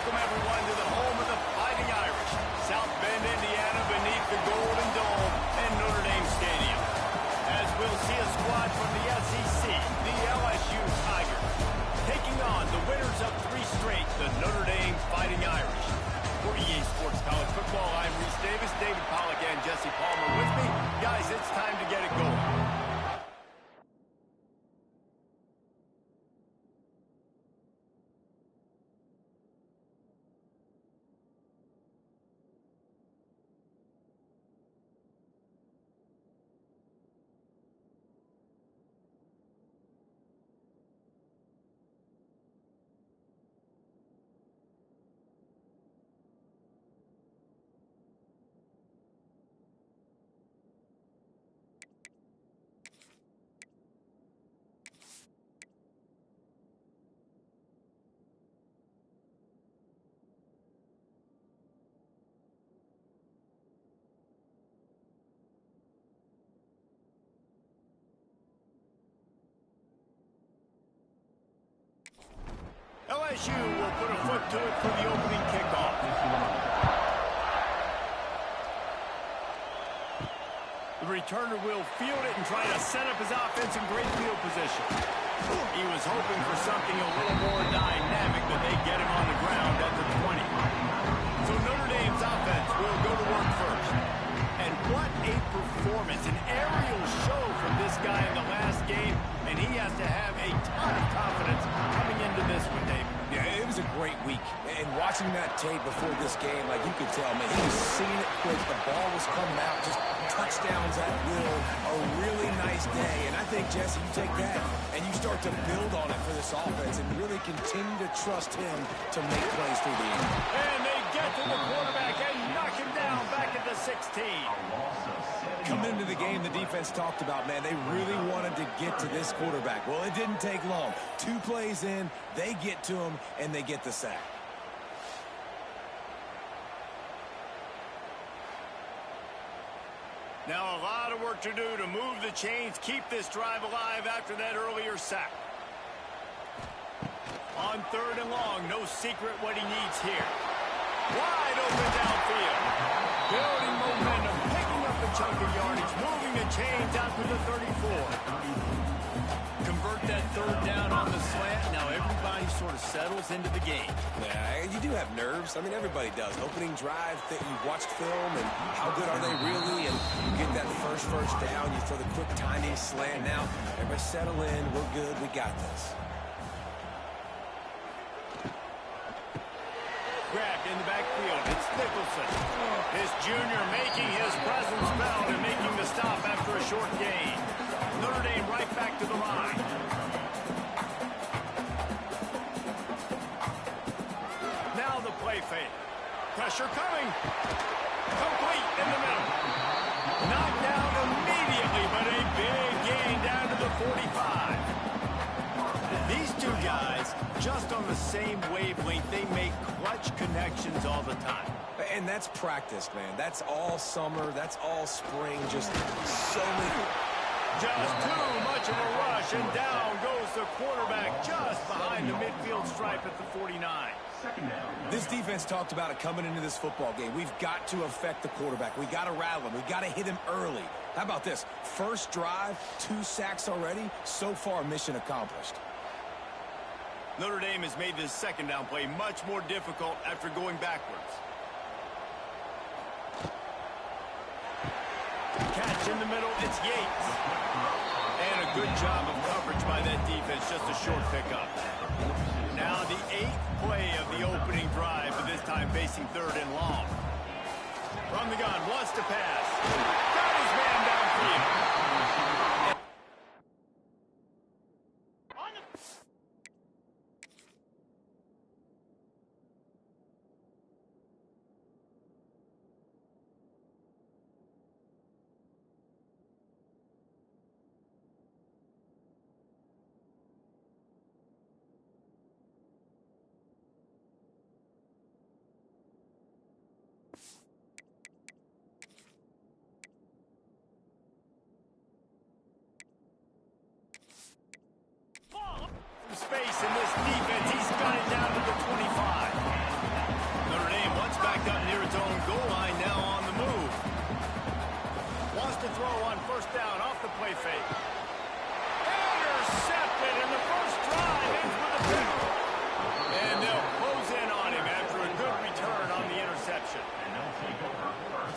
Welcome, everyone, to the home of the Fighting Irish, South Bend, Indiana, beneath the Golden Dome and Notre Dame Stadium. As we'll see a squad from the SEC, the LSU Tigers, taking on the winners of 3 straight, the Notre Dame Fighting Irish. For EA Sports College Football, I'm Reese Davis, David Pollack, and Jesse Palmer with me. Guys, it's time to get it going. LSU will put a foot to it for the opening kickoff. The returner will field it and try to set up his offense in great field position. He was hoping for something a little more dynamic, but they get him on the ground at the 20. So Notre Dame's offense will go to work first. And what a performance, an aerial show from this guy in the last game, and he has to have a ton of confidence coming into this one, Dave. Yeah, it was a great week. And watching that tape before this game, like you could tell, man, he was seeing it quick. The ball was coming out, just touchdowns at will. A really nice day. And I think, Jesse, you take that and you start to build on it for this offense and really continue to trust him to make plays through the air. And they get to the quarterback and knock him down back at the 16. Coming into the game, the defense talked about, man, they really wanted to get to this quarterback. Well, it didn't take long. 2 plays in, they get to him, and they get the sack. Now a lot of work to do to move the chains, keep this drive alive after that earlier sack. On 3rd and long, no secret what he needs here. Wide open downfield. Building momentum, picking up a chunk of yardage, moving the chains out to the 34. Convert that 3rd down on the slant. Now everybody sort of settles into the game. Yeah, you do have nerves. I mean, everybody does. Opening drive, you watched film, and how good are they really? And you get that first down, you throw the quick timing slant. Now, everybody settle in. We're good. We got this. Grabbed in the backfield. It's Nicholson. His junior making his presence felt and making the stop after a short gain. Notre Dame right back to the line. Now the play fake. Pressure coming. Complete in the middle. Knocked down immediately, but a big gain down to the 45. These 2 guys, just on the same wavelength, they make clutch connections all the time. And that's practice, man. That's all summer. That's all spring. Just so many. Just too much of a rush, and down goes the quarterback just behind the midfield stripe at the 49. This defense talked about it coming into this football game. We've got to affect the quarterback. We got to rattle him. We got to hit him early. How about this? First drive, 2 sacks already. So far, mission accomplished. Notre Dame has made this 2nd down play much more difficult after going backwards. Catch in the middle, it's Yates. And a good job of coverage by that defense, just a short pickup. Now the 8th play of the opening drive, but this time facing 3rd and long. From the gun, wants to pass. Got his man downfield.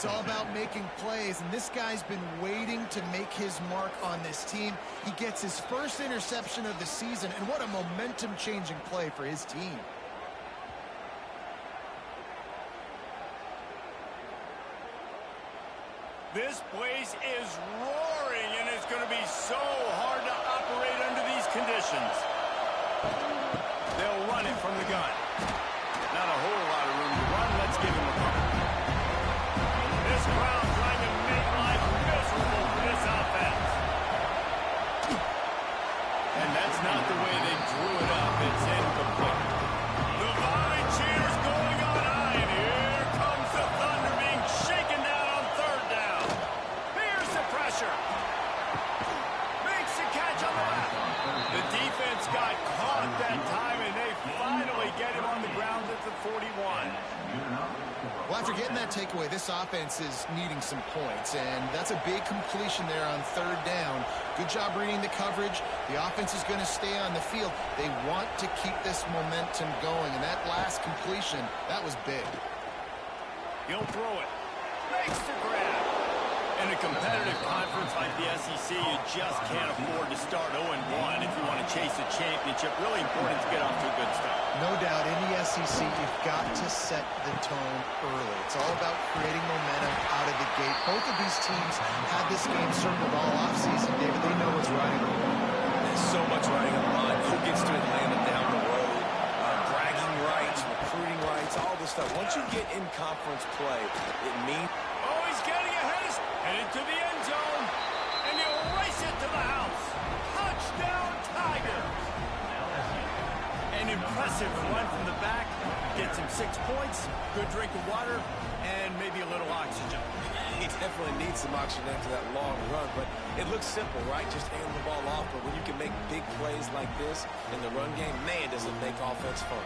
It's all about making plays, and this guy's been waiting to make his mark on this team. He gets his first interception of the season, and what a momentum-changing play for his team. This place is roaring, and it's going to be so hard to operate under these conditions. They'll run it from the gun. Not a whole lot of room to run. Let's give him a couple. This crowd trying to make life miserable for this offense. And that's not the way they drew it up. It's incomplete. The Valley cheers going on high, and here comes the Thunder being shaken down on third down. Here's the pressure. Makes the catch on the left. The defense got caught that time, and they finally get him on the ground at the 41. Well, after getting that takeaway, this offense is needing some points, and that's a big completion there on third down. Good job reading the coverage. The offense is going to stay on the field. They want to keep this momentum going, and that last completion, that was big. He'll throw it. Makes the grab. In a competitive conference like the SEC, you just can't afford to start 0-1 if you want to chase a championship. Really important to get off to a good start. No doubt, in the SEC, you've got to set the tone early. It's all about creating momentum out of the gate. Both of these teams had this game circled all offseason, David. They know what's riding on. There's so much riding on the line. Who gets to Atlanta down the road? Bragging rights, recruiting rights, all this stuff. Once you get in conference play, it means... Oh, he's getting ahead. Headed to the end zone. And he'll race it to the house. Touchdown, Tigers. An impressive run from the back. Gets him 6 points, good drink of water, and maybe a little oxygen. He definitely needs some oxygen after that long run, but it looks simple, right? Just handing the ball off, but when you can make big plays like this in the run game, man, does it make offense fun.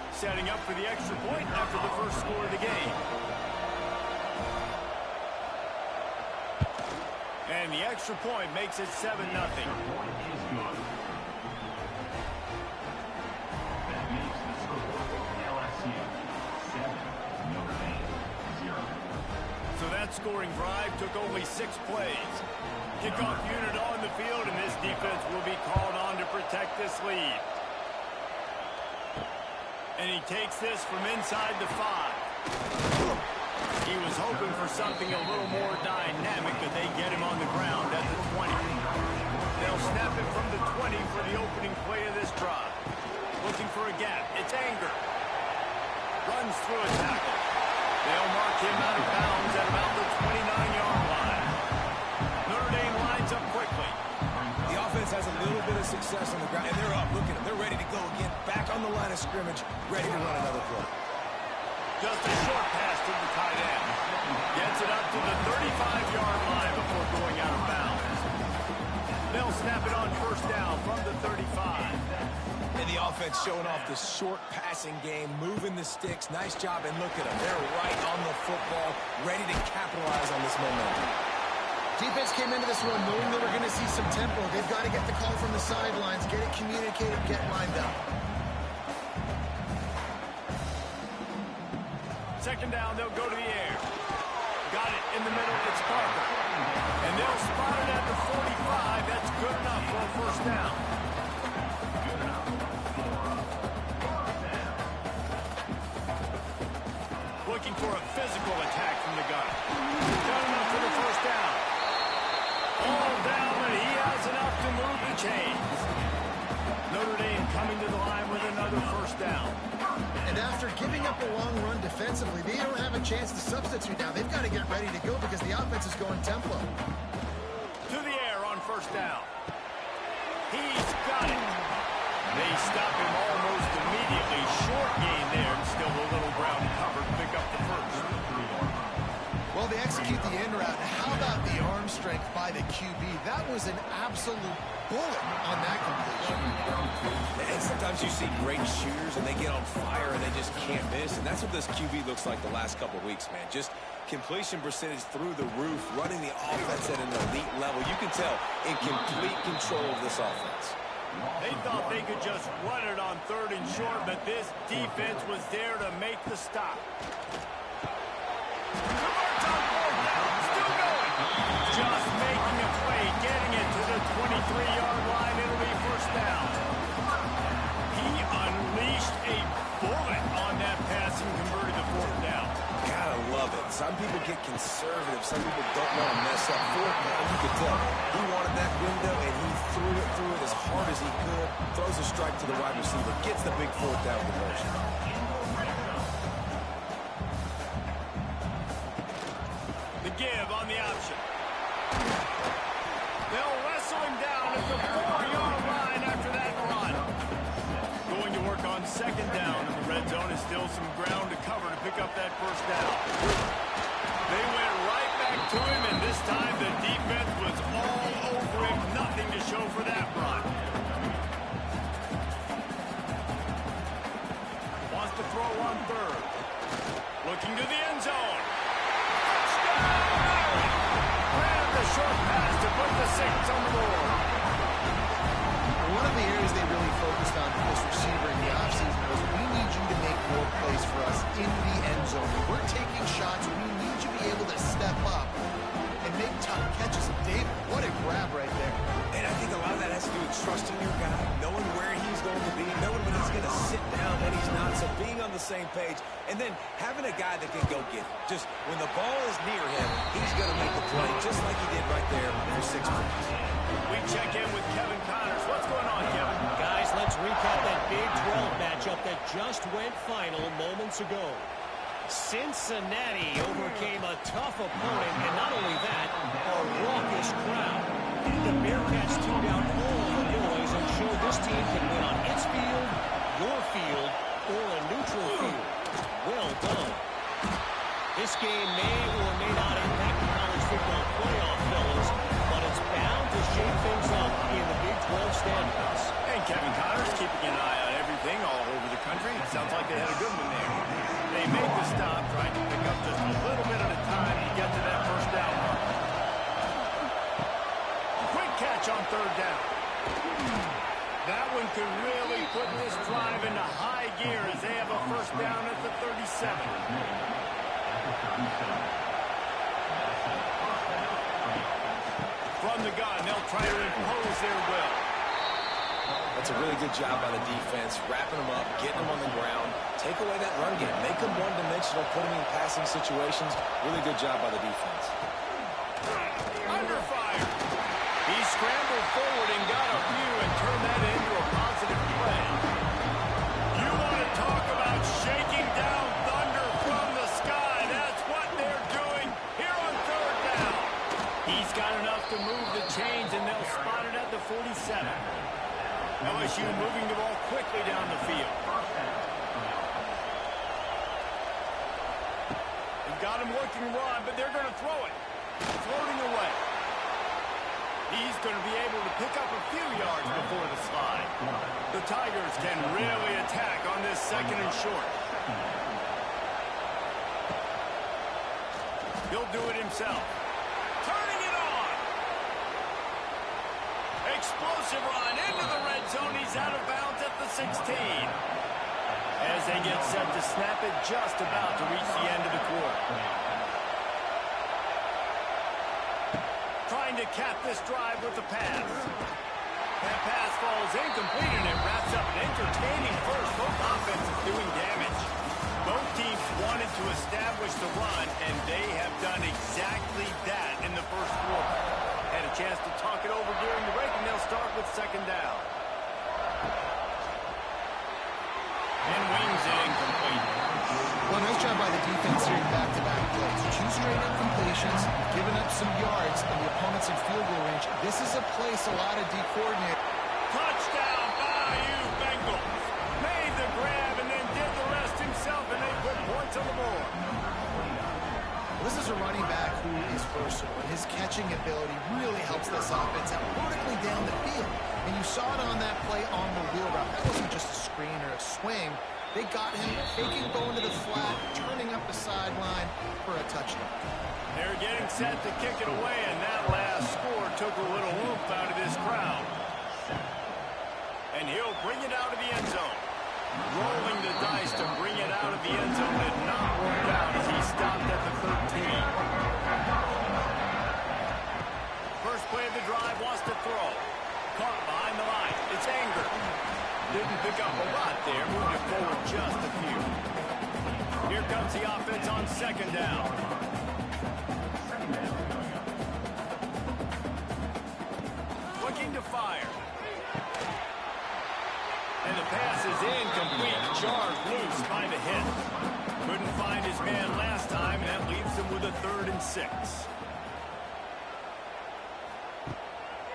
Setting up for the extra point after the first score of the game. And the extra point makes it 7-0. So that scoring drive took only 6 plays. Kickoff unit on the field, and this defense will be called on to protect this lead. And he takes this from inside the 5. He was hoping for something a little more dynamic, but they get him on the ground at the 20. They'll snap it from the 20 for the opening play of this drive. Looking for a gap. It's Anger. Runs through a tackle. They'll mark him out of bounds at about the 29-yard line. Notre Dame lines up quickly. The offense has a little bit of success on the ground, and they're up. Look at them. They're ready to go again. Back on the line of scrimmage, ready to run another play. Just a short pass to the tight end. Gets it up to the 35-yard line before going out of bounds. They'll snap it on first down from the 35. And the offense showing off the short passing game, moving the sticks. Nice job, and look at them. They're right on the football, ready to capitalize on this momentum. Defense came into this one knowing they were going to see some tempo. They've got to get the call from the sidelines, get it communicated, get lined up. Second down, they'll go to the air. Got it in the middle, it's Parker. And they'll spot it at the 45. That's good enough for a first down. Looking for a physical attack from the gun. Got enough for the first down. All down, but he has enough to move the chains. Notre Dame coming to the line with another first down. And after giving up a long run defensively, they don't have a chance to substitute now. They've got to get ready to go because the offense is going tempo. To the air on first down. He's got it. They stop him almost immediately. Short gain there, and still a little ground covered. Pick up the first. Well, they execute the in route. How about the arm strength by the QB? That was an absolute bullet on that completion. And sometimes you see great shooters, and they get on fire, and they just can't miss. And that's what this QB looks like the last couple of weeks, man. Just completion percentage through the roof, running the offense at an elite level. You can tell in complete control of this offense. They thought they could just run it on third and short, but this defense was there to make the stop. Some people get conservative. Some people don't want to mess up. Fourth down, you could tell. He wanted that window, and he threw it as hard as he could. Throws a strike to the wide receiver. Gets the big fourth down conversion. The give on the option. They'll wrestle him down at the 4-yard line after that run. Going to work on second down, and the red zone is still some ground to cover to pick up that first down. They went right back to him, and this time the defense was all over him. Nothing to show for that run. Wants to throw on third. Looking to the end zone. Ran the short pass to put the 6 on the board. One of the areas they really focused on for this receiver in the offseason was we need you to make more plays for us in the end zone. When we're taking shots, we need you to be able to step up and make tough catches. David, what a grab right there. And I think a lot of that has to do with trusting your guy, knowing where he's going to be, knowing when he's going to sit down, when he's not. So being on the same page, and then having a guy that can go get it. Just when the ball is near him, he's going to make the play, just like he did right there for 6 points. We check in with Kevin Connors. What's going on, Kevin? Guys, let's recap that Big 12 matchup that just went final moments ago. Cincinnati overcame a tough opponent, and not only that, a raucous crowd. The Bearcats tuned out all the noise and showed this team can win on its field, your field, or a neutral field. Well done. This game may or may not impact the college football playoff, fellas, but it's bound to shake things up in the Big 12 standings. And Kevin Connors keeping an eye on everything all over the country. It sounds like they had a good one there. They made the stop, trying to pick up just a little bit at a time to get to that first down mark. Quick catch on third down. That one could really put this drive into high gear as they have a first down at the 37. From the gun, they'll try to impose their will. That's a really good job by the defense, wrapping them up, getting them on the ground, take away that run game, make them one-dimensional, put them in passing situations. Really good job by the defense. Under fire. He scrambled forward and got a few and turned that into a positive play. You want to talk about shaking down thunder from the sky. That's what they're doing here on third down. He's got enough to move the chains, and they'll spot it at the 47. LSU moving the ball quickly down the field. They've got him working run, but they're going to throw it. Floating away. He's going to be able to pick up a few yards before the slide. The Tigers can really attack on this second and short. He'll do it himself. Turning it on. Explosive run into the red zone. He's out of bounds at the 16. As they get set to snap it, just about to reach the end of the quarter. Trying to cap this drive with the pass. That pass falls incomplete, and it wraps up an entertaining first. Both offenses doing damage. Both teams wanted to establish the run, and they have done exactly that in the first quarter. Had a chance to talk it over during the break, and they'll start with second down. And wings it incomplete. Well, nice job by the defense here in back-to-back plays. 2 straight incompletions, giving up some yards, and the opponent's in field goal range. This is a place a lot of D-coordinate. Touchdown, Bayou Bengals. Made the grab and then did the rest himself, and they put points on the board. This is a running back who is versatile, and his catching ability really helps this offense out vertically down the field. And you saw it on that play on the wheel route. That wasn't just a screen or a swing. They got him faking going to the flat, turning up the sideline for a touchdown. They're getting set to kick it away, and that last score took a little oomph out of this crowd. And he'll bring it out of the end zone. Rolling the dice to bring it out of the end zone did not work out as he stopped at the 13. First play of the drive, wants to throw. Caught behind the line. It's Anger. Didn't pick up a lot there, moving it forward just a few. Here comes the the offense on second down. Looking to fire. And the pass is incomplete. Jarred loose by the hit. Couldn't find his man last time, and that leaves him with a 3rd and 6.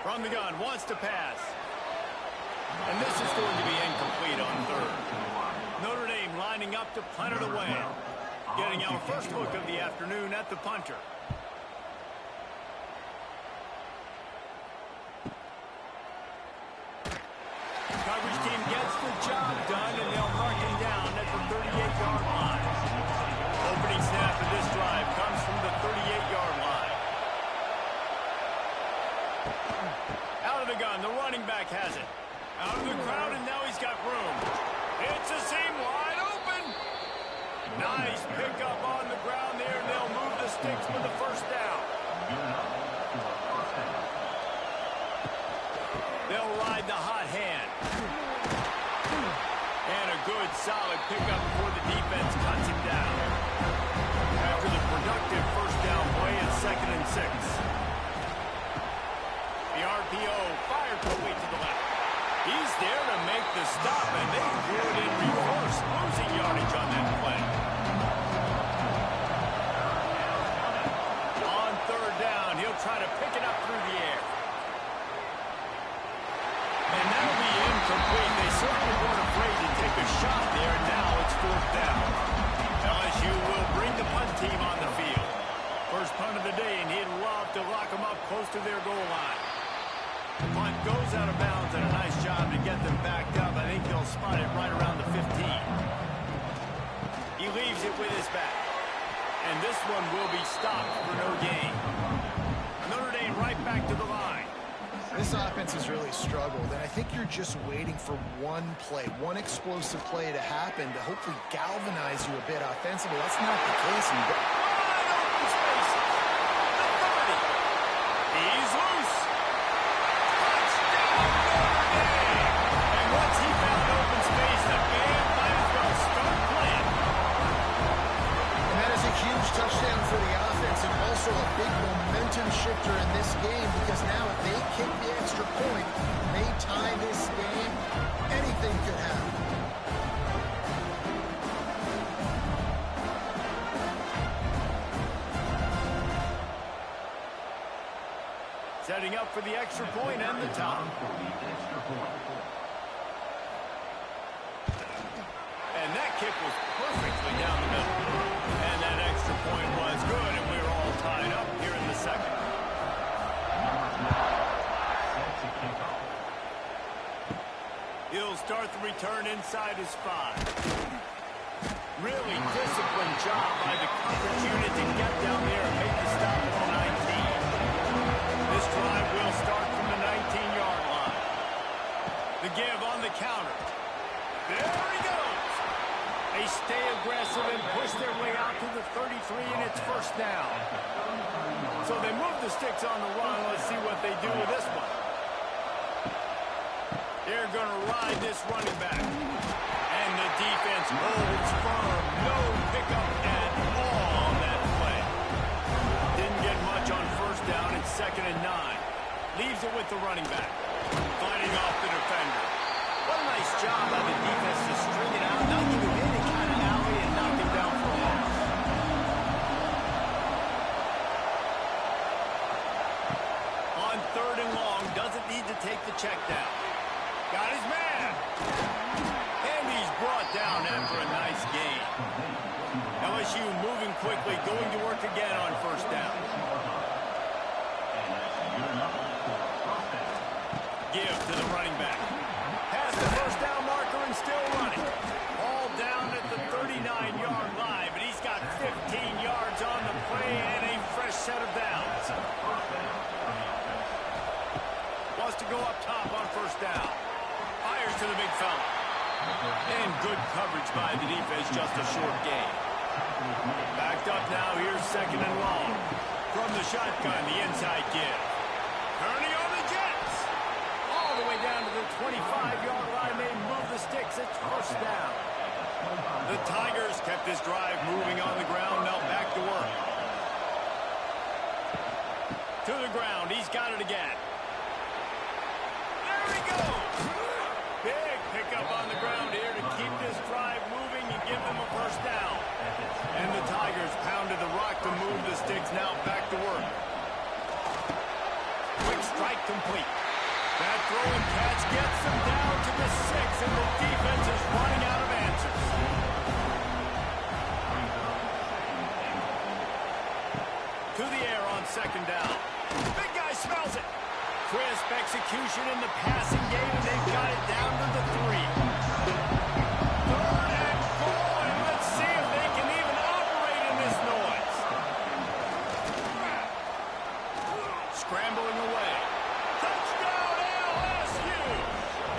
From the gun, wants to pass. And this is going to be incomplete on 3rd. Notre Dame lining up to punt it away. Getting our first look of the afternoon at the punter. Coverage team gets the job done, and they'll mark him down at the 38-yard line. Opening snap of this drive comes from the 38-yard line. Out of the gun, the running back has it. Out of the crowd, and now he's got room. It's a seam wide open. Nice pickup on the ground there, and they'll move the sticks for the first down. They'll ride the hot hand. And a good, solid pickup before the defense cuts him down. After the productive first down play, it's 2nd and 6. The RPO fired quickly to the left. He's there to make the stop, and they threw it in reverse, losing yardage on that play. On 3rd down, he'll try to pick it up through the air. And that'll be incomplete. They certainly weren't afraid to take a shot there, and now it's 4th down. LSU will bring the punt team on the field. First punt of the day, and he'd love to lock them up close to their goal line. The punt goes out of bounds, and a nice job to get them backed up. I think they'll spot it right around the 15. He leaves it with his back. And this one will be stopped for no gain. Notre Dame right back to the line. This offense has really struggled, and I think you're just waiting for one play, one explosive play to happen to hopefully galvanize you a bit offensively. That's not the case. Wide open spaces. The 30. He's loose. Touchdown, Notre Dame. And once he found open space, the band might as well start playing. And that is a huge touchdown for the offense, and also a big momentum shifter in this game, because now if they kick the extra point, they tie this game, anything could happen. Setting up for the extra point and the top. And that kick was perfectly down the middle. And that extra point was good, and we're all tied up here in the second. He'll start the return inside his 5. Really disciplined job by the coverage unit to get down there and make the stop at the 19. This drive will start from the 19-yard line. The give on the counter. There he goes. They stay aggressive and push their way out to the 33, and it's first down. So they move the sticks on the run. Let's see what they do with this one. They're going to ride this running back. And the defense holds firm. No pickup at all on that play. Didn't get much on first down. It's 2nd and 9. Leaves it with the running back. Fighting off the defender. What a nice job by the defense to string it out. Not give him any kind of alley and knock him down for a loss. On 3rd and long, doesn't need to take the check down. Got his man. And he's brought down after a nice gain. LSU moving quickly, going to work again on first down. Give to the running back. Past the first down marker and still running. All down at the 39-yard line, but he's got 15 yards on the play and a fresh set of downs. Wants to go up top on first down. Fires to the big fella. And good coverage by the defense, just a short gain. Backed up now, here's 2nd and long. From the shotgun, the inside give. Kearney on the Jets. All the way down to the 25-yard line, they move the sticks, it's first down. The Tigers kept this drive moving on the ground. Now back to work. To the ground. He's got it again. There he goes. Big pickup on the ground here to keep this drive moving and give them a first down. And the Tigers pounded the rock to move the sticks. Now back to work. Quick strike complete. That throw and catch gets them down to the 6, and the defense is running out of answers. To the air on second down. Big guy smells it. Crisp execution in the passing game, and they've got it down to the 3. Third and goal, and let's see if they can even operate in this noise. Scrambling away. Touchdown, LSU!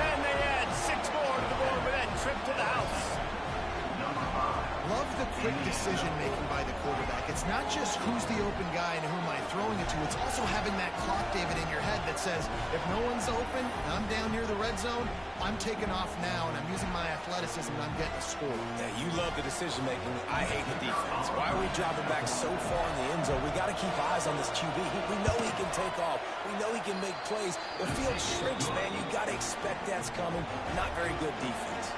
And they add 6 more to the board with that trip to the house. Love the quick decision-making by the quarterback. It's not just who's the open guy and who am I throwing it to. It's also having that clock, David, in your head that says, if no one's open and I'm down near the red zone, I'm taking off now, and I'm using my athleticism, and I'm getting a score. Yeah, you love the decision-making. I hate the defense. Why are we dropping back so far in the end zone? We got to keep eyes on this QB. We know he can take off. We know he can make plays. The field shrinks, man. You got to expect that's coming. Not very good defense.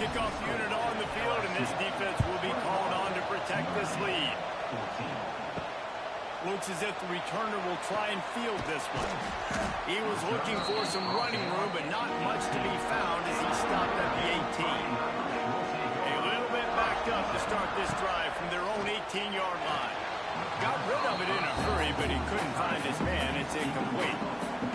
Kickoff unit on the field, and this defense will be called on to protect this lead. Looks as if the returner will try and field this one. He was looking for some running room, but not much to be found as he stopped at the 18. A little bit backed up to start this drive from their own 18-yard line. Got rid of it in a hurry, but he couldn't find his man. It's incomplete.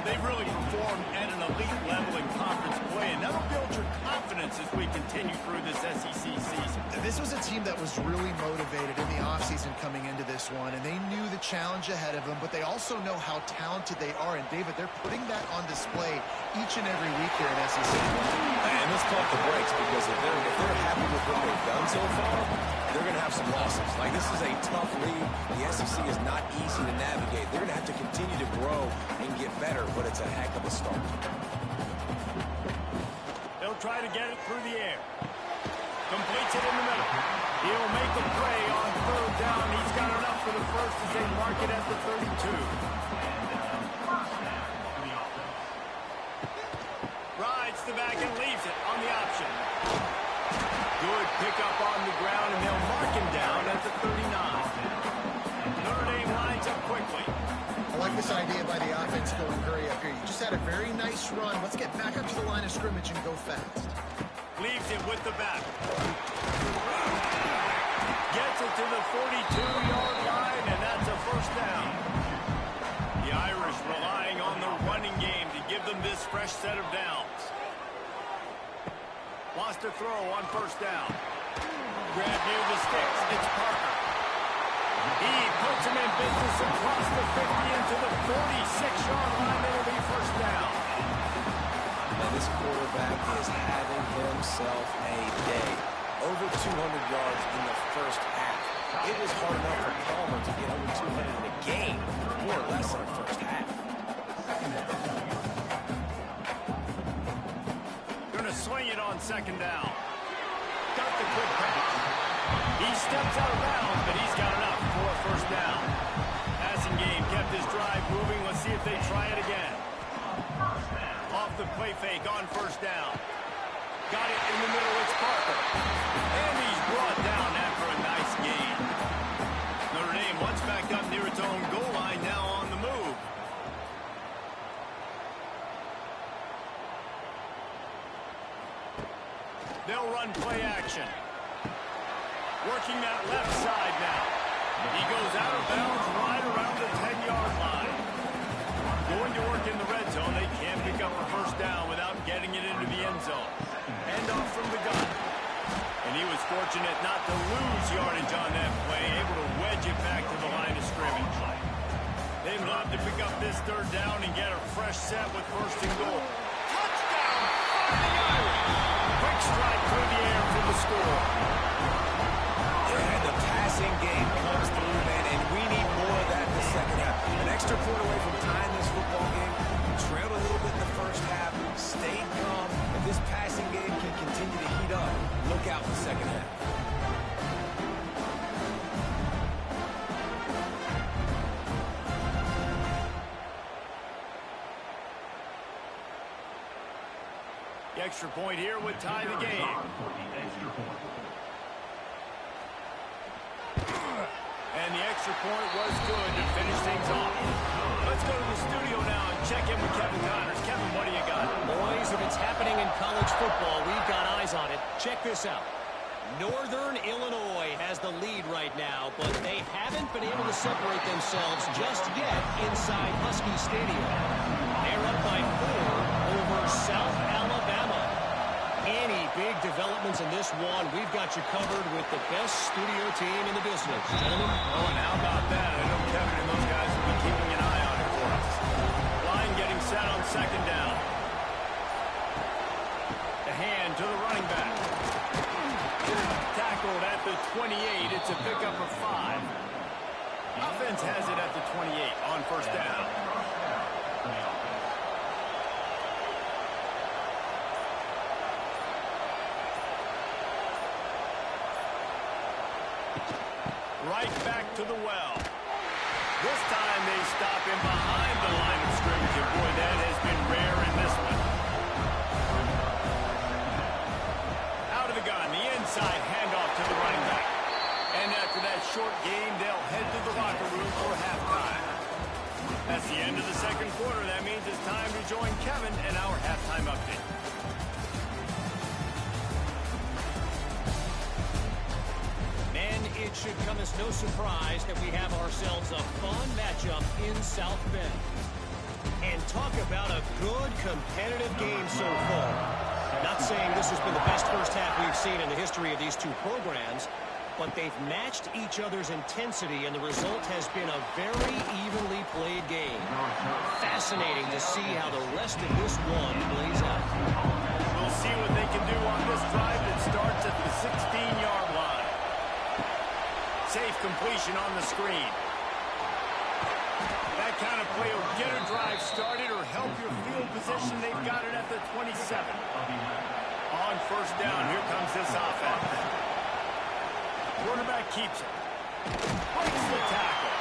They've really performed at an elite level in conference play, and that'll build your confidence as we continue through this SEC season. This was a team that was really motivated in the offseason coming into this one, and they knew the challenge ahead of them, but they also know how talented they are. And, David, they're putting that on display each and every week here in SEC. And let's pump the brakes, because if they're happy with what they've done so far, they're going to have some losses. Like, this is a tough league. The SEC is not easy to navigate. They're going to have to continue to grow and get better, but it's a heck of a start. They'll try to get it through the air. Completes it in the middle. He'll make a play on third down. He's got enough for the first as they mark it at the 32. Rides the back and leaves it on the option. Good pickup on the ground, and they'll mark him down at the 39. Notre Dame lines up quickly. I like this idea by the offense going hurry up here. You just had a very nice run. Let's get back up to the line of scrimmage and go fast. Leaves it with the back. Gets it to the 42-yard line, and that's a first down. The Irish relying on the running game to give them this fresh set of downs. Wants to throw on first down. Grab near the sticks. It's Parker. He puts him in business across the 50 into the 46-yard line. It'll be first down. And this quarterback is having himself a day. Over 200 yards in the first half. It was hard enough for Palmer to get over 200 in a game, more or less in the first half. Going to swing it on second down. Got the quick pass. He steps out of bounds, but he's got enough for a first down. Passing game kept his drive moving. Let's see if they try it again. Off the play fake on first down. Got it in the middle. It's Parker. And he's brought down after a nice gain. Notre Dame once back up near its own goal line, now on the move. They'll run play action. Working that left side now. He goes out of bounds right around the 10-yard line. Going to work in the red zone. They can't pick up a first down without getting it into the end zone. Hand off from the gun. And he was fortunate not to lose yardage on that play, able to wedge it back to the line of scrimmage. They'd love to pick up this third down and get a fresh set with first and goal. Touchdown! Fighting Irish! Quick strike through the air for the score. And the passing game comes through, man, and we need more of that in the second half. An extra point away from tying this football game. Trailed a little bit in the first half, stayed calm. If this passing game can continue to heat up, look out for the second half. extra point here would tie the game. And the extra point was good to finish things off. Let's go to the studio now and check in with Kevin Connors. Kevin, what do you got? Boys, if it's happening in college football, we've got eyes on it. Check this out. Northern Illinois has the lead right now, but they haven't been able to separate themselves just yet inside Husky Stadium. They're up by 4 over South Alabama. Any big developments in this one, we've got you covered with the best studio team in the business. Gentlemen. Oh, and how about that? I know Kevin and those guys will be keeping an eye on it for us. Line getting set on second down. The hand to the running back. Tackled at the 28. It's a pickup of 5. Offense has it at the 28 on first down. Right back to the well. This time they stop him behind the line of scrimmage, and boy, that has been rare in this one. Out of the gun, the inside handoff to the running back. And after that short game, they'll head to the locker room for halftime. That's the end of the second quarter. That means it's time to join Kevin and our halftime update. It should come as no surprise that we have ourselves a fun matchup in South Bend. And talk about a good competitive game so far. Not saying this has been the best first half we've seen in the history of these two programs, but they've matched each other's intensity, and the result has been a very evenly played game. Fascinating to see how the rest of this one plays out. We'll see what they can do on this drive that starts at the 16-yard line. Safe completion on the screen. That kind of play will get a drive started or help your field position. They've got it at the 27. On first down, here comes this offense. Quarterback keeps it. Breaks the tackle.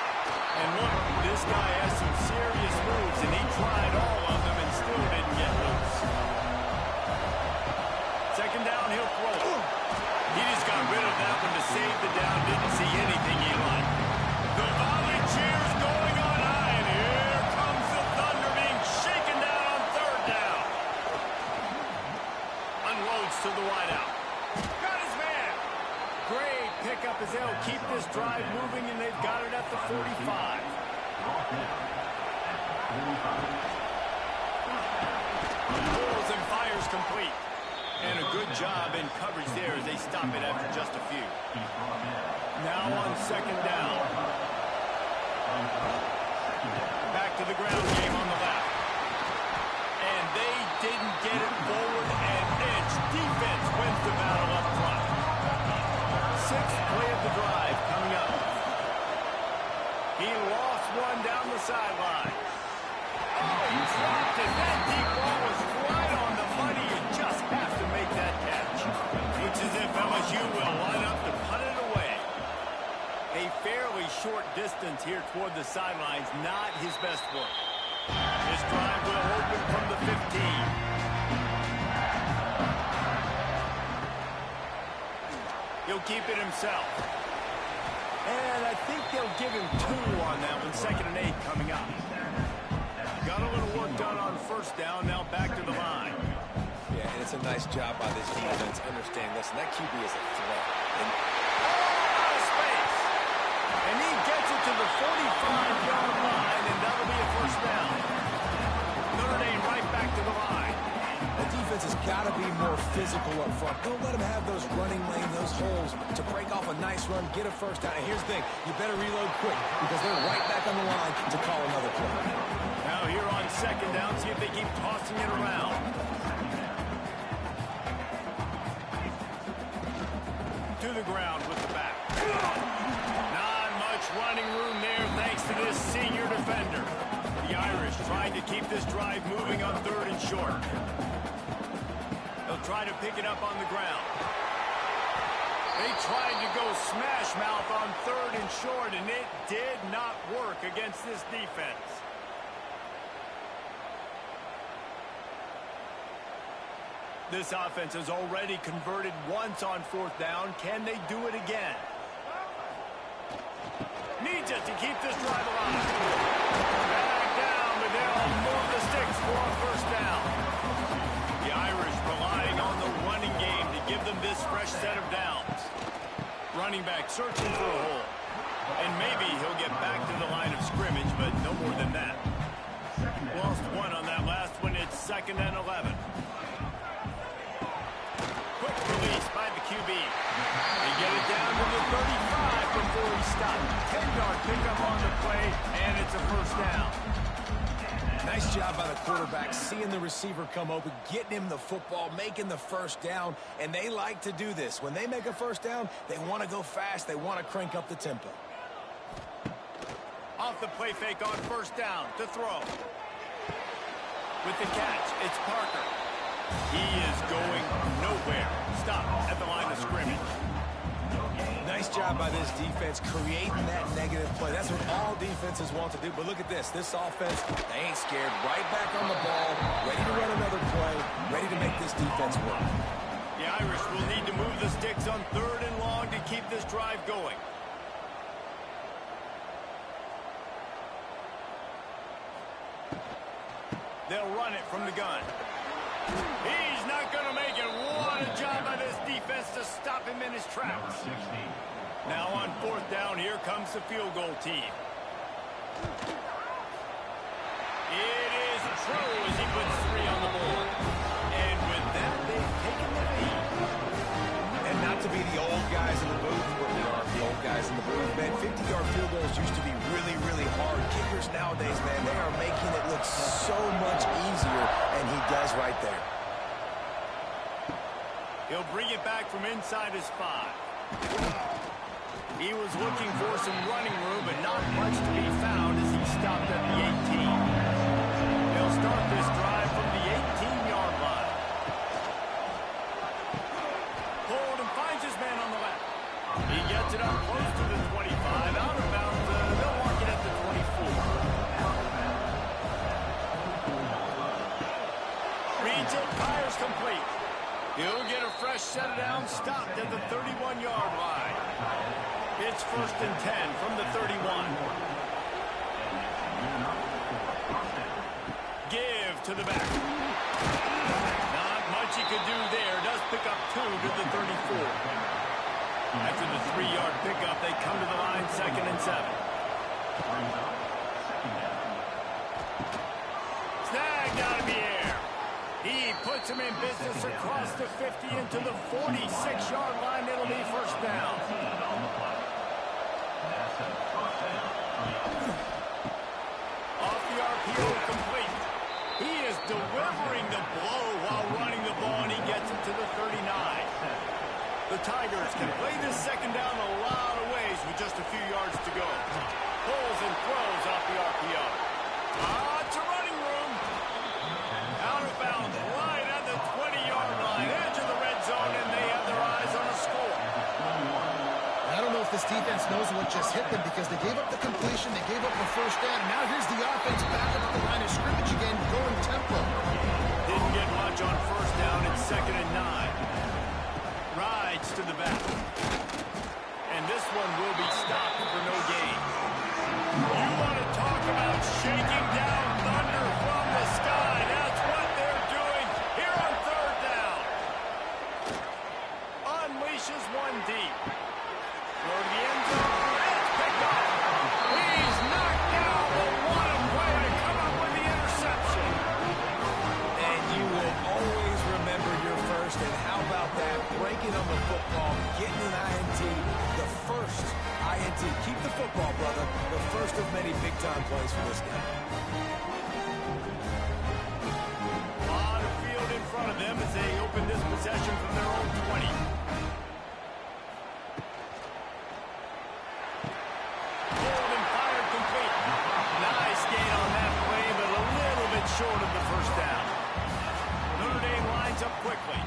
And look, this guy has some serious moves, and he tried all of them and still didn't get loose. Second down, he'll throw it. He just got rid of that one to save the down. Didn't see anything he liked. The volley cheers going on high, and here comes the Thunder being shaken down on third down. Unloads to the wideout. Got his man. Great pickup as they'll keep this drive moving, and they've got it at the 45. Pulls and fires complete. And a good job in coverage there as they stop it after just a few. Now on second down. Back to the ground game on the left. And they didn't get it forward an inch. Defense wins the battle up front. Sixth play of the drive coming up. He lost one down the sideline. Oh, he dropped it. That deep ball was right on the money. You just have to make that catch. Looks as if LSU will line up to punt it away. A fairly short distance here toward the sidelines. Not his best work. This drive will open from the 15. He'll keep it himself. And I think they'll give him 2 on that one. 2nd and 8 coming up. Got a little work done on first down. Now back to the line. Yeah, and it's a nice job by this defense. Understand, listen, that QB is a threat. And out of space. And he gets it to the 45-yard line, and that'll be a first down. Notre Dame right back to the line. the defense has got to be more physical up front. Don't let them have those running lane, those holes to break off a nice run, get a first down. And here's the thing, you better reload quick because they're right back on the line to call another play. Now here on second down, see if they keep tossing it around. To the ground with the back. Not much running room there thanks to this senior defender. The Irish trying to keep this drive moving on third and short. They'll try to pick it up on the ground. They tried to go smash mouth on third and short, and it did not work against this defense. This offense has already converted once on 4th down. Can they do it again? Needs it to keep this drive alive. Back down, but they'll move the sticks for a 1st down. The Irish relying on the running game to give them this fresh set of downs. Running back searching for a hole. And maybe he'll get back to the line of scrimmage, but no more than that. Lost one on that last one. It's 2nd and 11. Quick release by the QB. They get it down to the 35 before he stopped. 10-yard pickup on the play, and it's a 1st down. Nice job by the quarterback, seeing the receiver come open, getting him the football, making the 1st down, and they like to do this. When they make a 1st down, they want to go fast. They want to crank up the tempo. Off the play fake on 1st down to throw. With the catch, it's Parker. He is going nowhere. Stop at the line of scrimmage. Nice job by this defense creating that negative play. That's what all defenses want to do. But look at this. This offense, they ain't scared. Right back on the ball, ready to run another play, ready to make this defense work. The Irish will need to move the sticks on 3rd and long to keep this drive going. They'll run it from the gun. He's not going to make it. What a job by this defense to stop him in his tracks. Now on 4th down, here comes the field goal team. It is true as he puts 3 on the board. And with that, they've taken the lead. And not to be the old guys in the booth, but we are the old guys in the booth, man. 50-yard field goals used to be really, really hard. Kickers nowadays, man, they are making it look so much easier, and he does right there. He'll bring it back from inside his 5. He was looking for some running room, but not much to be found as he stopped at the 18. He'll start this drive from the 18-yard line. Hold and finds his man on the left. He gets it up close to the 25, out of bounds. They'll mark it at the 24. Reads it, fires complete. He'll get a fresh set of downs, stopped at the 31-yard line. It's 1st and 10 from the 31. Give to the back. Not much he could do there. Does pick up 2 to the 34. After the 3-yard pickup, they come to the line 2nd and 7. Snagged out of the air. He puts him in business across the 50 into the 46-yard line. It'll be 1st down. Off the RPO, complete. He is delivering the blow while running the ball, and he gets it to the 39. The Tigers can play this 2nd down a lot of ways with just a few yards to go. Pulls and throws off the RPO. It's a running room. Out of bounds, right at the 20-yard line, edge of the red zone, and they have their eyes on a score. I don't know if this defense knows what just hit them because they gave up the completion, they gave up the 1st down, and now here's the offense back up at the line of scrimmage again, going tempo. Didn't get much on 1st down. It's 2nd and 9. Rides to the back. And this one will be stopped for no gain. You want to talk about shaking down thunder from the sky. That's what they're doing here on 3rd down. Unleashes one deep. Go to the end zone. It's picked up. He's knocked down, but what a play to come up with the interception. And you will always remember your 1st, and how about that? Breaking on the football, getting an INT, the 1st INT. Keep the football, brother. The 1st of many big-time plays for this guy. A lot of field in front of them as they open this possession from their own 20. Pulled and fired complete. Nice gain on that play, but a little bit short of the 1st down. Notre Dame lines up quickly.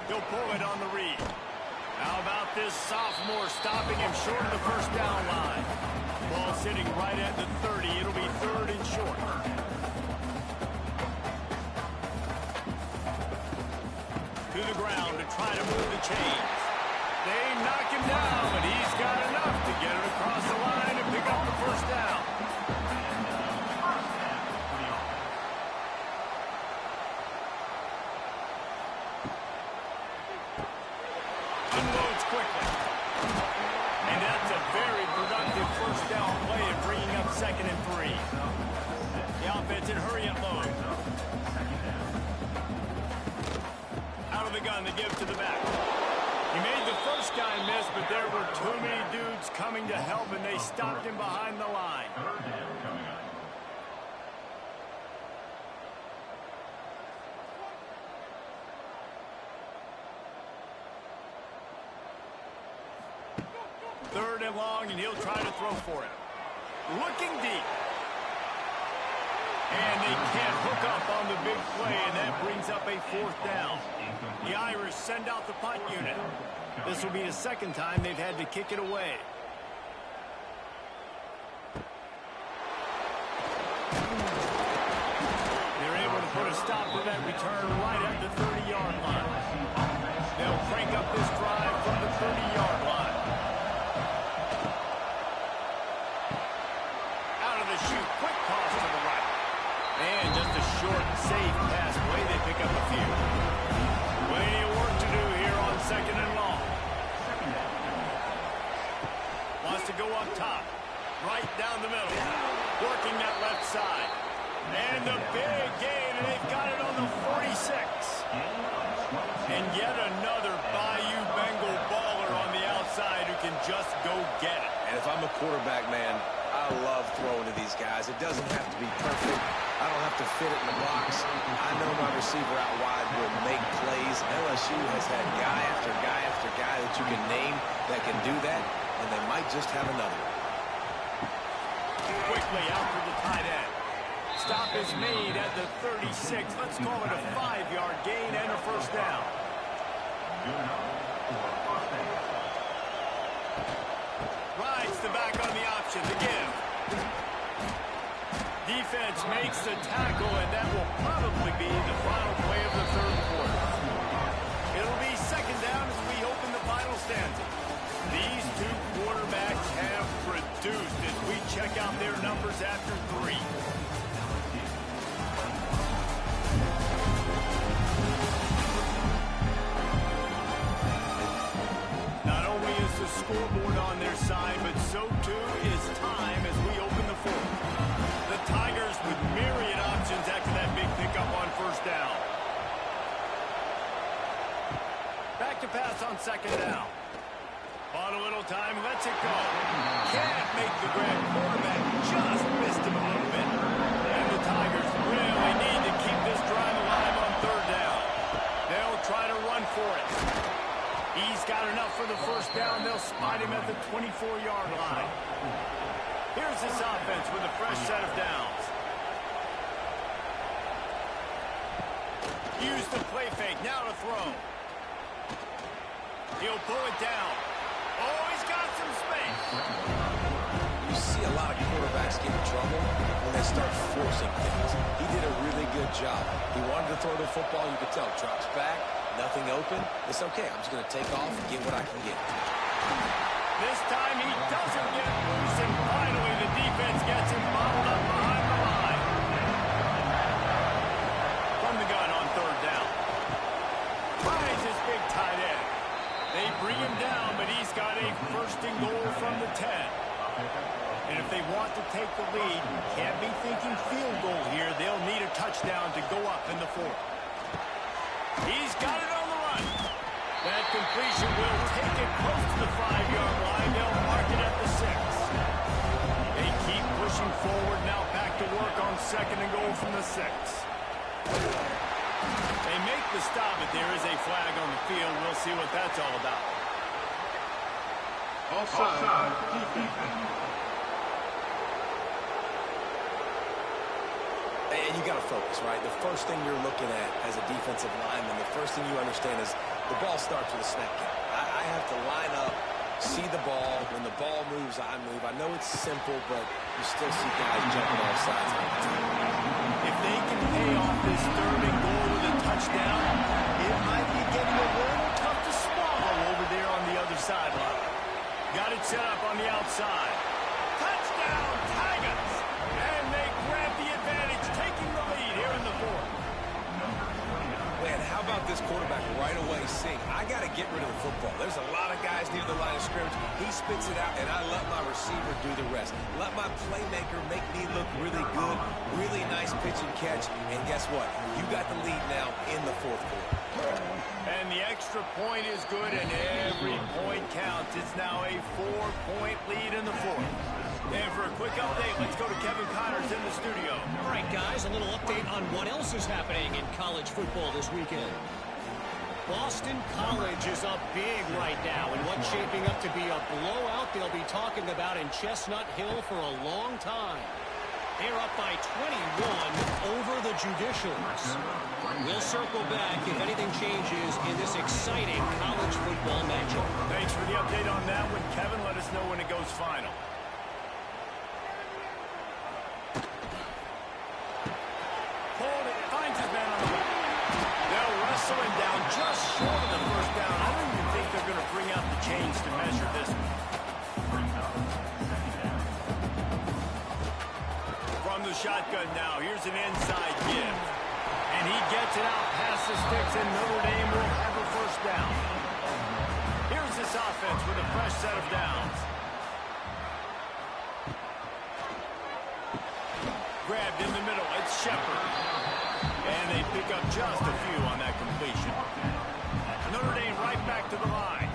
He'll pull it on the read. How about this sophomore stopping him short of the 1st down line? Ball sitting right at the 30. It'll be 3rd and short. to the ground to try to move the chains. They knock him down, but he's got enough to get it across the line and pick up the first down. Unloads quickly. And that's a very productive first down play and bringing up 2nd and 3. The offense in hurry-up mode. Out of the gun, they give to the back. He made the first guy miss, but there were too many dudes coming to help, and they stopped him behind the line. Third and long, and he'll try to throw for it. Looking deep. And they can't hook up on the big play, and that brings up a 4th down. The Irish send out the punt unit. This will be the 2nd time they've had to kick it away. They're able to put a stop to that return right at the 30-yard line. They'll crank up this drive from the 30-yard line. Out of the chute, quick toss to the right. And just a short, safe pass play. They pick up a few. Plenty of work to do here on 2nd and long. Wants to go up top. Right down the middle. Working that left side. And the big gain, and they've got it on the 46. And yet another Bayou Bengal baller on the outside who can just go get it. And if I'm a quarterback, man, I love throwing to these guys. It doesn't have to be perfect. I don't have to fit it in the box. I know my receiver out wide will make plays. LSU has had guy after guy after guy that you can name that can do that, and they might just have another. Quickly out for the tight end. Stop is made at the 36. Let's call it a 5-yard gain and a first down. Rides the back on the option, the give. Defense makes the tackle, and that will probably be the final play of the 3rd quarter. It'll be 2nd down as we open the final stanza. These two quarterbacks have produced as we check out their numbers after 3. Not only is the scoreboard on their side, but so too is time as we open the 4th. The Tigers with myriad options after that big pickup on first down. Back to pass on 2nd down. On a little time, lets it go. Can't make the grab. Quarterback just missed him a little bit. And the Tigers really need to keep this drive alive on 3rd down. They'll try to run for it. He's got enough for the first down. They'll spot him at the 24-yard line. Here's this offense with a fresh set of downs. Use the play fake. Now to throw. He'll pull it down. Oh, he's got some space. You see a lot of quarterbacks get in trouble when they start forcing things. He did a really good job. He wanted to throw the football. You could tell. Drops back. Nothing open. It's okay. I'm just going to take off and get what I can get. This time he doesn't get loose, and finally the defense gets him bottled up behind the line. From the gun on 3rd down. Finds his big tight end. They bring him down, but he's got a 1st and goal from the 10. And if they want to take the lead, can't be thinking field goal here. They'll need a touchdown to go up in the 4th. He's got it on the run. That completion will take it close to the 5-yard line. They'll mark it at the 6. They keep pushing forward. Now back to work on 2nd and goal from the 6. They make the stop, but there is a flag on the field. We'll see what that's all about. Offside. And you got to focus, right? The first thing you're looking at as a defensive lineman, the first thing you understand is the ball starts with a snap count. I have to line up, see the ball. When the ball moves, I move. I know it's simple, but you still see guys jumping off sides all the time. If they can pay off this third and goal with a touchdown, it might be getting a little tough to swallow over there on the other sideline. Got it set up on the outside. Touchdown, Tigers! And they grab the advantage, taking the lead here in the fourth. Man, how about this quarterback right away seeing, I got to get rid of the football. There's a lot of guys near the line of scrimmage. He spits it out, and I let my receiver do the rest. Let my playmaker make me look really good. Really nice pitch and catch. And guess what? You got the lead now in the fourth quarter. And the extra point is good, and every point counts. It's now a 4-point lead in the fourth. And for a quick update, let's go to Kevin Connors in the studio. All right, guys, a little update on what else is happening in college football this weekend. Boston College is up big right now in what's shaping up to be a blowout they'll be talking about in Chestnut Hill for a long time. They're up by 21 over the Judicials. We'll circle back if anything changes in this exciting college football matchup. Thanks for the update on that one, Kevin. Let us know when it goes final. Finds his man on the way. They'll wrestle him down just short of the first down. I don't even think they're going to bring out the chains to measure this one. From the shotgun now, here's an inside give. And he gets it out past the sticks, and Notre Dame will have a first down. Here's this offense with a fresh set of downs. Grabbed in the middle, it's Shepard. And they pick up just a few on that completion. Notre Dame right back to the line.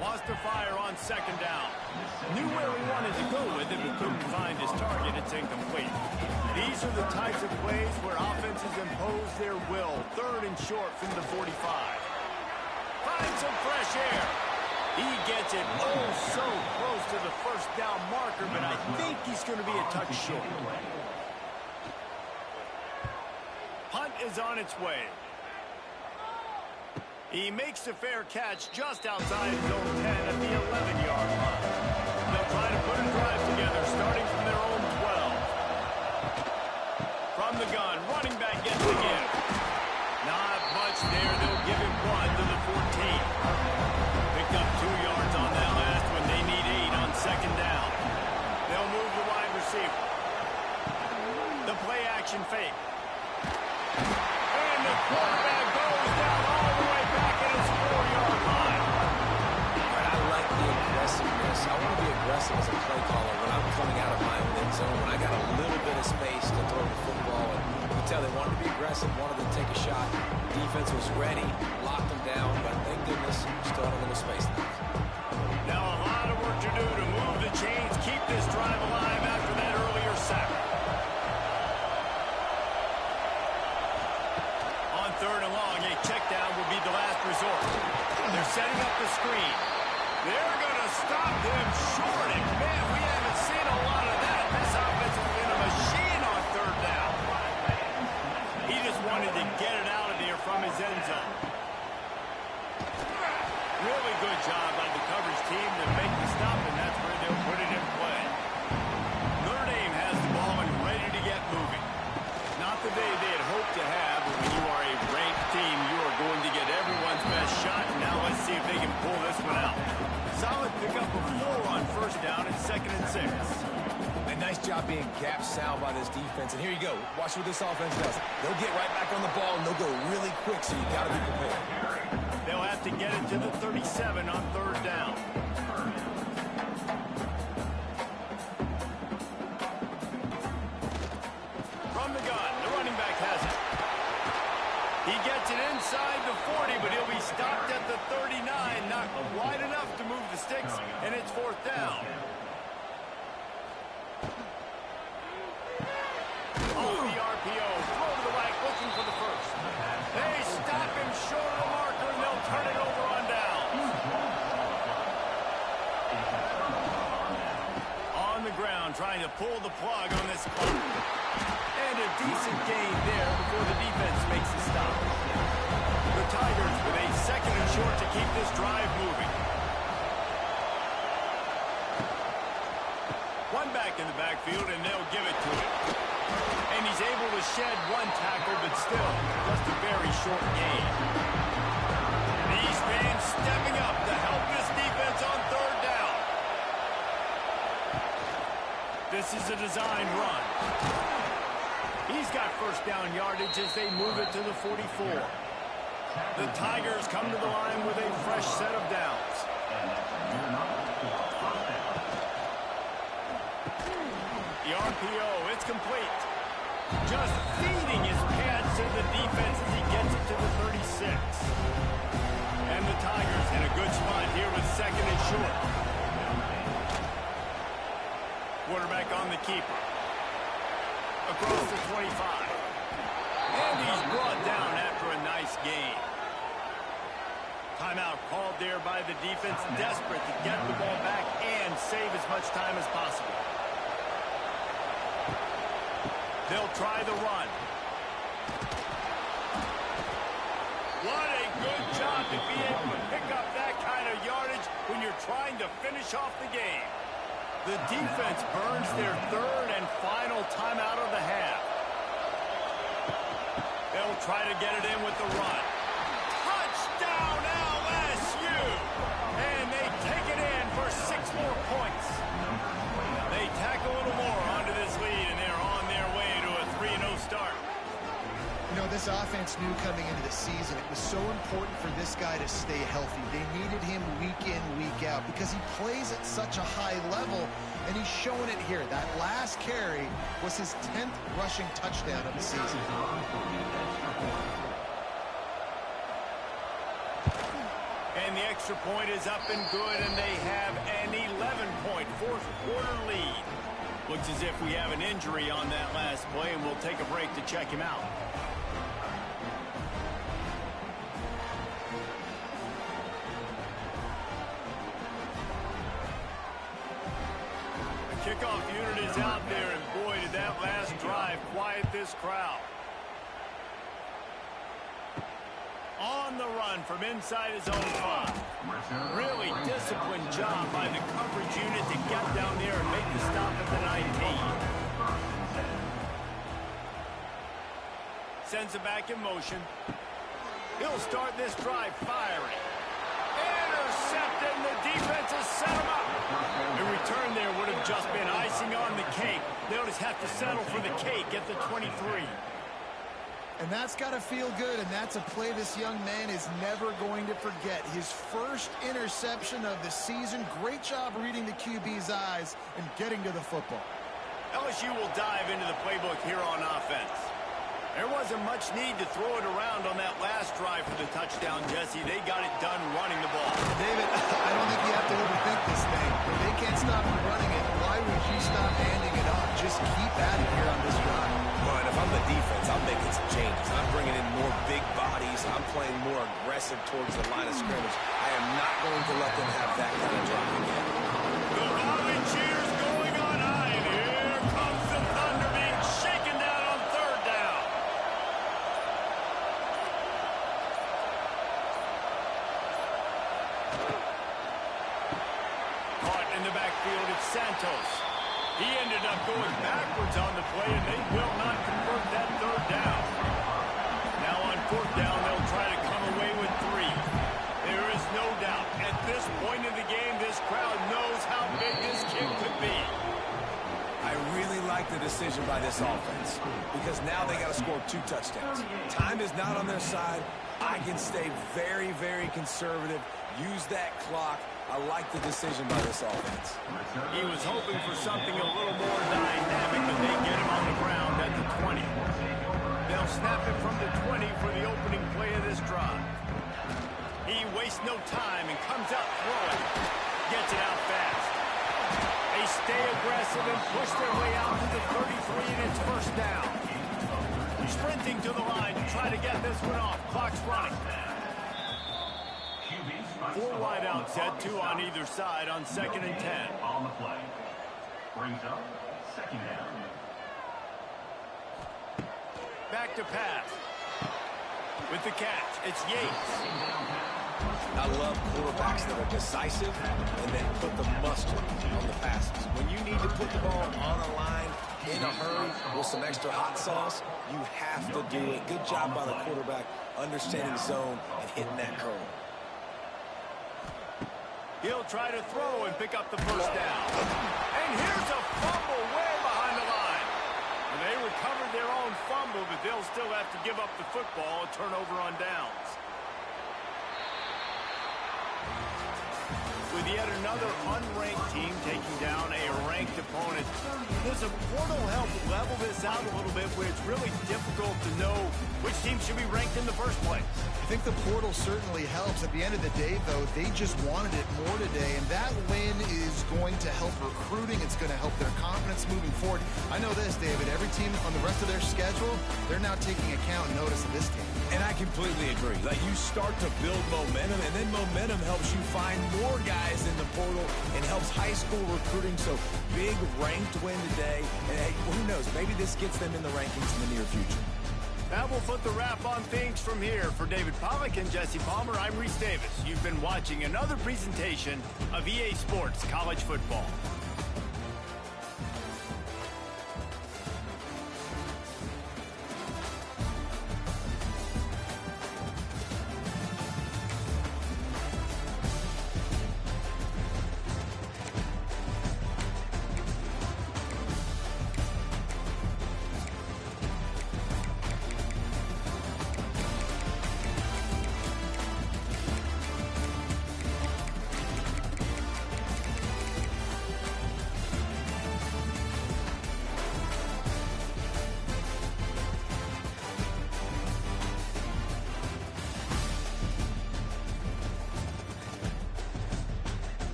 Wants to fire on second down. Knew where he wanted to go with it, but couldn't find his target. It's incomplete. These are the types of plays where offenses impose their will. Third and short from the 45. Finds some fresh air. He gets it so close to the first down marker, but I think he's going to be a touch short. Punt is on its way. He makes the fair catch just outside zone 10 at the 11-yard line. They'll try to put a drive together, starting from their own 12. From the gun, running back gets the give. Not much there. They'll give him one to the 14. Picked up 2 yards on that last one. They need 8 on second down. They'll move the wide receiver. The play-action fake. And the quarterback goes down all the way back at his 4-yard line. I like the aggressiveness. I want to be aggressive as a play caller when I'm coming out of my own end zone, when I got a little bit of space to throw the football. And you can tell they wanted to be aggressive, wanted to take a shot. Defense was ready, locked them down, but thank goodness, still had a little space left. Now a lot of work to do to move the chains, keep this drive alive after that earlier sack. On third and long, a check down will be the last resort. They're setting up the screen. They're going to stop them short, and man, we haven't seen a lot of that. This offense has been a machine on third down. He just wanted to get it out of there from his end zone. Really good job by the coverage team to make the stop, and that's where they'll put it in play. Notre Dame has the ball and ready to get moving. Not the day they had hoped to have, but when you are a ranked team, you are going to get everyone's best shot. And now let's see if they can pull this one out. Solid pickup of 4 on first down and 2nd and 6. A nice job being gap sound by this defense. And here you go. Watch what this offense does. They'll get right back on the ball, and they'll go really quick, so you got to be prepared. They'll have to get it to the 37 on third down. From the gun, the running back has it. He gets it inside the 40, but he'll be stopped at the 39. Not wide enough to move the sticks, and it's fourth down. Off the RPO, throw to the right, looking for the first. They stop him short of the marker, and they'll turn it over on downs. On the ground, trying to pull the plug on this clock. And a decent gain there before the defense makes a stop. The Tigers with a 2nd and backfield, and they'll give it to him. And he's able to shed one tackle, but still, just a very short gain. These fans stepping up to help this defense on third down. This is a design run. He's got first down yardage as they move it to the 44. The Tigers come to the line with a fresh set of downs. The RPO, it's complete. Just feeding his pads to the defense as he gets it to the 36. And the Tigers in a good spot here with second and short. Quarterback on the keeper. Across the 25. And he's brought down after a nice gain. Timeout called there by the defense, desperate to get the ball back and save as much time as possible. They'll try the run. What a good job to be able to pick up that kind of yardage when you're trying to finish off the game. The defense burns their third and final timeout of the half. They'll try to get it in with the run. Touchdown LSU! And they take it in for 6 more points. They tack a little more onto this lead, and they're on their way to a 3-0 start. You know, this offense knew coming into the season it was so important for this guy to stay healthy. They needed him week in, week out because he plays at such a high level, and he's showing it here. That last carry was his 10th rushing touchdown of the season. And the extra point is up and good, and they have an 11-point fourth-quarter lead. Looks as if we have an injury on that last play, and we'll take a break to check him out. Kickoff unit is out there, and boy, did that last drive quiet this crowd. On the run from inside his own 5. Really disciplined job by the coverage unit to get down there and make the stop at the 19. Sends it back in motion. He'll start this drive firing. Intercepted, and the defense has set him up. A return there would have just been icing on the cake. They'll just have to settle for the cake at the 23. And that's got to feel good, and that's a play this young man is never going to forget. His first interception of the season. Great job reading the QB's eyes and getting to the football. LSU will dive into the playbook here on offense. There wasn't much need to throw it around on that last drive for the touchdown, Jesse. They got it done running the ball. David, I don't think you have to overthink this thing. If they can't stop you running it, why would you stop handing it off? Just keep at it here on this drive. But if I'm the defense, I'm making some changes. I'm bringing in more big bodies. I'm playing more aggressive towards the line of scrimmage. I am not going to let them have that kind of drive again. The volley cheers going on high, and here comes the thunder being shaken down on third down. Caught in the backfield, it's Santos. He ended up going backwards on the play, and they will not convert that third down. Now on fourth down, they'll try to come away with 3. There is no doubt, at this point in the game, this crowd knows how big this kick could be. I really like the decision by this offense because now they got to score 2 touchdowns. Time is not on their side. I can stay very, very conservative, use that clock. I like the decision by this offense. He was hoping for something a little more dynamic, but they get him on the ground at the 20. They'll snap it from the 20 for the opening play of this drive. He wastes no time and comes out throwing. Gets it out fast. They stay aggressive and push their way out to the 33, and it's first down. Sprinting to the line to try to get this one off. Clock's running. 4 wideouts set, 2 on either side on 2nd and 10. On the play. Brings up 2nd down. Back to pass. With the catch, it's Yates. I I love quarterbacks that are decisive and then put the mustard on the passes. When you need to put the ball on a line in a hurry with some extra hot sauce, you have to do it. Good job by the quarterback understanding zone and hitting that curl. He'll try to throw and pick up the first down. And here's a fumble way behind the line. And they recovered their own fumble, but they'll still have to give up the football, a turnover on downs. With yet another unranked team taking down a ranked opponent, does a portal help level this out a little bit where it's really difficult to know which team should be ranked in the first place? I think the portal certainly helps. At the end of the day, though, they just wanted it more today, and that win is going to help recruiting. It's going to help their confidence moving forward. I know this, David, every team on the rest of their schedule, they're now taking account and notice of this team. And I completely agree. Like, you start to build momentum, and then momentum helps you find more guys in the portal and helps high school recruiting. So big ranked win today. And hey, who knows? Maybe this gets them in the rankings in the near future. That will put the wrap on things from here. For David Pollack and Jesse Palmer, I'm Reese Davis. You've been watching another presentation of EA Sports College Football.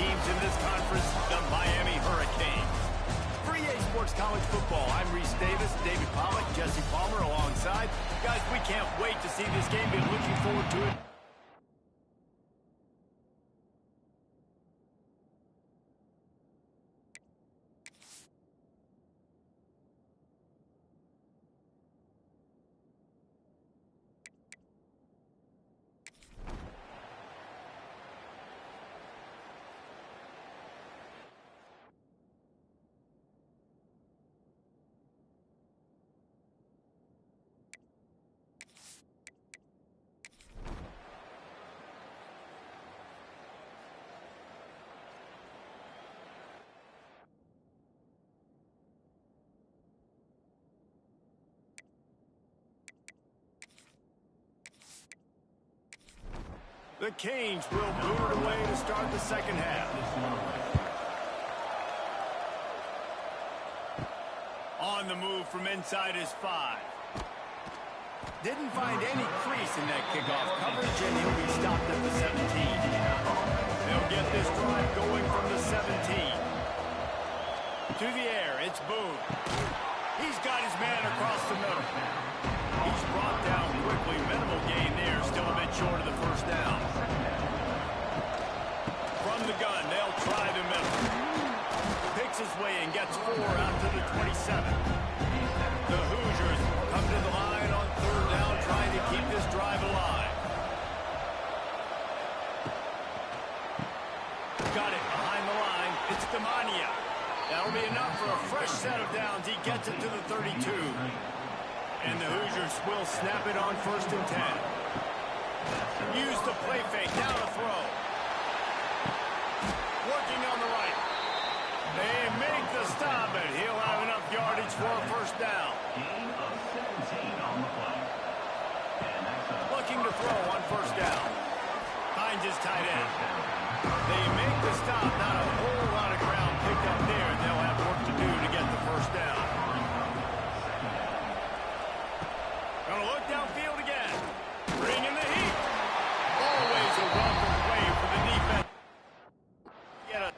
teams in this conference, the Miami Hurricanes. For EA Sports College Football, I'm Reese Davis, David Pollack, Jesse Palmer alongside. Guys, we can't wait to see this game. Been looking forward to it. The Canes will move it away to start the second half. On the move from inside his 5. Didn't find any crease in that kickoff coverage, and he'll be stopped at the 17. They'll get this drive going from the 17. To the air, it's Boone. He's got his man across the middle. He's brought down quickly. Minimal gain there. Still a bit short of the first down. From the gun, they'll try the middle. Picks his way and gets 4 out to the 27. The Hoosiers come to the line on third down, trying to keep this drive alive. Got it behind the line. It's Demania. That'll be enough for a fresh set of downs. He gets it to the 32. And the Hoosiers will snap it on 1st and 10. Use the play fake. Down to throw. Working on the right. They make the stop, but he'll have enough yardage for a first down. Gain of 17 on the play. And that's a Looking to throw on first down. Finds his tight end. They make the stop. Not a whole lot of ground picked up there. They'll have work to do to get the first down. Gonna look downfield again. Bringing the heat. Always a welcome play for the defense. Get it.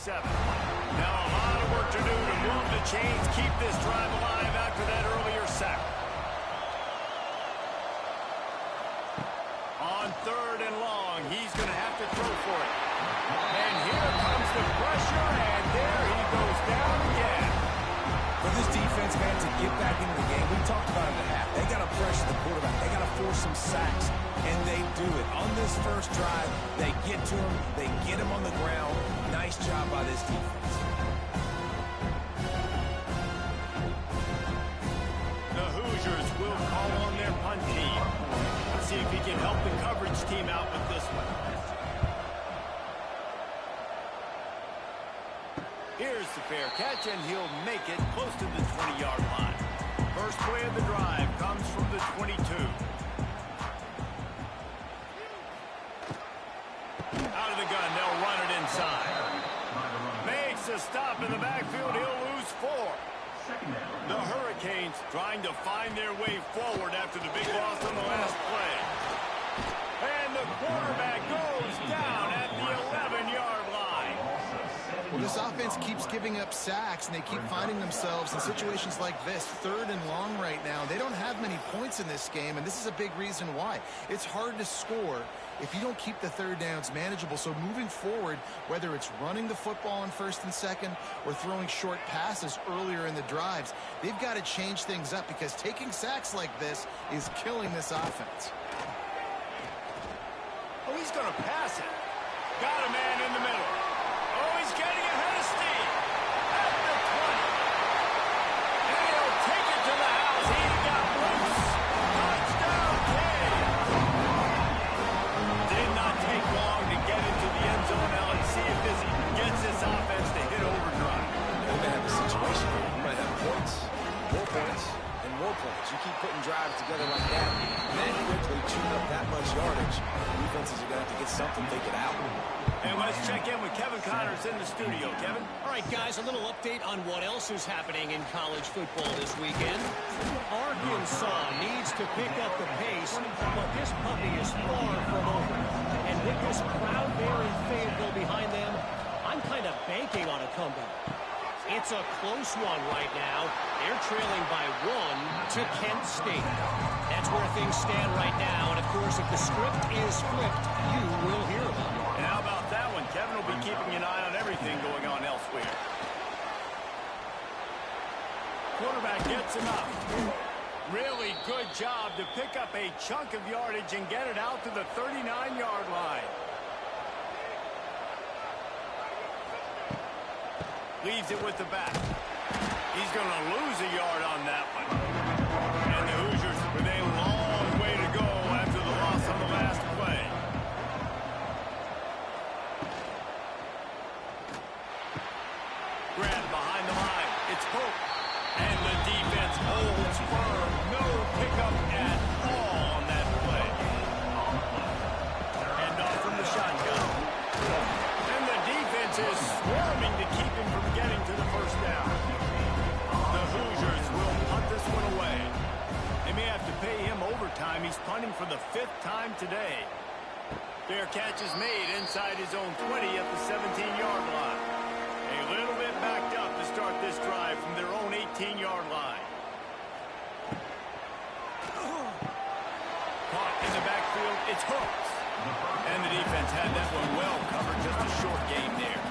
Now a lot of work to do to move the chains, keep this drive alive after that earlier sack. On 3rd and long, he's going to have to throw for it. And here comes the pressure, and there he goes down again. For this defense, man, to get back into the game, we talked about it at half. They got to pressure the quarterback. They got to force some sacks, and they do it. On this first drive, they get to him. They get him on the ground. Nice job by this defense. The Hoosiers will call on their punt team. Let's see if he can help the coverage team out with this one. Here's the fair catch, and he'll make it close to the 20-yard line. First play of the drive comes from the 22. a stop in the backfield. He'll lose 4. The Hurricanes trying to find their way forward after the big loss on the last play. And the quarterback goes down at the 11-yard line. Well, this offense keeps giving up sacks, and they keep finding themselves in situations like this, 3rd and long right now. They don't have many points in this game, and this is a big reason why. It's hard to score if you don't keep the 3rd downs manageable. So moving forward, whether it's running the football on 1st and 2nd or throwing short passes earlier in the drives, they've got to change things up because taking sacks like this is killing this offense. Oh, he's going to pass it. Got a man in the middle. Oh, he's getting ahead of steam. At the 20. And he'll take it to the house. He got loose. Touchdown, Cade. Did not take long to get into the end zone. Now let's see if this gets this offense to hit overdrive. We're going to have a situation where you might have points, more points, and more points. You keep putting drives together like that, and then quickly tune up that much yardage. Defenses are going to have to get something figured out. And let's check in with Kevin Connors in the studio. Kevin? All right, guys, a little update on what else is happening in college football this weekend. Arkansas needs to pick up the pace, but this puppy is far from over. And with this crowd there in Fayetteville behind them, I'm kind of banking on a comeback. It's a close one right now. They're trailing by 1 to Kent State. That's where things stand right now. And, of course, if the script is flipped, you will hear about it. And how about that one? Kevin will be keeping an eye on everything going on elsewhere. Quarterback gets him up. Really good job to pick up a chunk of yardage and get it out to the 39-yard line. Leaves it with the back. He's going to lose a yard on that one. And the Hoosiers with a long way to go after the loss on the last play. Grab behind the line. It's Pope. And the defense holds firm. No pickup at all on that play. And off from the shotgun. And the defense is swarming to keep him from getting to the first down. The Hoosiers will punt this one away. They may have to pay him overtime. He's punting for the 5th time today. Fair catch is made inside his own 20 at the 17-yard line. A little bit backed up to start this drive from their own 18-yard line. Caught in the backfield, it's Hooks. And the defense had that one well covered, just a short game there.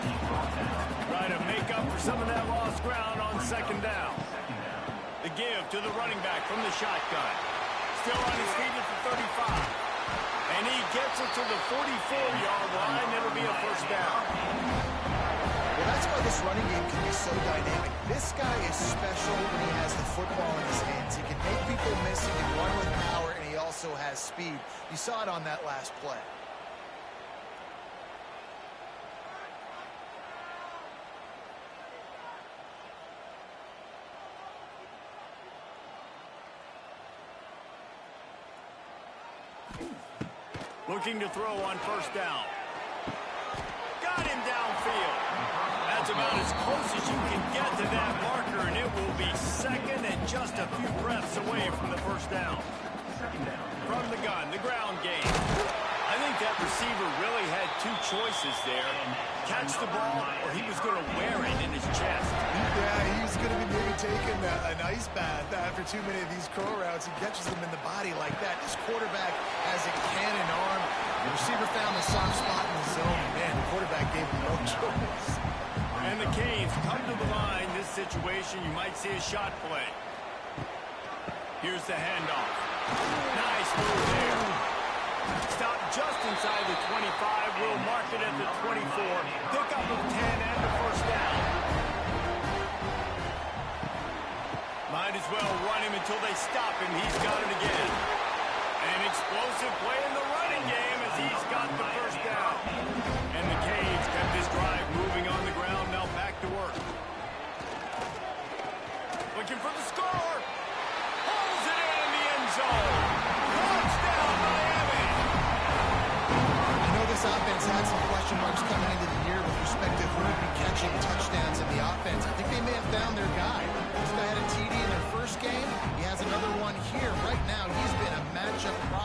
Try to make up for some of that lost ground on 2nd down. The give to the running back from the shotgun. Still on his feet at the 35. And he gets it to the 44-yard line. It'll be a first down. Well, that's why this running game can be so dynamic. This guy is special when he has the football in his hands. He can make people miss, he can run with power, and he also has speed. You saw it on that last play. Looking to throw on 1st down. Got him downfield. That's about as close as you can get to that marker, and it will be 2nd and just a few breaths away from the 1st down. From the gun, the ground game. I think that receiver really had 2 choices there. Catch the ball, or he was going to wear it in his chest. Yeah, he's going to be maybe taking an ice bath after too many of these curl routes. He catches them in the body like that. This quarterback has a cannon arm. The receiver found the soft spot in the zone. Man, the quarterback gave him no choice. And the Canes come to the line. This situation, you might see a shot play. Here's the handoff. Nice move there. Stop just inside the 25. We'll mark it at the 24. Pick up of 10 and the 1st down. Might as well run him until they stop him. He's got it again. An explosive play in the running game as he's got the 1st down. And the Canes kept this drive moving on the ground. Now back to work. Looking for the score. Pulls it in the end zone. Touchdown, Miami. I know this offense had some question marks coming into the year with respect to who would be catching touchdowns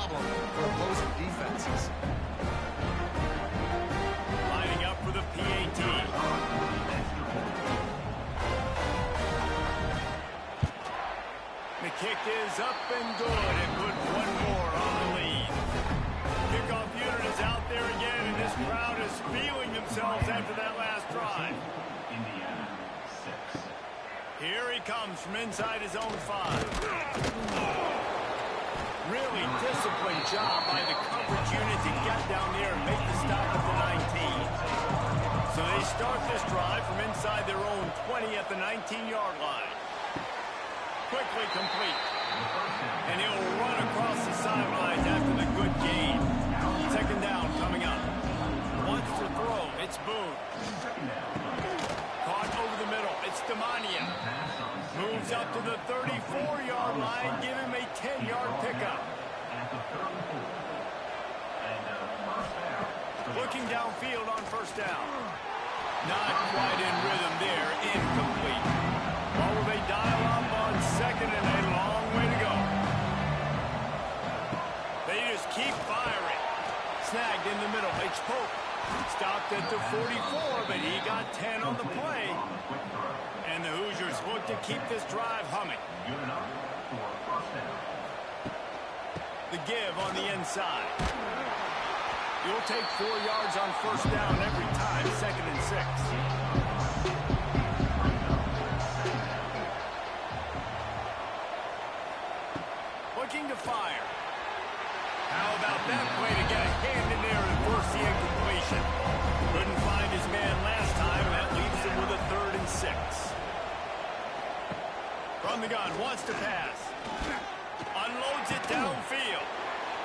problem for opposing defenses. Lining up for the PAT. The kick is up and good, and put one more on the lead. Kickoff unit is out there again, and this crowd is feeling themselves after that last drive. Indiana, 6. Here he comes from inside his own 5. Really disciplined job by the coverage unit to get down there and make the stop at the 19. So they start this drive from inside their own 20 at the 19-yard line. Quickly complete. And he'll run across the sidelines after the good gain. Second down coming up. Wants to throw. It's Boone. Caught over the middle. It's Demania. Moves up to the 34-yard line. Give him a 10-yard pickup. Looking downfield on first down. Not quite in rhythm there. Incomplete. Well, will they dial up on second and a long way to go? They just keep firing. Snagged in the middle. It's Pope. Stopped at the 44, but he got 10 on the play. And the Hoosiers look to keep this drive humming. The give on the inside. You'll take 4 yards on first down every time, 2nd and 6. Looking to fire. How about that play to get a hand in there and force the incompletion? Couldn't find his man last time. That leaves him with a 3rd and 6. From the gun, wants to pass. Unloads it downfield.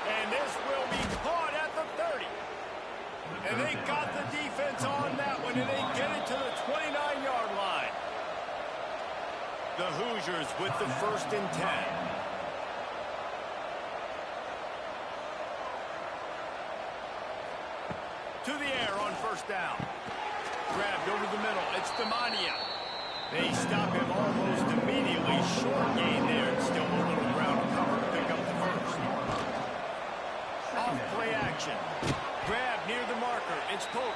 And this will be caught at the 30. And they got the defense on that one, and they get it to the 29-yard line. The Hoosiers with the 1st and 10. To the air on first down. Grabbed over the middle. It's Demania. They stop him almost immediately. Short gain there. And still a little ground cover to pick up the 1st. Off play action. Grab near the marker. It's Pope.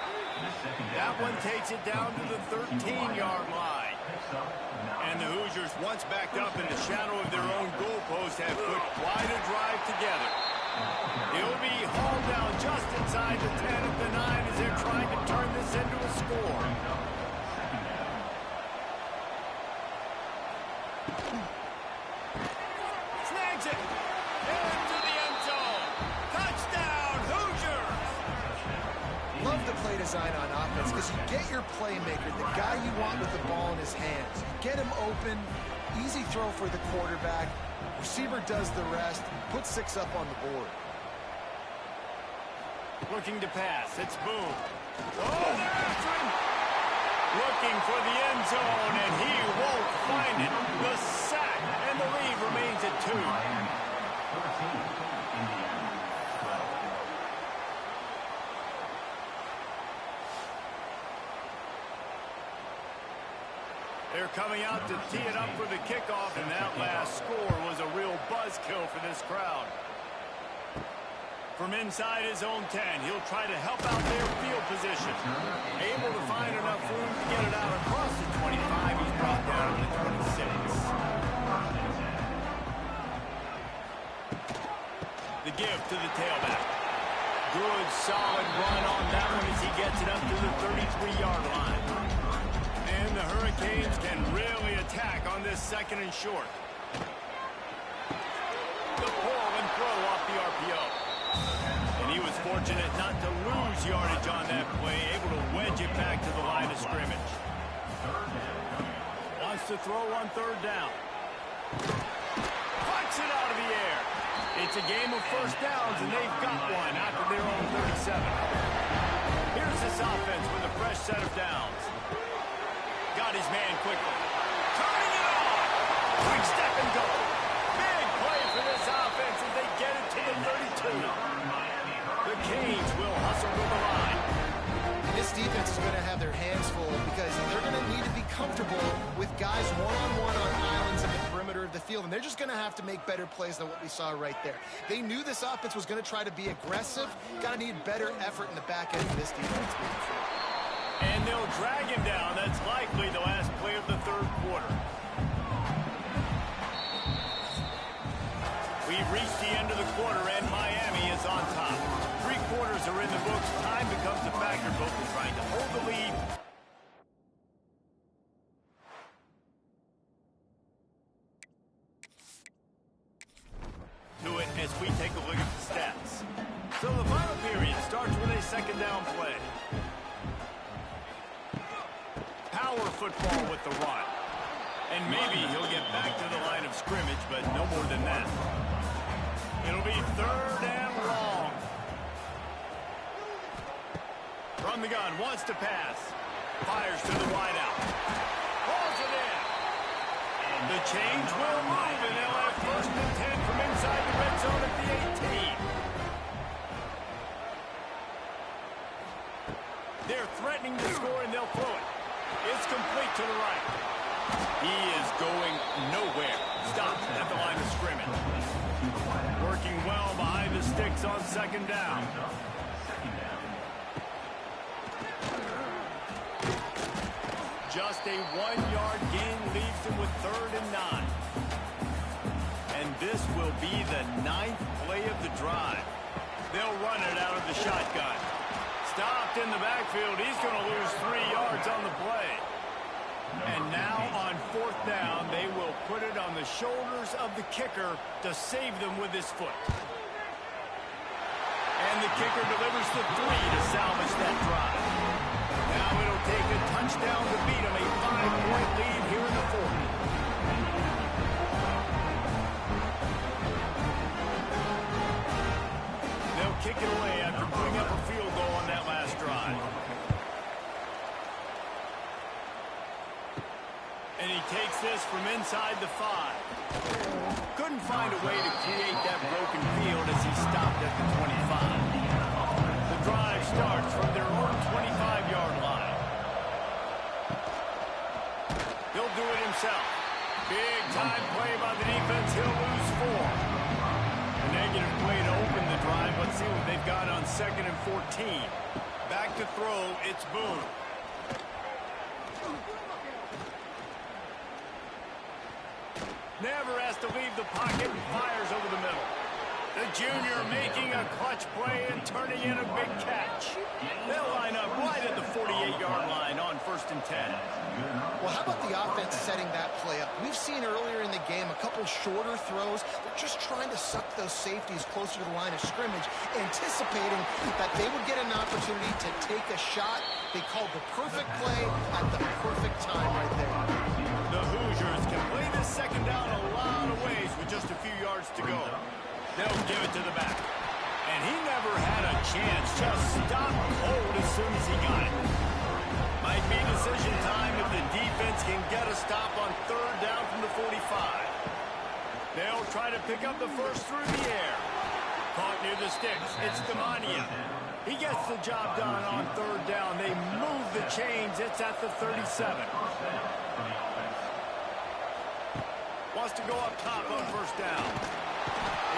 That one takes it down to the 13-yard line. And the Hoosiers, once backed up in the shadow of their own goalpost, have put quite a drive together. He'll be hauled down just inside the 10 at the 9 as they're trying to turn this into a score. Snags it. Into the end zone. Touchdown, Hoosiers. Love the play design on offense because you get your playmaker, the guy you want with the ball in his hands. You get him open, easy throw for the quarterback. Receiver does the rest, put 6 up on the board. Looking to pass, it's Boone. Oh, they're after him! Looking for the end zone, and he won't find it. The sack, and the lead remains at 2. They're coming out to tee it up for the kickoff, and that last score was a real buzzkill for this crowd. From inside his own 10, he'll try to help out their field position. Able to find enough room to get it out across the 25. He's brought down to the 26. The give to the tailback. Good, solid run on that one as he gets it up to the 33-yard line. And the Hurricanes can really attack on this 2nd and short. The pull and throw off the RPO. And he was fortunate not to lose yardage on that play, able to wedge it back to the line of scrimmage. Wants to throw on 3rd down. Puts it out of the air. It's a game of first downs, and they've got one after their own 37. Here's this offense with a fresh set of downs. Got his man quickly. Turning it on. Quick step and go. Big play for this offense as they get it to the 32. The Canes will hustle to the line. This defense is going to have their hands full because they're going to need to be comfortable with guys one-on-one on islands in the perimeter of the field, and they're just going to have to make better plays than what we saw right there. They knew this offense was going to try to be aggressive. Got to need better effort in the back end of this defense. And they'll drag him down. That's likely the last play of the third quarter. We've reached the end of the quarter, and Miami is on top. 3 quarters are in the books. Time becomes a factor. Both are trying to hold the lead. To it as we take a look at the stats. So the final period starts with a second down play. Power football with the run. And maybe he'll get back to the line of scrimmage, but no more than that. It'll be third and long. From the gun, wants to pass. Fires to the wideout. Pulls it in. And the change will move, and they'll have first and 10 from inside the red zone at the 18. They're threatening to score, and they'll throw it. It's complete to the right. He is going nowhere. Stopped at the line of scrimmage. Working well behind the sticks on second down. Just a 1-yard gain leaves him with third and 9. And this will be the 9th play of the drive. They'll run it out of the shotgun. Stopped in the backfield. He's going to lose 3 yards on the play. And now on fourth down, they will put it on the shoulders of the kicker to save them with his foot. And the kicker delivers the 3 to salvage that drive. Now it'll take a touchdown to beat him, a 5-point lead here in the fourth. They'll kick it away after putting up a field goal on that last drive. And he takes this from inside the 5. Couldn't find a way to create that broken field as he stopped at the 25. The drive starts from their own 25-yard line. He'll do it himself. Big time play by the defense. He'll lose 4. A negative play to open the drive. Let's see what they've got on second and 14. Back to throw. It's Boone. Never has to leave the pocket and fires over the middle. The junior making a clutch play and turning in a big catch. They'll line up right at the 48-yard line on first and 10. Well, how about the offense setting that play up? We've seen earlier in the game a couple shorter throws. They're just trying to suck those safeties closer to the line of scrimmage, anticipating that they would get an opportunity to take a shot. They called the perfect play at the perfect time right there. The Hoosiers can play this second down a lot of ways with just a few yards to go. They'll give it to the back. And he never had a chance. Just stopped cold as soon as he got it. Might be decision time if the defense can get a stop on third down from the 45. They'll try to pick up the first through the air. Caught near the sticks. It's Demania. He gets the job done on third down. They move the chains. It's at the 37. Wants to go up top on first down.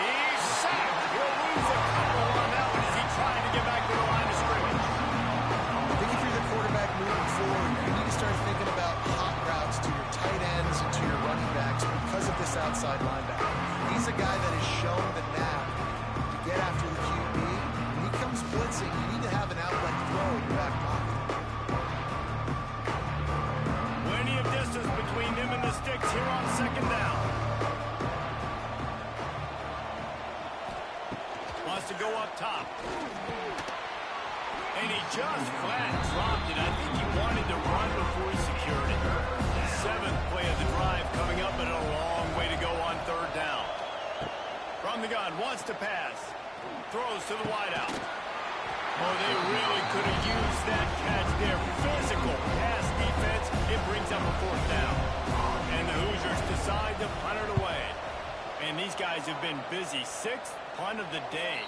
He's sacked. He'll lose a couple on that one as he trying to get back to the line of scrimmage. I think if you're the quarterback moving forward, you need to start thinking about hot routes to your tight ends and to your running backs because of this outside linebacker. He's a guy that has shown the knack to get after the QB. When he comes blitzing, you need to have an outlet throw in your back pocket. Plenty of distance between them and the sticks here on second down. Wants to go up top. And he just flat dropped it. I think he wanted to run before he secured it. 7th play of the drive coming up, but a long way to go on third down. From the gun, wants to pass. Throws to the wideout. Oh, they really could have used that catch there. Physical pass defense. It brings up a fourth down. And the Hoosiers decide to punt it away. And these guys have been busy. 6th punt of the day.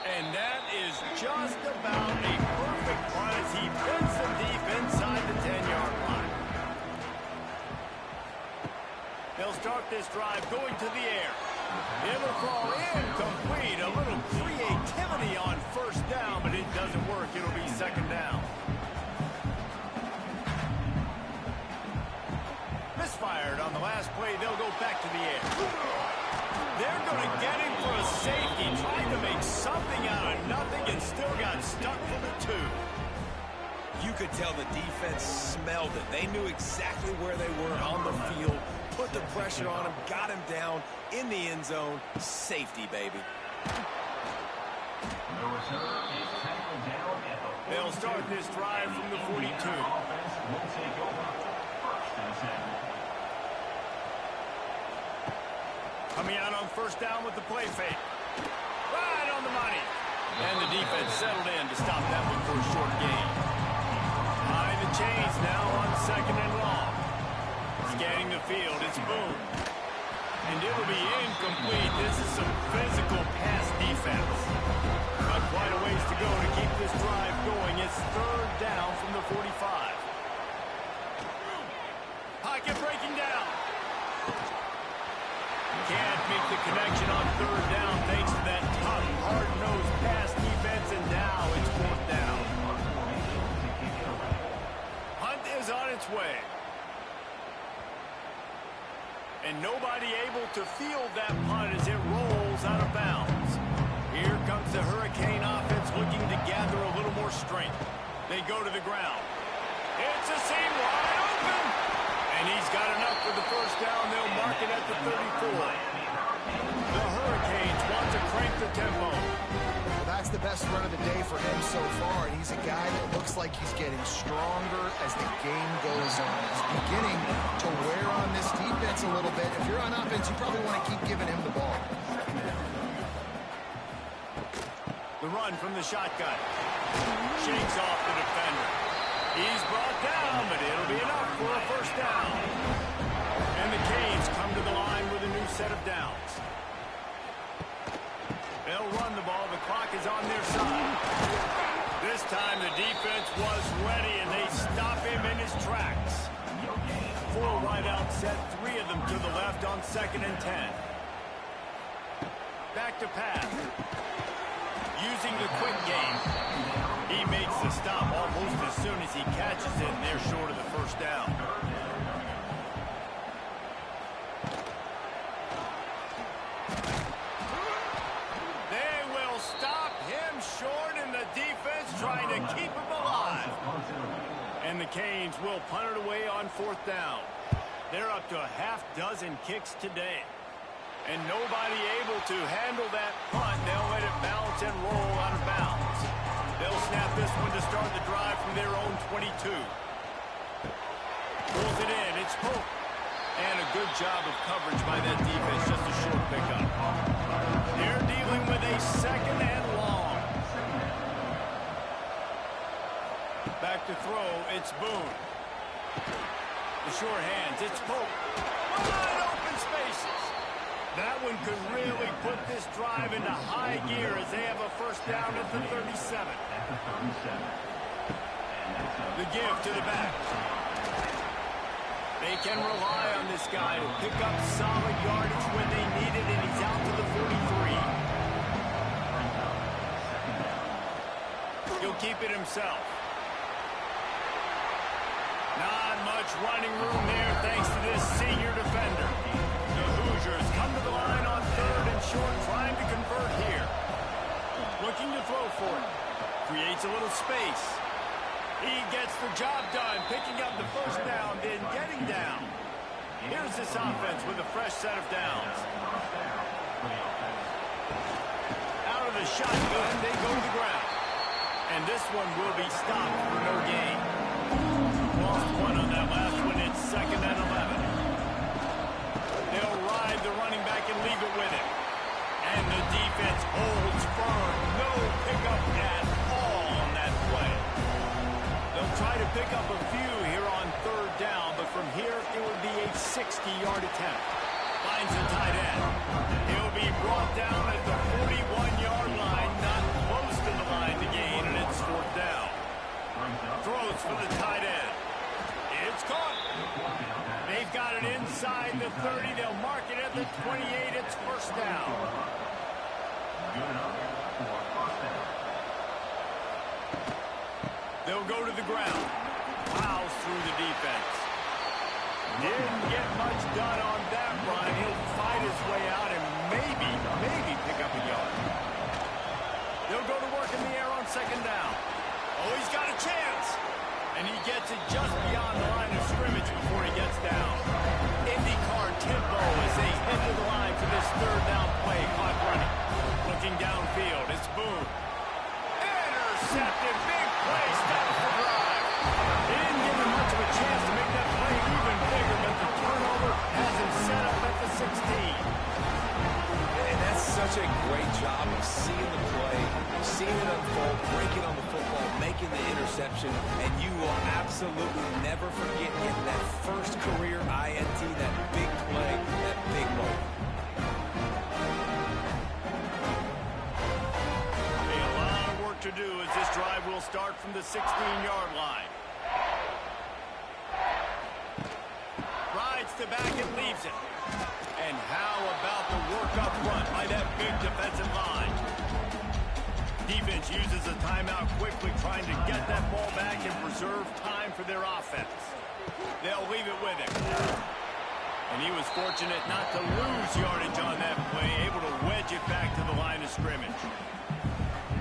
And that is just about a perfect punt as he puts them deep inside the 10-yard line. They'll start this drive going to the air. It'll fall incomplete. A little creativity on first down, but it doesn't work. It'll be second down. Misfired on the last play. They'll go back to the air. They're going to get him for a safety. Trying to make something out of nothing and still got stuck for the 2. You could tell the defense smelled it. They knew exactly where they were on the field, put the pressure on him, got him down in the end zone. Safety, baby. They'll start this drive from the 42. Coming out on first down with the play fake. Right on the money. And the defense settled in to stop that one for a short gain. Behind the chains now on second and long. Scanning the field, it's Boone. And it'll be incomplete. This is some physical pass defense. Got quite a ways to go to keep this drive going. It's third down from the 45. Pocket breaking down. Can't make the connection on third down thanks to that tough, hard-nosed pass defense, and now it's fourth down. Hunt is on its way. And nobody able to field that punt as it rolls out of bounds. Here comes the Hurricane offense looking to gather a little more strength. They go to the ground. It's a seam wide open. And he's got enough for the first down. They'll mark it at the 34. The Hurricanes want to crank the tempo. Well, that's the best run of the day for him so far, and he's a guy that looks like he's getting stronger as the game goes on. He's beginning to wear on this defense a little bit. If you're on offense, you probably want to keep giving him the ball. The run from the shotgun. Shakes off the defender. He's brought down, but it'll be enough for a first down. And the Canes come to the line with a new set of downs. They'll run the ball. The clock is on their side. This time the defense was ready, and they stop him in his tracks. 4 wideout set, 3 of them to the left on second and 10. Back to pass. Using the quick game. He makes the stop almost as soon as he catches it, and they're short of the first down. They will stop him short, and the defense trying to keep him alive. And the Canes will punt it away on fourth down. They're up to a half-dozen kicks today. And nobody able to handle that punt. They'll let it bounce and roll out of bounds. They'll snap this one to start the drive from their own 22. Pulls it in. It's Pope. And a good job of coverage by that defense. Just a short pickup. They're dealing with a second and long. Back to throw. It's Boone. The short hands. It's Pope. Wide open spaces. That one could really put this drive into high gear as they have a first down at the 37. The give to the back. They can rely on this guy to pick up solid yardage when they need it, and he's out to the 43. He'll keep it himself. Not much running room there thanks to this senior defender. The Hoosiers come to the line on third and short, trying to convert here. Looking to throw for it. Creates a little space. He gets the job done, picking up the first down, then getting down. Here's this offense with a fresh set of downs. Out of the shotgun, they go to the ground. And this one will be stopped for no gain. Lost one on that last one. It's second and 11. They'll ride the running back and leave it with him. And the defense holds firm. No pickup at all on that play. They'll try to pick up a few here on third down, but from here it would be a 60-yard attempt. Finds the tight end. He'll be brought down at the 41-yard line, not close to the line to gain, and it's fourth down. Throws for the tight end. It's caught. They've got it inside the 30. They'll at the 28, it's first down. Good enough for first down. They'll go to the ground. Plows through the defense. Didn't get much done on that run. He'll fight his way out and maybe pick up a yard. They'll go to work in the air on second down. Oh, he's got a chance. And he gets it just beyond the line of scrimmage before he gets down. IndyCar tempo as they head to the line for this third down play. Clock running. Looking downfield, it's Boone. Intercepted. Big play. Stop the drive. He didn't give him much of a chance to make that play even bigger, but the turnover has him set up at the 16. And that's such a great job of seeing the play, seeing it unfold, breaking on the football, making the interception, and you will absolutely never forget getting that first career INT, that big play, that big moment. A lot of work to do as this drive will start from the 16-yard line. Rides to back and leaves it. And how about the work up front by that big defensive line? Defense uses a timeout quickly, trying to get that ball back and preserve time for their offense. They'll leave it with him. And he was fortunate not to lose yardage on that play, able to wedge it back to the line of scrimmage.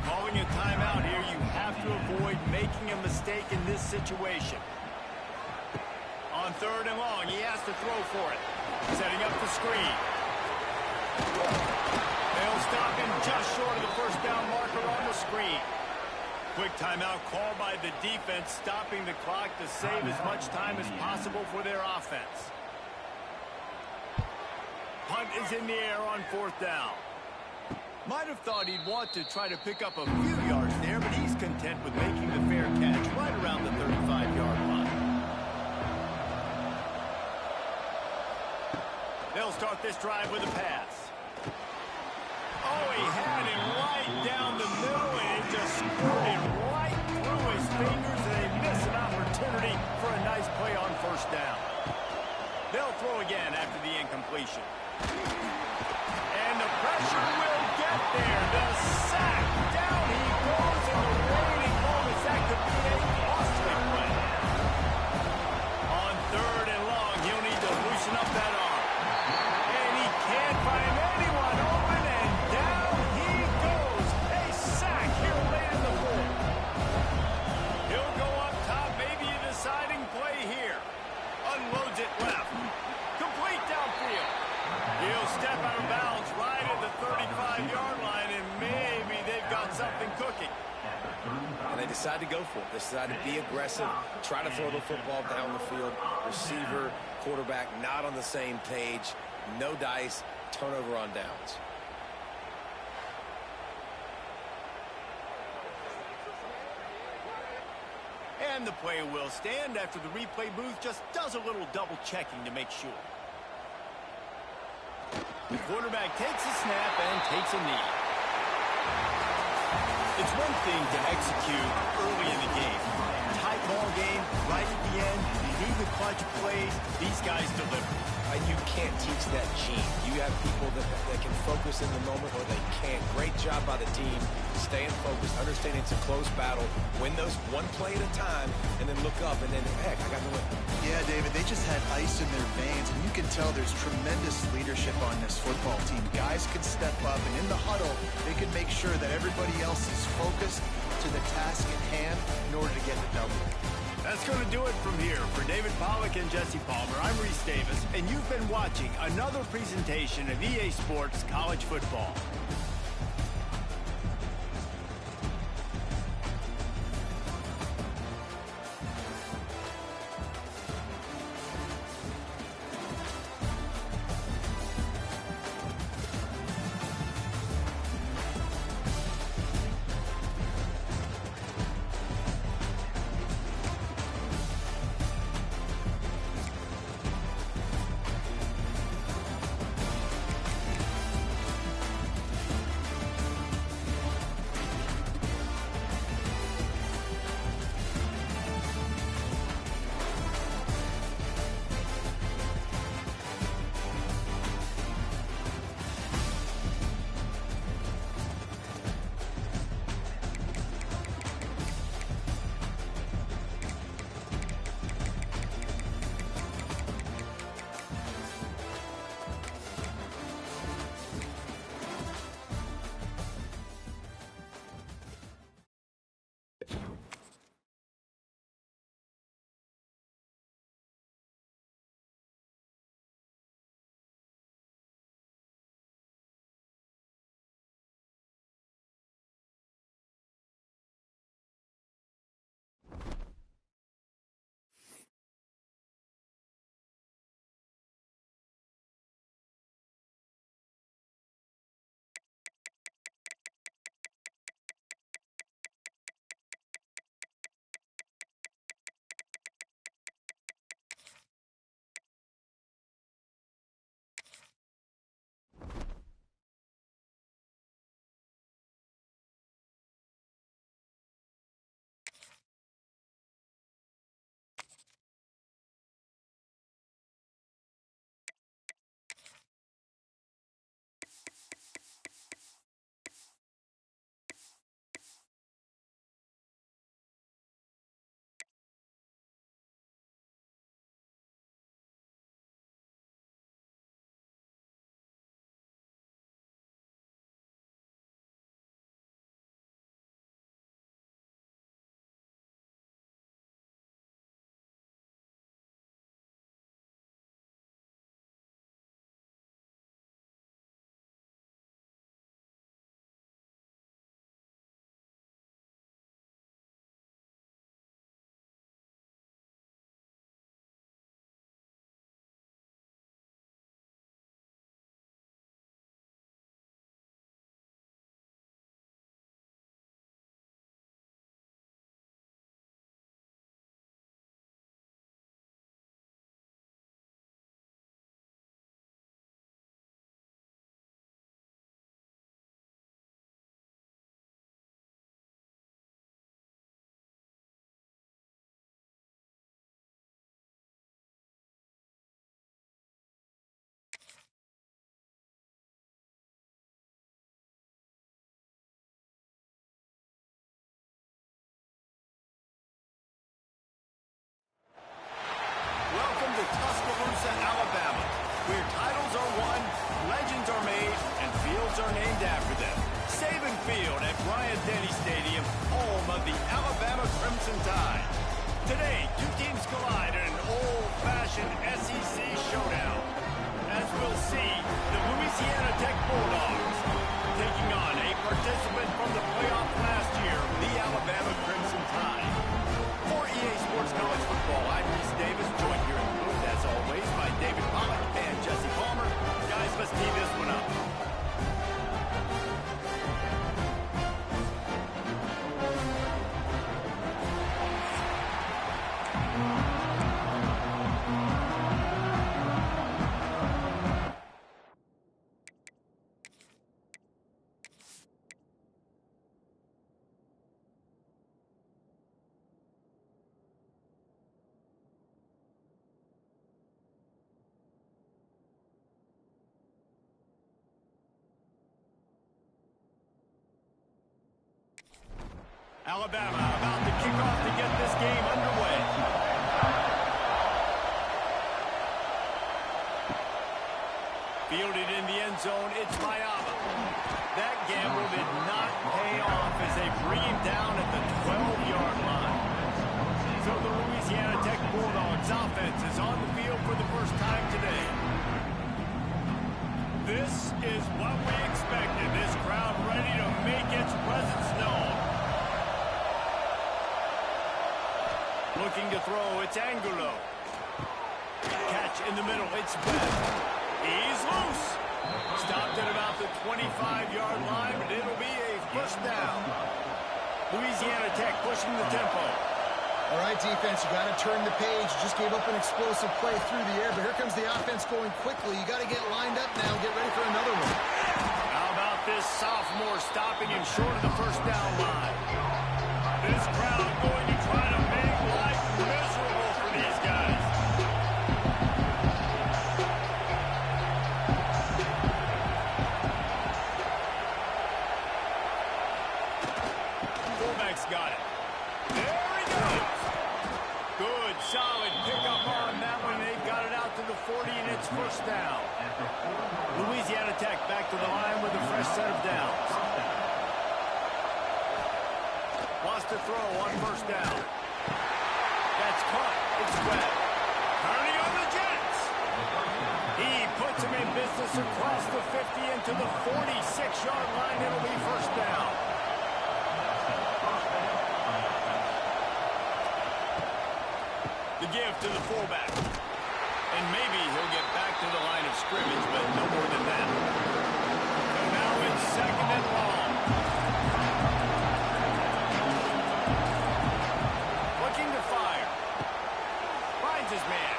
Calling a timeout here, you have to avoid making a mistake in this situation. On third and long, he has to throw for it. Setting up the screen. They'll stop him just short of the first down marker on the screen. Quick timeout called by the defense, stopping the clock to save as much time as possible for their offense. Punt is in the air on fourth down. Might have thought he'd want to try to pick up a few yards there, but he's content with making the fair catch right around the 35-yard line. They'll start this drive with a pass. Oh, he had it right down the middle, and it just squirted right through his fingers, and they miss an opportunity for a nice play on first down. They'll throw again after the incompletion. And the pressure will get there. The sack. Down he goes, and the waiting moments, that could be a costly play. On third and long, he'll need to loosen up that arm. Can't find anyone open, and down he goes. A sack here late in the fourth. He'll go up top, maybe a deciding play here. Unloads it left. Complete downfield. He'll step out of bounds right at the 35-yard line, and maybe they've got something cooking. And they decide to go for it. They decide to be aggressive, try to throw the football down the field. Receiver, quarterback not on the same page. No dice, turnover on downs. And the play will stand after the replay booth just does a little double checking to make sure. The quarterback takes a snap and takes a knee. It's one thing to execute early in the game. Tight ball game, right at the end, you do the clutch plays, these guys deliver. You can't teach that gene. You have people that can focus in the moment or they can't. Great job by the team, staying focused, understanding it's a close battle, win those one play at a time, and then look up, and then, heck, I got the win. Yeah, David, they just had ice in their veins, and you can tell there's tremendous leadership on this football team. Guys can step up, and in the huddle, they can make sure that everybody else is focused to the task at hand in order to get the W. That's going to do it from here. For David Pollack and Jesse Palmer, I'm Reese Davis, and you've been watching another presentation of EA Sports College Football. Tuscaloosa, Alabama, where titles are won, legends are made, and fields are named after them. Saban Field at Bryant-Denny Stadium, home of the Alabama Crimson Tide. Today, two teams collide in an old-fashioned SEC showdown. As we'll see, the Louisiana Tech Bulldogs taking on a participant from the playoff last year, the Alabama Crimson Tide. For EA Sports College Football, I'm Reese Davis, joined here in the booth, as always, by David Pollack and Jesse Palmer. Guys, let's tee this one up. Alabama about to kick off to get this game underway. Fielded in the end zone, it's Mayaba. That gamble did not pay off as they bring him down at the 12-yard line. So the Louisiana Tech Bulldogs offense is on the field for the first time today. This is what we expected. This crowd ready to make its presence known. Looking to throw, it's Angulo. Catch in the middle, it's Webb. He's loose. Stopped at about the 25-yard line, but it'll be a first down. Louisiana Tech pushing the tempo. All right, defense, you got to turn the page. You just gave up an explosive play through the air, but here comes the offense going quickly. You got to get lined up now, get ready for another one. How about this sophomore stopping him short of the first down line? This crowd going to try to make life miserable for these guys. Fullback's got it. There he goes. Good, solid pickup on that one. They've got it out to the 40, and it's first down. Louisiana Tech back to the line with a fresh set of downs. Wants to throw on first down. That's caught. It's Webb. Turning on the Jets. He puts him in business across the 50 into the 46-yard line. It'll be first down. The give to the fullback. And maybe he'll get back to the line of scrimmage, but no more than that. So now it's second and long. Looking to fire. Finds his man.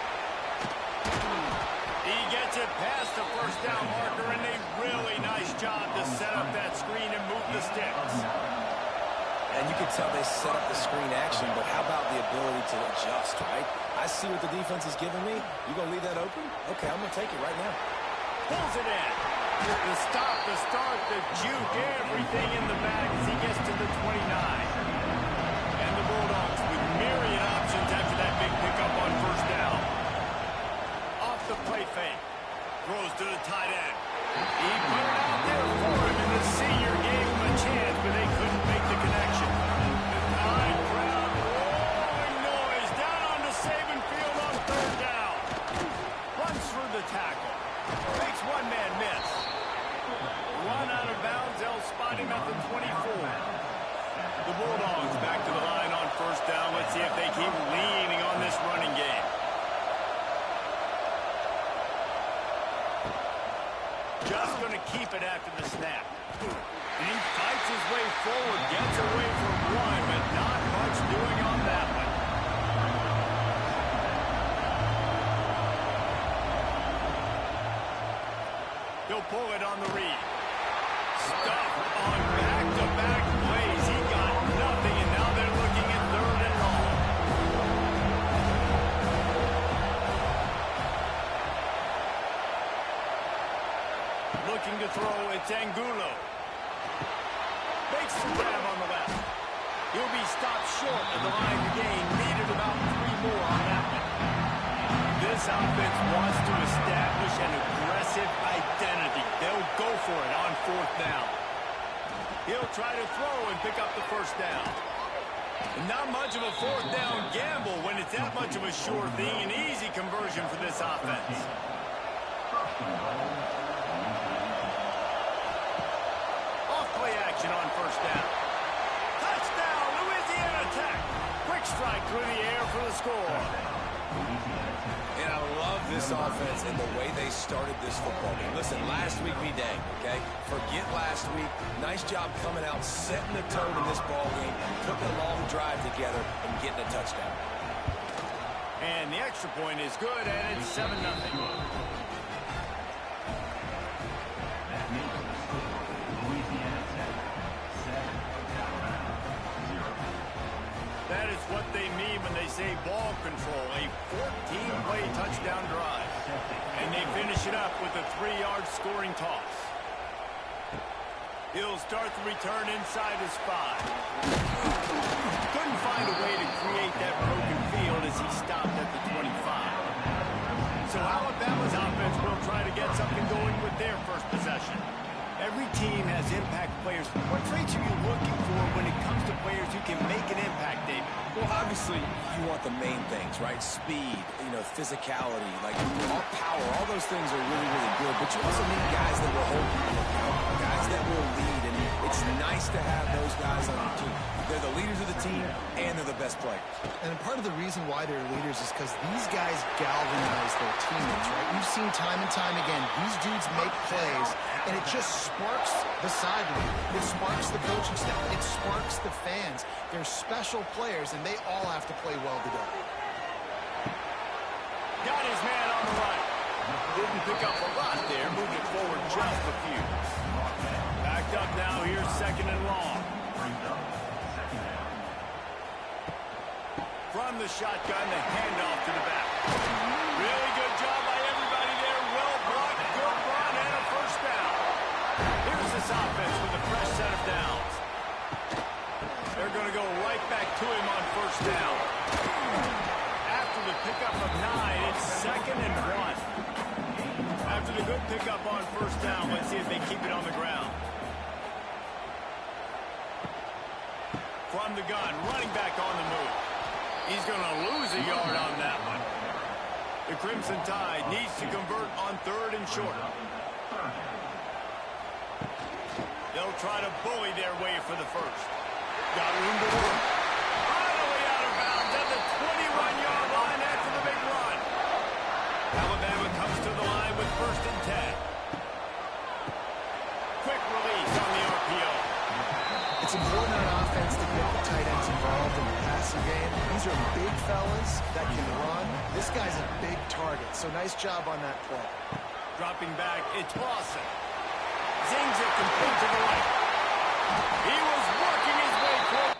He gets it past the first down marker, and a really nice job to set up that screen and move the sticks. And you can tell they set up the screen action, but how about the ability to adjust, right? I see what the defense is giving me. You going to leave that open? Okay, I'm going to take it right now. Pulls it in. The stop, the start, the juke, everything in the bag as he gets to the 29. And the Bulldogs with myriad options after that big pickup on first down. Off the play fake. Throws to the tight end. He put it out there for him, and the senior gave him a chance, but they couldn't make the connection. The Tide crowd rolling noise down onto Saban Field on third down. Runs through the tackle. Makes one man miss. Run out of bounds. They'll spot him at the 24. The Bulldogs back to the line on first down. Let's see if they keep leaning on this running game. Just going to keep it after the snap. And he fights his way forward, gets away from one, but not much doing on that one. He'll pull it on the read. Stuffed on back-to-back plays. He got nothing, and now they're looking at third and long. Looking to throw, it's Angulo. Makes the grab on the left. He'll be stopped short of the line to gain. Needed about 3 more on that one. This offense wants to establish an aggressive identity. They'll go for it on 4th down. He'll try to throw and pick up the 1st down. And not much of a 4th down gamble when it's that much of a sure thing. An easy conversion for this offense. Off-play action on 1st down. Touchdown, Louisiana Tech. Quick strike through the air for the score. And I love this offense and the way they started this football game. Listen, last week be dang, okay? Forget last week. Nice job coming out, setting the tone in this ball game, putting a long drive together, and getting a touchdown. And the extra point is good, and it's 7-0. That is what they mean when they say ball control, a 14-play touchdown drive. And they finish it up with a 3-yard scoring toss. He'll start the return inside his 5. Couldn't find a way to create that broken field as he stopped at the 25. So Alabama's offense will try to get something going with their first possession. Every team has impact players. What traits are you looking for when it comes to players who can make an impact, David? Well, obviously, you want the main things, right? Speed, physicality, like all power, all those things are really, really good. But you also need guys that will hold people accountable, guys that will lead. And it's nice to have those guys on your team. They're the leaders of the team, and they're the best players. And part of the reason why they're leaders is because these guys galvanize their teammates, right? We've seen time and time again, these dudes make plays, and it just sparks the sideline. It sparks the coaching staff. It sparks the fans. They're special players, and they all have to play well together. Got his man on the right. Didn't pick up a lot there. Moved it forward just a few. Backed up now. Here's 2nd and long. From the shotgun, the handoff to the back. Really good job by everybody there. Well blocked, good run, and a 1st down. Here's this offense with a fresh set of downs. They're going to go right back to him on 1st down. After the pickup of 9, it's 2nd and 1. After the good pickup on 1st down, let's see if they keep it on the ground. From the gun, running back on the move. He's going to lose a yard on that one. The Crimson Tide needs to convert on 3rd and short. They'll try to bully their way for the 1st. Got room to work. All the way out of bounds at the 21-yard line after the big run. Alabama comes to the line with 1st and 10. Quick release on the RPO. It's important on offense to get the tight ends involved in the passing game. These are big fellas that can run. This guy's a big target, so nice job on that play. Dropping back, it's Lawson. Zings it complete to the right. He was working his way through.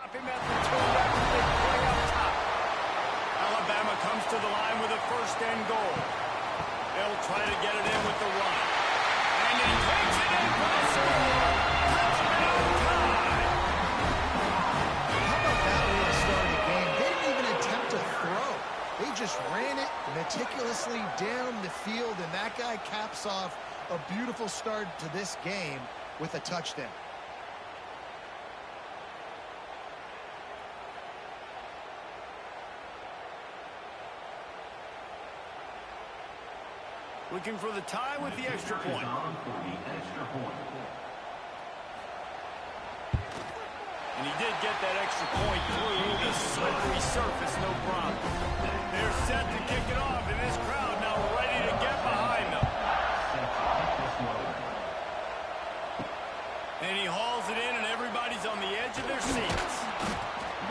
Him at the 2 after they play up top. Alabama comes to the line with a 1st and goal. They'll try to get it in with the run. And he takes it in for the score. Touchdown time. How about that way to start the game? They didn't even attempt to throw. They just ran it meticulously down the field, and that guy caps off a beautiful start to this game with a touchdown. Looking for the tie with the extra point. And he did get that extra point through the slippery surface, no problem. They're set to kick it off, and this crowd now ready to get behind them. And he hauls it in, and everybody's on the edge of their seats.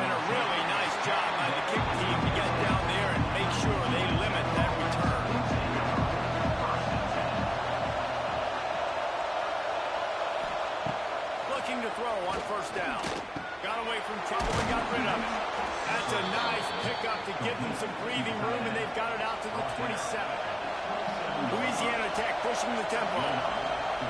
And a really nice job by the kick team to get down there and make sure they limit that return. Looking to throw on first down. Got away from trouble and got rid of it. That's a nice pickup to give them some breathing room, and they've got it out to the 27. Louisiana Tech pushing the tempo.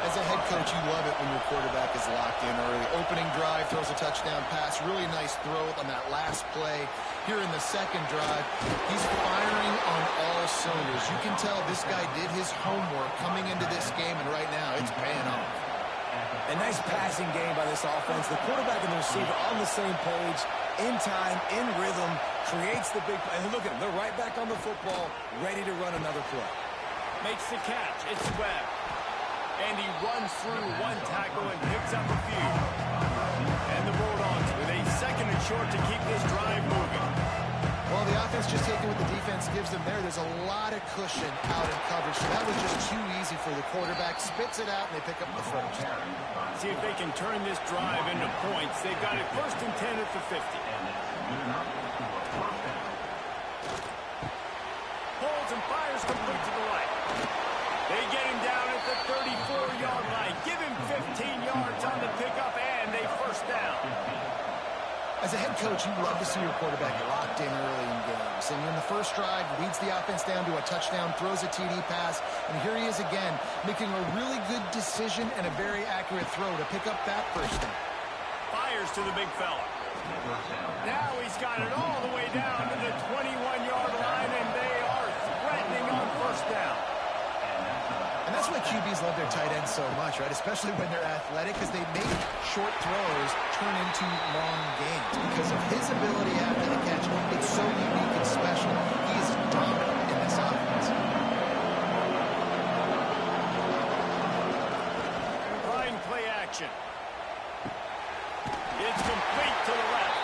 As a head coach, you love it when your quarterback is locked in early. Opening drive, throws a touchdown pass. Really nice throw on that last play. Here in the second drive, he's firing on all cylinders. You can tell this guy did his homework coming into this game, and right now it's paying off. A nice passing game by this offense. The quarterback and the receiver on the same page, in time, in rhythm, creates the big play. And look at them. They're right back on the football, ready to run another play. Makes the catch. It's Webb. And he runs through one tackle and picks up a few. And the Bulldogs with a second and short to keep this drive moving. Well, the offense just taking what the defense gives them there. There's a lot of cushion out in coverage, so that was just too easy for the quarterback. Spits it out, and they pick up the first. See if they can turn this drive into points. They've got it 1st and 10 at the 50. Holds and fires complete to the right. They get him down at the 34-yard line. Give him 15 yards on the pickup, and a first down. As a head coach, you love to see your quarterback locked in early in games. And in the first drive, leads the offense down to a touchdown, throws a TD pass, and here he is again, making a really good decision and a very accurate throw to pick up that first down. Fires to the big fella. Now he's got it all the way down to the 21-yard line, and they are threatening on first down. And that's why QBs love their tight ends so much, right? Especially when they're athletic, because they make short throws turn into long gains. Because of his ability after the catch, it's so unique and special. He is dominant in this offense. Trying play action. It's complete to the left.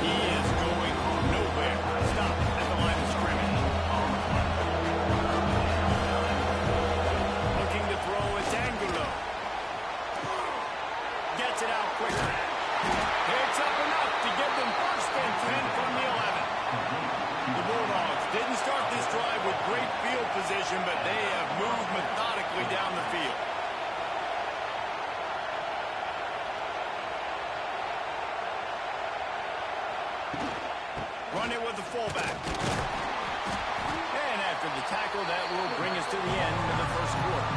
He is going nowhere. Stop at the line of scrimmage. Looking to throw is Angulo. Gets it out quicker. Picks up enough to give them 1st and 10 from the 11. The Bulldogs didn't start this drive with great field position, but they have moved methodically down the field. Run it with the fullback. And after the tackle, that will bring us to the end of the first quarter.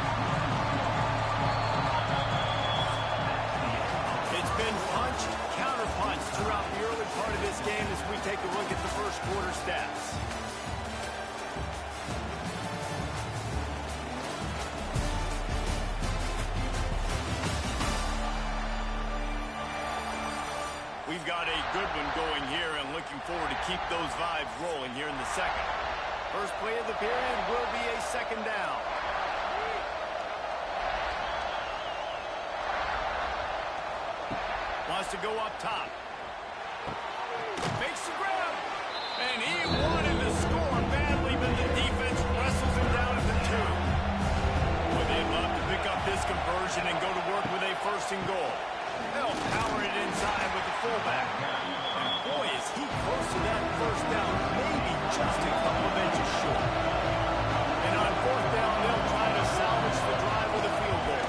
It's been punched, counter-punched throughout the early part of this game as we take a look at the first quarter stats. We've got a good one going here and looking forward to keep those vibes rolling here in the second. First play of the period will be a second down. Wants to go up top. Makes the grab. And he wanted to score badly, but the defense wrestles him down at the 2. Well, they'd love to pick up this conversion and go to work with a 1st and goal. They'll power it inside with the fullback. And boy, is he close to that first down, maybe just a couple of inches short. And on 4th down, they'll try to salvage the drive with a field goal.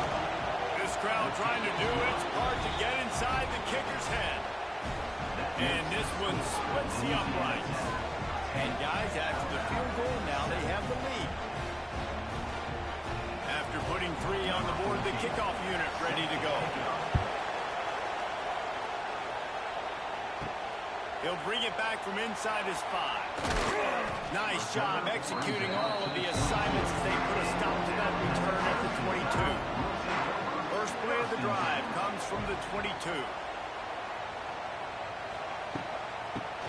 This crowd trying to do its part to get inside the kicker's head. And this one splits the uprights. And guys, after the field goal, now they have the lead. After putting 3 on the board, the kickoff unit ready to go. He'll bring it back from inside his 5. Nice job executing all of the assignments as they put a stop to that return at the 22. First play of the drive comes from the 22.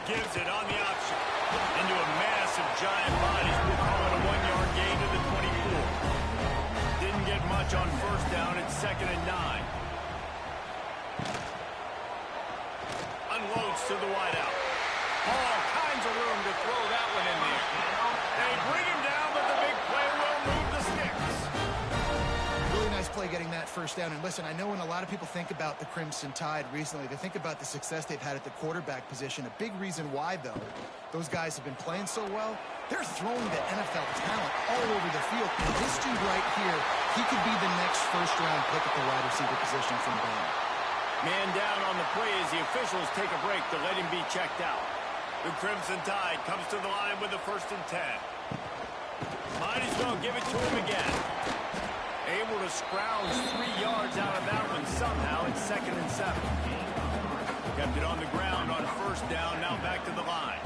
Gives it on the option. Into a massive giant body. We'll call it a 1-yard gain to the 24. Didn't get much on first down. It's 2nd and 9. Unloads to the wideout. All kinds of room to throw that one in there. They bring him down, but the big play will move the sticks. Really nice play getting that first down. And listen, I know when a lot of people think about the Crimson Tide recently, they think about the success they've had at the quarterback position. A big reason why, though, those guys have been playing so well, they're throwing the NFL talent all over the field. And this dude right here, he could be the next first-round pick at the wide receiver position from Bama. Man down on the play as the officials take a break to let him be checked out. The Crimson Tide comes to the line with the 1st and 10. Might as well give it to him again. Able to scrounge 3 yards out of that one somehow. It's 2nd and 7. Kept it on the ground on first down. Now back to the line.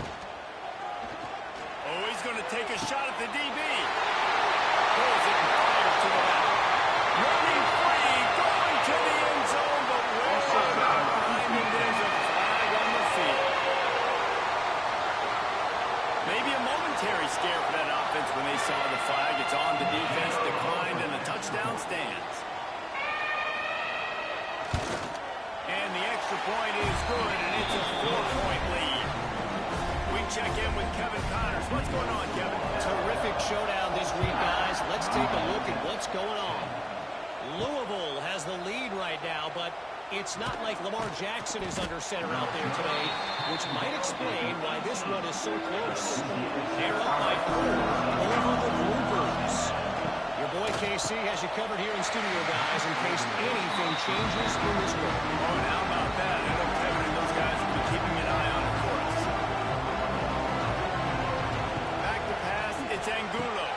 Oh, he's going to take a shot at the DB. Pulls it and fires to the left. Running free, going to the end zone, but way behind him, there's a flag on the field. Maybe a momentary scare for that offense when they saw the flag. It's on the defense, declined, and the touchdown stands. And the extra point is good, and it's a 4-point lead. We check in with Kevin Connors. What's going on, Kevin? Terrific showdown this week, guys. Let's take a look at what's going on. Louisville has the lead right now, but it's not like Lamar Jackson is under center out there today, which might explain why this one is so close. They're up by 4 over the Bluebirds. Your boy KC has you covered here in studio, guys, in case anything changes in this one. Oh, and how about that? I know Kevin and those guys will be keeping an eye on it for us. Back to pass, it's Angulo.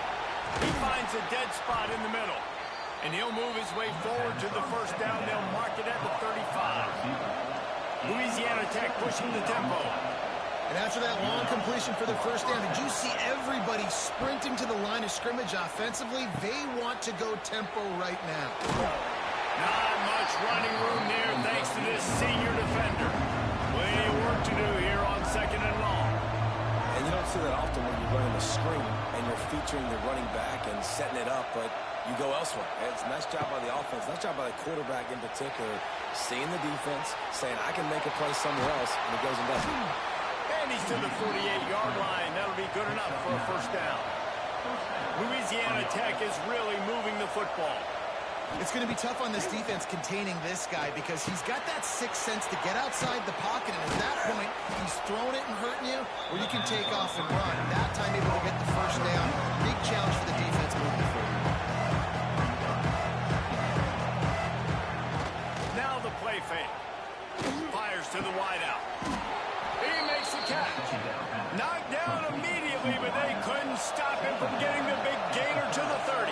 He finds a dead spot in the middle. And he'll move his way forward to the first down. They'll mark it at the 35. Louisiana Tech pushing the tempo. And after that long completion for the first down, did you see everybody sprinting to the line of scrimmage offensively? They want to go tempo right now. Not much running room there thanks to this senior defender. Plenty of work to do here on 2nd and long. And you don't see that often when you're running a screen and you're featuring the running back and setting it up, but you go elsewhere. And it's a nice job by the offense, nice job by the quarterback in particular, seeing the defense, saying, I can make a play somewhere else, and he goes and does it. And he's to the 48-yard line. That'll be good enough for a first down. Louisiana Tech is really moving the football. It's going to be tough on this defense containing this guy because he's got that sixth sense to get outside the pocket, and at that point, he's throwing it and hurting you, or you can take off and run. That time, able to get the first down. Big challenge for the defense moving forward. Now the play fake. Fires to the wideout. He makes the catch. Knocked down immediately, but they couldn't stop him from getting the big gainer to the 30.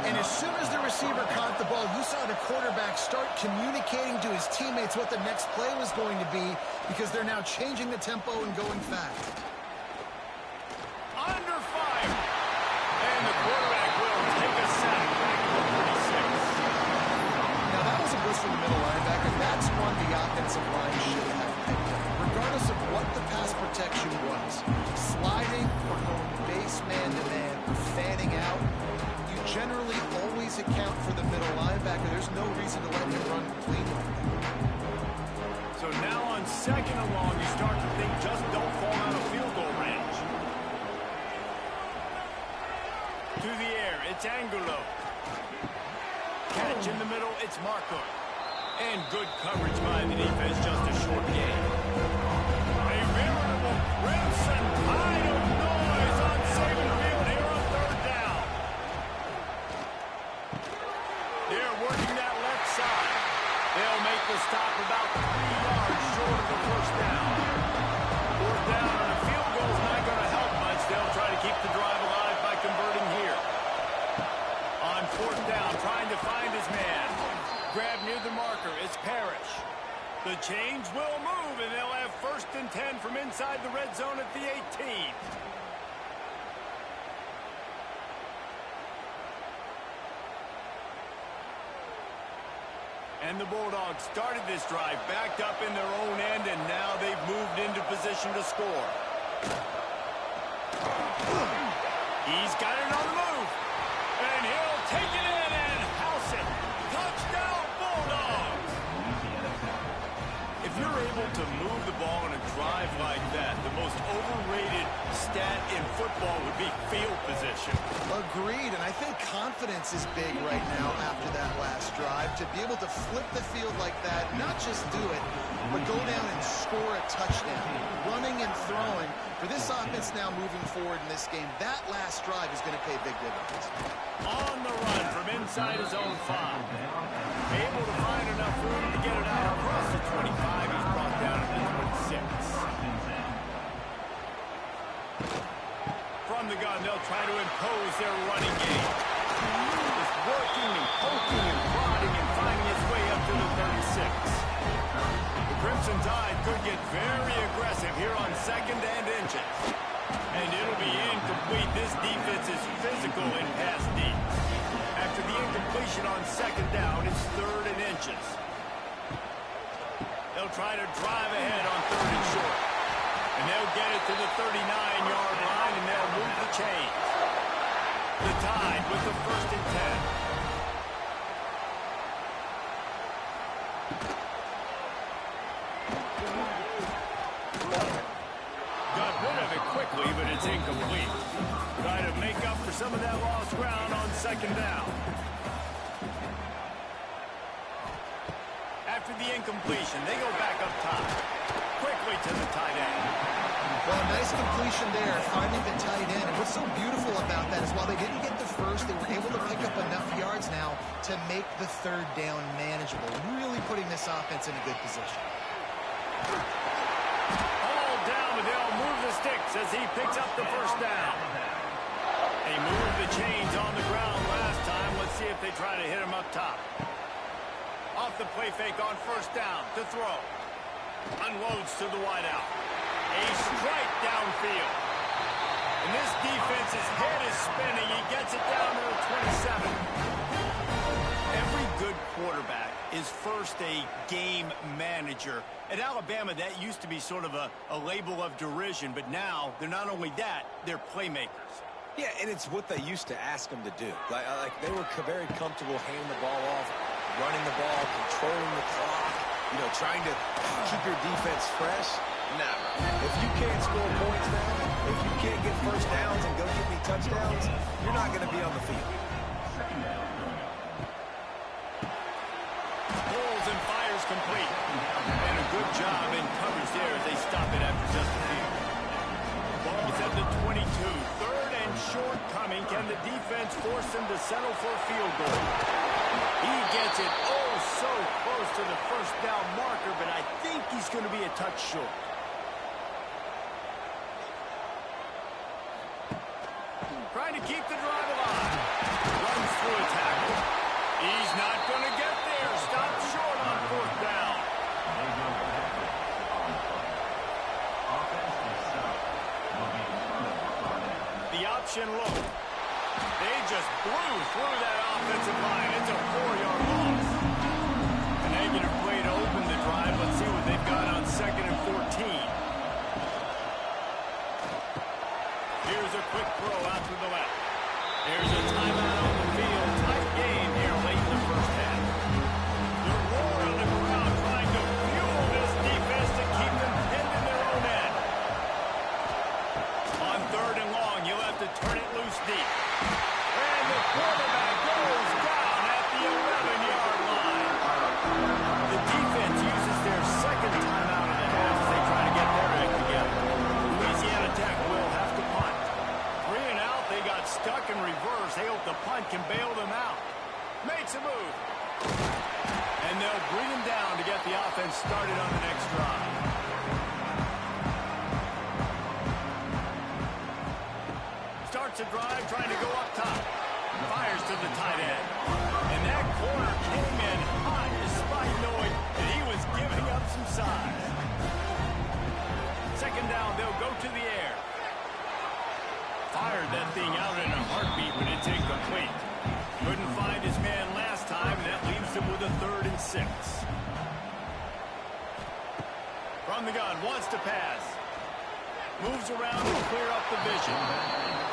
And as soon as the receiver caught the ball, you saw the quarterback start communicating to his teammates what the next play was going to be because they're now changing the tempo and going fast. Under fire. And the quarterback will take a sack back to the 36. Now that was a blitz from the middle linebacker. That's one the offensive line should have picked up, regardless of what the pass protection was. Sliding or going base man-to-man or fanning out. Generally always account for the middle linebacker. There's no reason to let him run clean like that. So now on 2nd and long, you start to think just don't fall out of field goal range. To the air, it's Angulo. Catch in the middle, it's Marco. And good coverage by the defense, just a short gain. A veritable crimson tide of noise on Saban Field here on 3rd down. They're working that left side. They'll make the stop about 3 yards short of the first down. 4th down and a field goal is not going to help much. They'll try to keep the drive alive by converting here. On 4th down, trying to find his man. Grab near the marker. It's Parrish. The chains will move, and they'll have 1st and 10 from inside the red zone at the 18. And the Bulldogs started this drive, backed up in their own end, and now they've moved into position to score. He's got it on the move. And he'll take it in and house it. Touchdown, Bulldogs. If you're able to move the ball in a drive like that, the most overrated stat in football would be field position. Agreed, and I think confidence is big right now after that last drive. To be able to flip the field like that, not just do it, but go down and score a touchdown. Running and throwing. For this offense now moving forward in this game, that last drive is going to pay big dividends. On the run from inside his own 5. Able to find enough room to get it out across the 25. He's brought down to the 26. From the gun, they'll try to impose their running game. Just working and poking and prodding and finding its way up to the 36. The Crimson Tide could get very aggressive here on 2nd and inches. And it'll be incomplete. This defense is physical in pass deep. After the incompletion on 2nd down, it's 3rd and inches. They'll try to drive ahead on 3rd and short. And they'll get it to the 39-yard line, and they'll move the chains. The Tide with the 1st and 10. Got rid of it quickly, but it's incomplete. Try to make up for some of that lost ground on 2nd down. After the incompletion, they go back up top. Quickly to the tight end. Well, nice completion there, finding the tight end. And what's so beautiful about that is while they didn't get the first, they were able to pick up enough yards now to make the 3rd down manageable. Really putting this offense in a good position. All down, but they'll move the sticks as he picks up the 1st down. They moved the chains on the ground last time. Let's see if they try to hit him up top. Off the play fake on 1st down to throw. Unloads to the wideout. A strike downfield. And this defense's head is spinning. He gets it down to the 27. Every good quarterback is first a game manager. At Alabama, that used to be sort of a label of derision, but now they're not only that, they're playmakers. Yeah, and it's what they used to ask them to do. Like they were very comfortable handing the ball off, running the ball, controlling the clock, trying to keep your defense fresh. Never. If you can't score points now, if you can't get 1st downs and go get me touchdowns, you're not going to be on the field. Pulls and fires complete. And a good job in coverage there as they stop it after just a few. Ball's at the 22. 3rd and short coming. Can the defense force him to settle for a field goal? He gets it so close to the 1st down marker, but I think he's going to be a touch short. Trying to keep the drive alive. Runs through a tackle. He's not going to get there. Stopped short on 4th down. The option look. They just blew through that offensive line. It's a 4-yard loss. A negative play to open the drive. Let's see what they've got on 2nd and 14. Here's a quick throw out to the left. There's a timeout on the field. Tight game here late in the 1st half. The roar on the crowd trying to fuel this defense to keep them pinned in their own end. On 3rd and long, you'll have to turn it loose deep. And the quarterback goes down at the 11-yard line. The defense uses their 2nd timeout of the half as they try to get their act together. Louisiana Tech will have to punt. 3 and out, they got stuck in reverse. They hope the punt can bail them out. Makes a move. And they'll bring him down to get the offense started on the next drive. Starts a drive trying to go up top. Fires to the tight end. And that corner came in hot despite knowing that he was giving up some size. 2nd down, they'll go to the air. Fired that thing out in a heartbeat, but it's incomplete. Couldn't find his man last time, and that leaves him with a 3rd and 6. From the gun, wants to pass. Moves around to clear up the vision.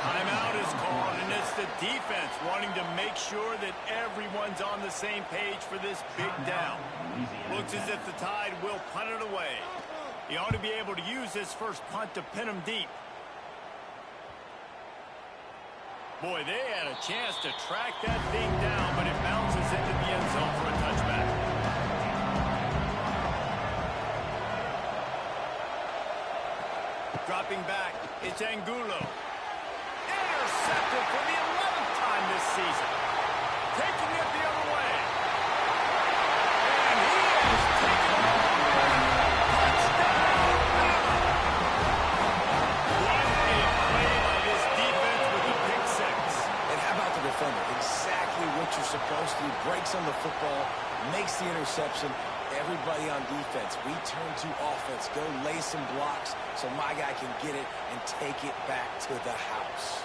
Timeout is called, and it's the defense wanting to make sure that everyone's on the same page for this big down. Looks as if the Tide will punt it away. He ought to be able to use this first punt to pin him deep. Boy, they had a chance to track that thing down, but it bounces into the end zone for a touchback. Dropping back, it's Angulo. Intercepted for the 11th time this season. Taking it the other way. And he is taken off. Touchdown! What a play by this defense with the pick six. And how about the defender? Exactly what you're supposed to do. Breaks on the football, makes the interception. Everybody on defense, we turn to offense. Go lay some blocks so my guy can get it and take it back to the house.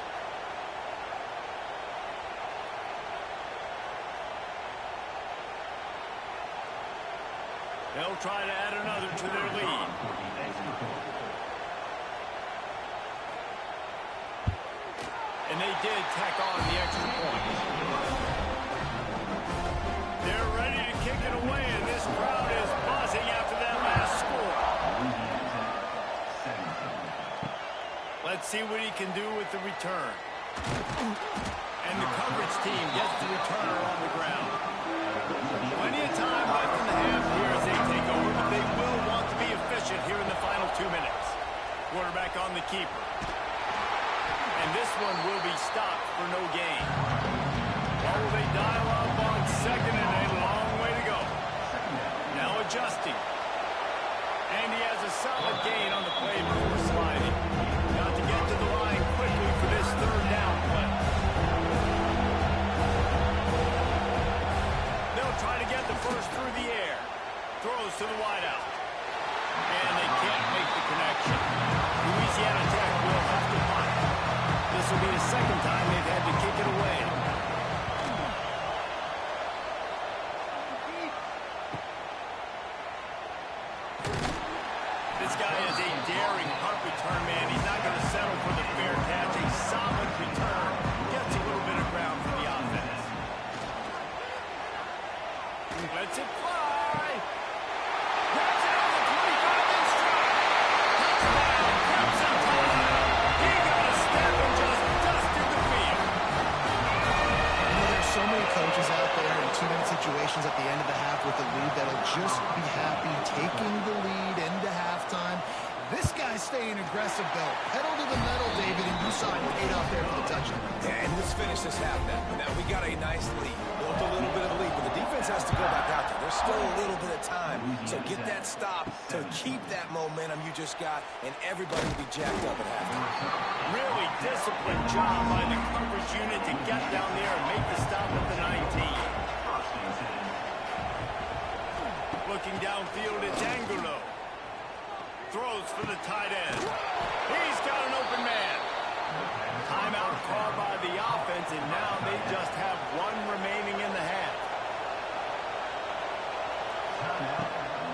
They'll try to add another to their lead. And they did tack on the extra point. They're ready to kick it away, and this crowd is buzzing after that last score. Let's see what he can do with the return. And the coverage team gets the returner on the ground. Plenty of time left in the half here as they take over, but they will want to be efficient here in the final 2 minutes. Quarterback on the keeper. And this one will be stopped for no gain. Or will they dial up on second and a long way to go? Now adjusting. And he has a solid gain on the play before sliding. Got to get to the line quickly for this third down play. They'll try to get the first through the air. Throws to the wideout. And they can't make the connection. Louisiana Tech will have to punt. This will be the second time they've had to kick it away. This guy is a daring punt return man. He's not going to settle for the fair catch. A solid return. Gets a little bit of ground for the offense. Lets it fly. Grabs it on the 25 and strike. Touchdown, Crimson Tide. He got a step and just dusted the field. There's so many coaches out there in 2-minute situations at the end of the half with the lead that'll just be happy taking the lead into halftime. This guy's staying aggressive, though. Pedal to the metal, David, and you saw it paid off there for the touchdown. And let's finish this half now. Now we got a nice lead. Built a little bit of a lead, but the defense has to go back out there. There's still a little bit of time. So get that stop to keep that momentum you just got, and everybody will be jacked up at halftime. Really disciplined job by the coverage unit to get down there and make the stop at the 19. Looking downfield, it's Angulo. Throws for the tight end. He's got an open man. Timeout called by the offense, and now they just have one remaining in the half.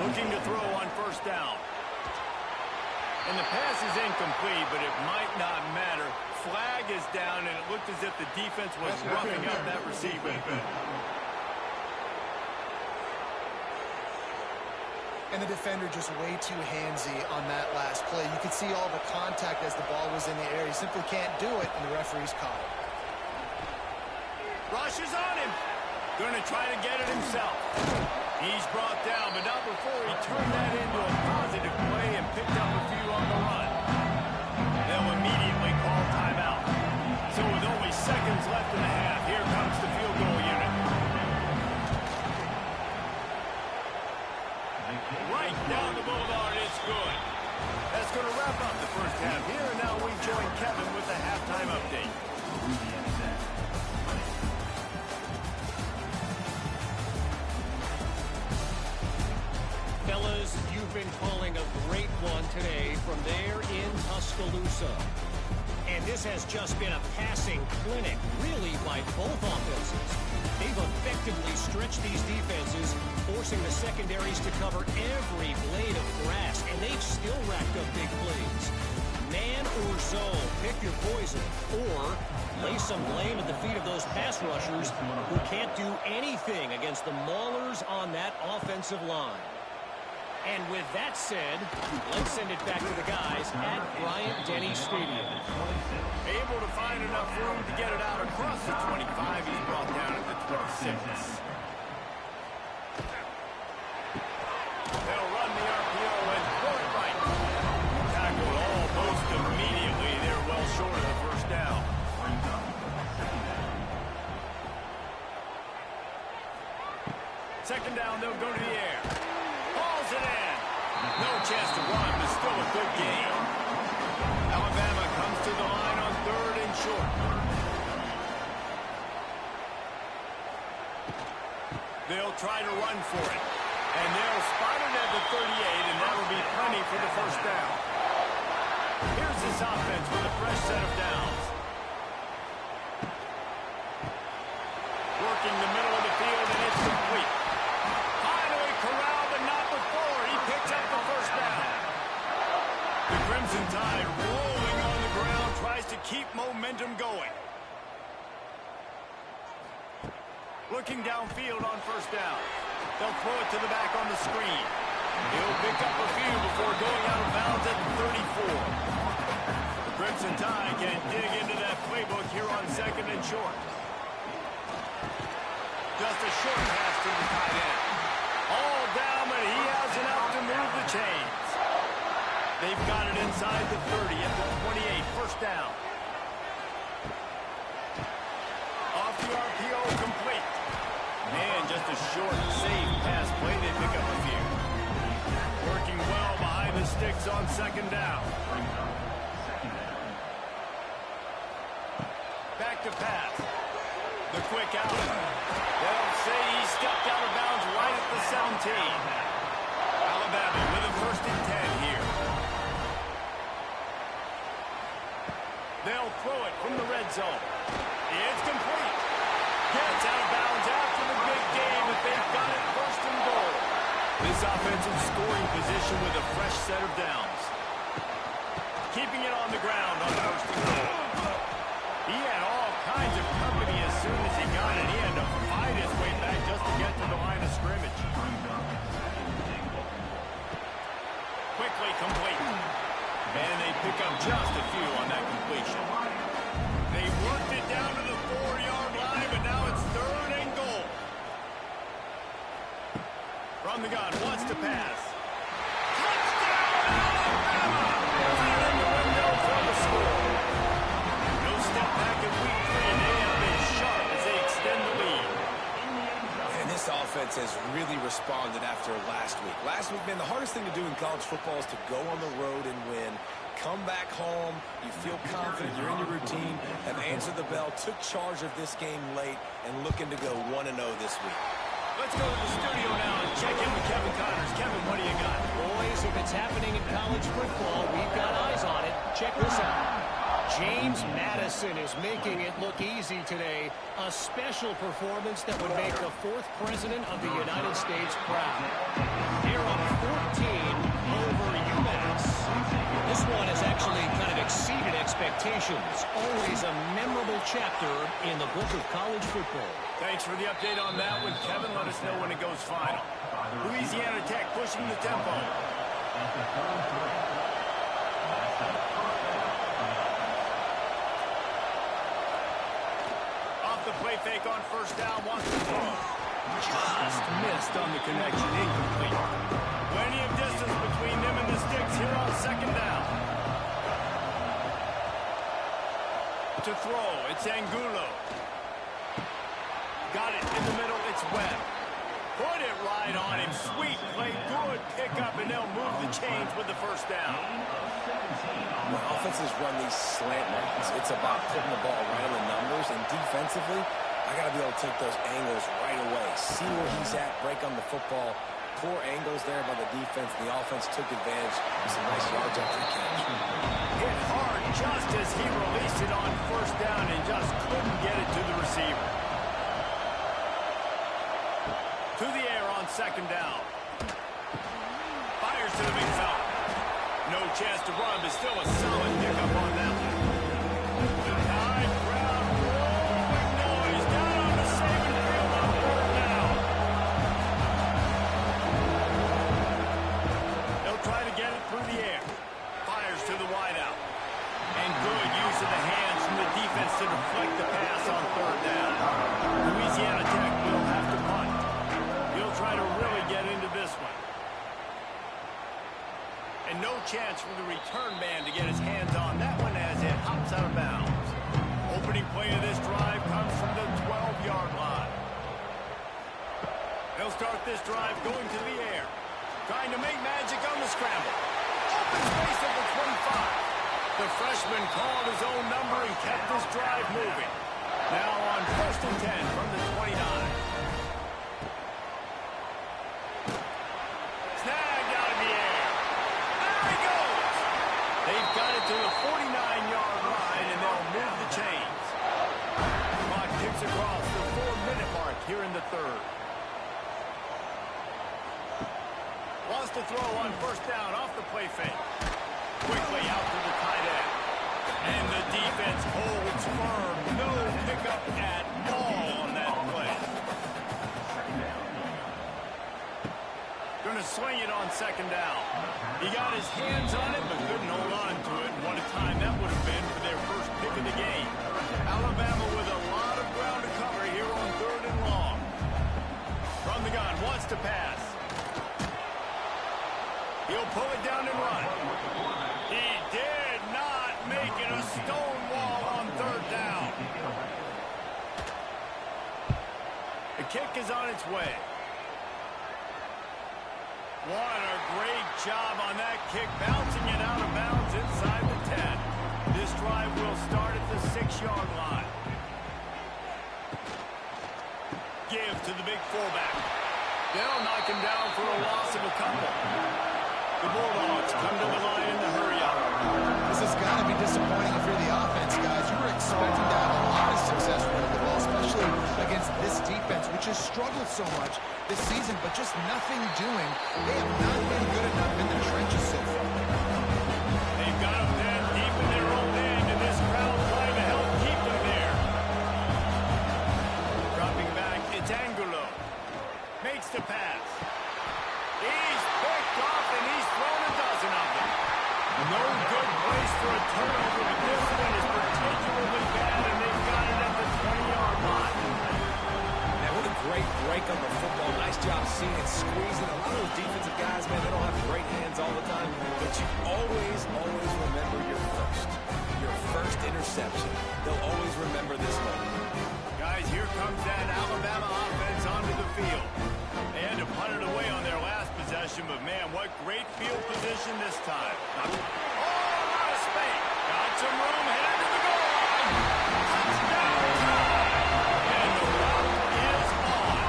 Looking to throw on first down. And the pass is incomplete, but it might not matter. Flag is down, and it looked as if the defense was roughing up that receiver. And the defender just way too handsy on that last play. You could see all the contact as the ball was in the air. He simply can't do it, and the referee's caught it. Rushes on him. Going to try to get it himself. He's brought down, but not before he turned that into a positive play and picked up a few on the run. They'll immediately call timeout. So with only seconds left in the half, here comes the field goal unit. Right down the boulevard, it's good. That's going to wrap up the first half here, and now we join Kevin with the halftime update. Fellas, you've been calling a great one today from there in Tuscaloosa. And this has just been a passing clinic, really, by both offenses. They've effectively stretched these defenses, forcing the secondaries to cover every blade of grass, and they've still racked up big plays. Man or zone, pick your poison. Or lay some blame at the feet of those pass rushers who can't do anything against the maulers on that offensive line. And with that said, let's send it back to the guys at Bryant-Denny Stadium. Able to find enough room to get it out across the 25. He's brought down at the 26. They'll run the RPO and throw it right. Tackled almost immediately. They're well short of the first down. Second down, they'll go to the air. Hauls it in. No chance to run, but still a good game. Alabama comes to the line on 3rd and short. They'll try to run for it. And they'll spot it at the 38, and that will be plenty for the first down. Here's this offense with a fresh set of downs. Working the middle of the field, and it's complete. Finally corralled, but not before. He picks up the first down. The Crimson Tide rolling on the ground, tries to keep momentum going. Looking downfield on first down. They'll throw it to the back on the screen. He'll pick up a few before going out of bounds at the 34. The Crimson Tide can dig into that playbook here on 2nd and short. Just a short pass to the tight end. All down, but he has enough to move the chains. They've got it inside the 30 at the 28. First down. Off the RPO, complete. And just a short, safe pass play. They pick up a few. Working well behind the sticks on 2nd down. Back to pass. The quick out. They'll say he stepped out of bounds right at the 17. Alabama with a 1st and 10 here. They'll throw it from the red zone. It's complete. Gets out of bounds after the big game, but they've got it 1st and goal. This offensive scoring position with a fresh set of downs. Keeping it on the ground on 1st and goal. He had all kinds of company as soon as he got it. He had to fight his way back just to get to the line of scrimmage. Quickly complete. And they pick up just a few on that completion. They worked it down to the 4-yard line, but now it's 3rd and goal. From the gun, wants to pass. Touchdown, Alabama! Right in the window for the score. No step back in week 3, and they have been sharp as they extend the lead. And this offense has really responded after last week. Last week, man, the hardest thing to do in college football is to go on the road and win. Come back home, you feel confident, you're in your routine, have answered the bell, took charge of this game late, and looking to go 1-0 this week. Let's go to the studio now and check in with Kevin Connors. Kevin, what do you got? Boys, if it's happening in college football, we've got eyes on it. Check this out. James Madison is making it look easy today. A special performance that would make the 4th president of the United States proud. They're up 14 over UMass. This one has actually kind of exceeded expectations. Always a memorable chapter in the book of college football. Thanks for the update on that one, Kevin. Let us know when it goes final. Louisiana Tech pushing the tempo. Off the play fake on first down, wants to throw. Just missed on the connection, incomplete. Plenty of distance between them and the sticks here on 2nd down. To throw, it's Angulo. Got it in the middle, it's Webb. Put it right on him, sweet play, good pickup, and they'll move the chains with the first down. When offenses run these slant routes, it's about putting the ball right on the numbers, and defensively, I got to be able to take those angles right away. See where he's at, break on the football. Poor angles there by the defense. The offense took advantage of some nice yards after the catch. Hit hard just as he released it on first down and just couldn't get it to the receiver. To the air on 2nd down. Fires to the big zone. No chance to run, but still a solid pickup on that one. High crowd rolling noise down on the Saban field on third down. They'll try to get it through the air. Fires to the wideout. And good use of the hands from the defense to deflect the pass on third down. Louisiana Tech will have to punt. He'll try to really get into this one. And no chance for the return man to get his hands on that one as it hops out of bounds. Opening play of this drive comes from the 12-yard line. They'll start this drive going to the air. Trying to make magic on the scramble. Open space at the 25. The freshman called his own number and kept this drive moving. Now on 1st and 10 from the 29. Snagged out of the air. There he goes. They've got it to the 49-yard line, and they'll move the chains. Clock ticks across the 4-minute mark here in the third. Wants to throw on 1st down off the play fake. Quickly out to the tight end. And the defense holds firm. No pickup at all on that play. Going to swing it on 2nd down. He got his hands on it, but couldn't hold on to it. What a time that would have been for their first pick of the game. Alabama with a lot of ground to cover here on 3rd and long. From the gun, wants to pass. He'll pull it down and run. He did not make it a stone wall on 3rd down. The kick is on its way. What a great job on that kick, bouncing it out of bounds inside the 10. This drive will start at the 6-yard line. Give to the big fullback. They'll knock him down for a loss of a couple. The Bulldogs come to the line in the hurry-up. This has got to be disappointing if you're the offense, guys. You were expecting to have a lot of success with the ball, especially against this defense, which has struggled so much this season, but just nothing doing. They have not been good enough in the trenches so far. They've got them down deep in their own end, and this crowd trying to help keep them there. Dropping back, it's Angulo. Makes the pass. He's picked off, and he's thrown a dozen of them. No good place for a turnover, but this one is particularly bad, and they've got it at the 20-yard line. Now, what a great break on the football. Nice job seeing it squeezing. A lot of those defensive guys, man, they don't have great hands all the time, but you always remember your first interception. They'll always remember this moment. Guys, here comes that Alabama offense onto the field. They had to punt it away on their last possession, but man, what great field position this time. Oh, a lot of space. Got some room, headed to the goal line. Touchdown time. And the route is on.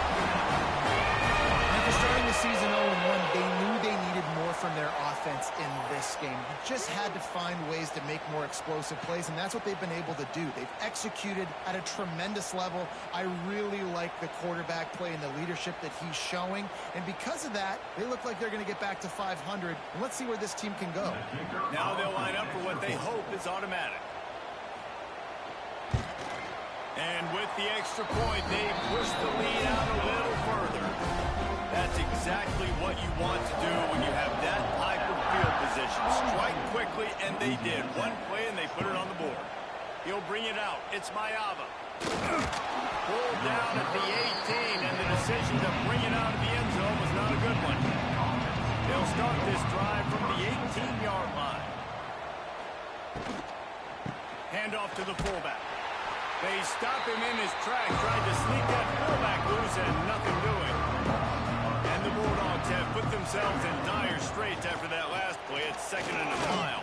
After starting the season 0-1, they knew they needed more from their offense in this game. You just had to find ways to make more explosive plays, and that's what they've been able to do. They've executed at a tremendous level. I really like the quarterback play and the leadership that he's showing, and because of that, they look like they're going to get back to 500, and let's see where this team can go. Now they'll line up for what they hope is automatic. And with the extra point, they push the lead out a little further. That's exactly what you want to do when you have that type of field position. Strike quickly, and they did. One play, and they put it on the board. He'll bring it out. It's Mayava. Pulled down at the 18, and the decision to bring it out of the end zone was not a good one. They'll start this drive from the 18-yard line. Hand off to the fullback. They stop him in his tracks, trying to sneak that fullback loose, and nothing doing. And the Bulldogs have put themselves in dire straits after that last play. It's 2nd and a mile.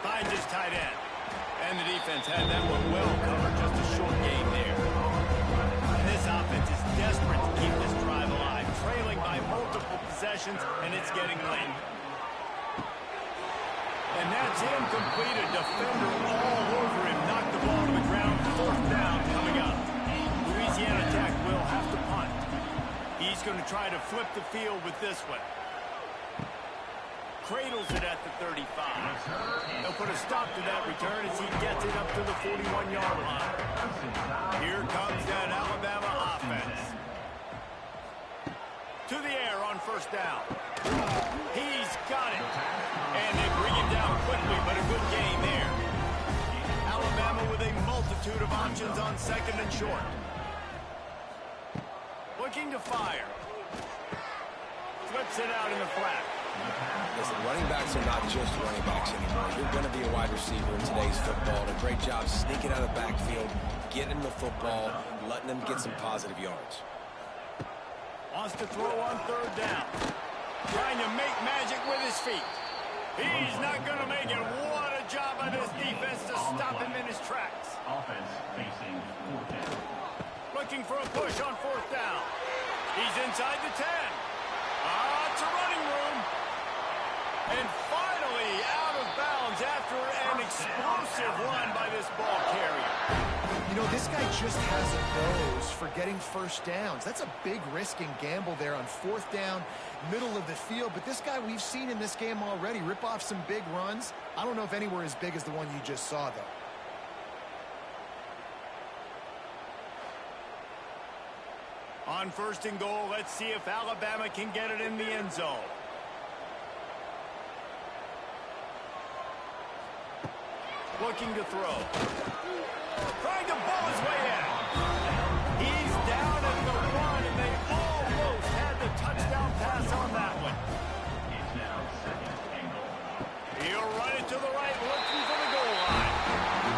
Finds his tight end. And the defense had that one well covered. Just a short gain there. And this offense is desperate to keep this drive alive. Trailing by multiple possessions, and it's getting late. And that's incomplete. A defender all over him. Knocked the ball to the ground. 4th down coming up. Louisiana Tech will have to punt. He's going to try to flip the field with this one. cradles it at the 35. They'll put a stop to that return as he gets it up to the 41-yard line. Here comes that Alabama offense. To the air on first down. He's got it. And they bring him down quickly, but a good gain there. Alabama with a multitude of options on second and short. Looking to fire. Flips it out in the flat. Listen, running backs are not just running backs anymore. You're going to be a wide receiver in today's football. A great job sneaking out of the backfield, getting the football, letting them get some positive yards. Wants to throw on third down. Trying to make magic with his feet. He's not going to make it. What a job by this defense to stop him in his tracks. Offense facing fourth down. Looking for a push on fourth down. He's inside the 10. It's a running room. And finally out of bounds after an explosive run by this ball carrier. You know, this guy just has a nose for getting first downs. That's a big risk and gamble there on fourth down, middle of the field. But this guy we've seen in this game already rip off some big runs. I don't know if anywhere as big as the one you just saw, though. On first and goal, let's see if Alabama can get it in the end zone. Looking to throw. Trying to ball his way in. He's down at the 1, and they almost had the touchdown pass on that one. It's now second and goal. He'll run it to the right, looking for the goal line.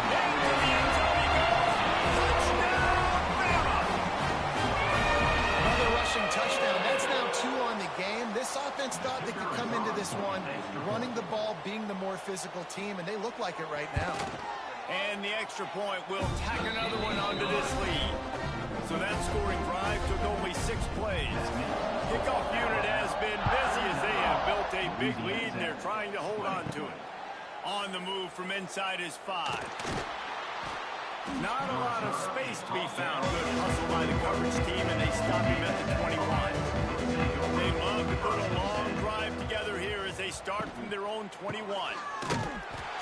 Into the end zone he goes. Touchdown, Bama! Another rushing touchdown. That's now 2 on the game. This offense thought they could come into this one running the ball, being the more physical team, and they look like it right now. And the extra point will tack another one onto this lead. So that scoring drive took only 6 plays. Kickoff unit has been busy as they have built a big lead, and they're trying to hold on to it. On the move from inside his 5. Not a lot of space to be found. Good hustle by the coverage team, and they stop him at the 21. They love to put a long drive together here as they start from their own 21.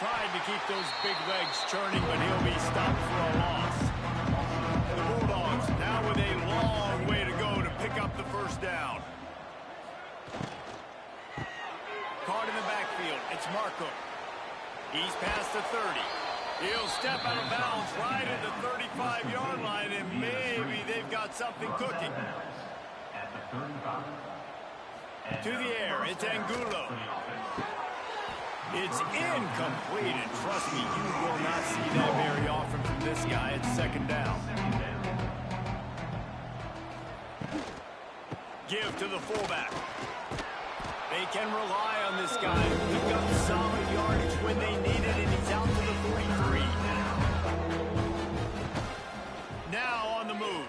Tried to keep those big legs churning, but he'll be stopped for a loss. The Bulldogs now with a long way to go to pick up the first down. Caught in the backfield. It's Marco. He's past the 30. He'll step out of bounds right at the 35-yard line, and maybe they've got something cooking. At the 35. To the air, it's Angulo. It's incomplete, and trust me, you will not see that very often from this guy. It's second down. Give to the fullback. They can rely on this guy to pick up solid yardage when they need it, and he's out to the 43. Now on the move.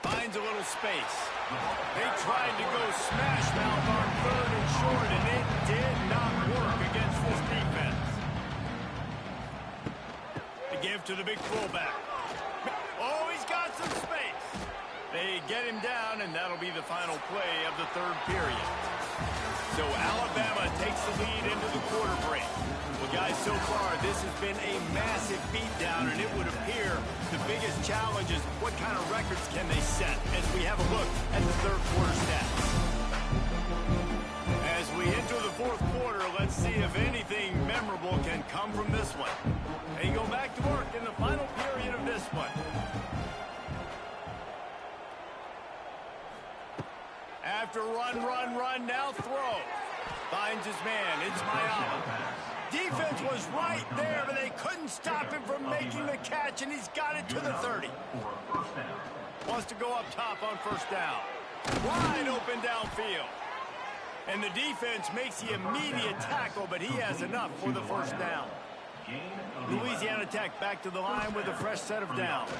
Finds a little space. They tried to go smash mouth on third and short, and it did not work against this defense. The give to the big fullback. Oh, he's got some space. They get him down, and that'll be the final play of the third period. So Alabama takes the lead into the quarter break. Well, guys, so far, this has been a massive beatdown, and it would appear the biggest challenge is what kind of records can they set as we have a look at the third quarter stats. As we enter the fourth quarter, let's see if anything memorable can come from this one. They go back to work in the final period of this one. After run, now throw. Finds his man. It's Mayala. Defense was right there, but they couldn't stop him from making the catch, and he's got it to the 30. Wants to go up top on first down. Wide open downfield. And the defense makes the immediate tackle, but he has enough for the first down. Louisiana Tech back to the line with a fresh set of downs.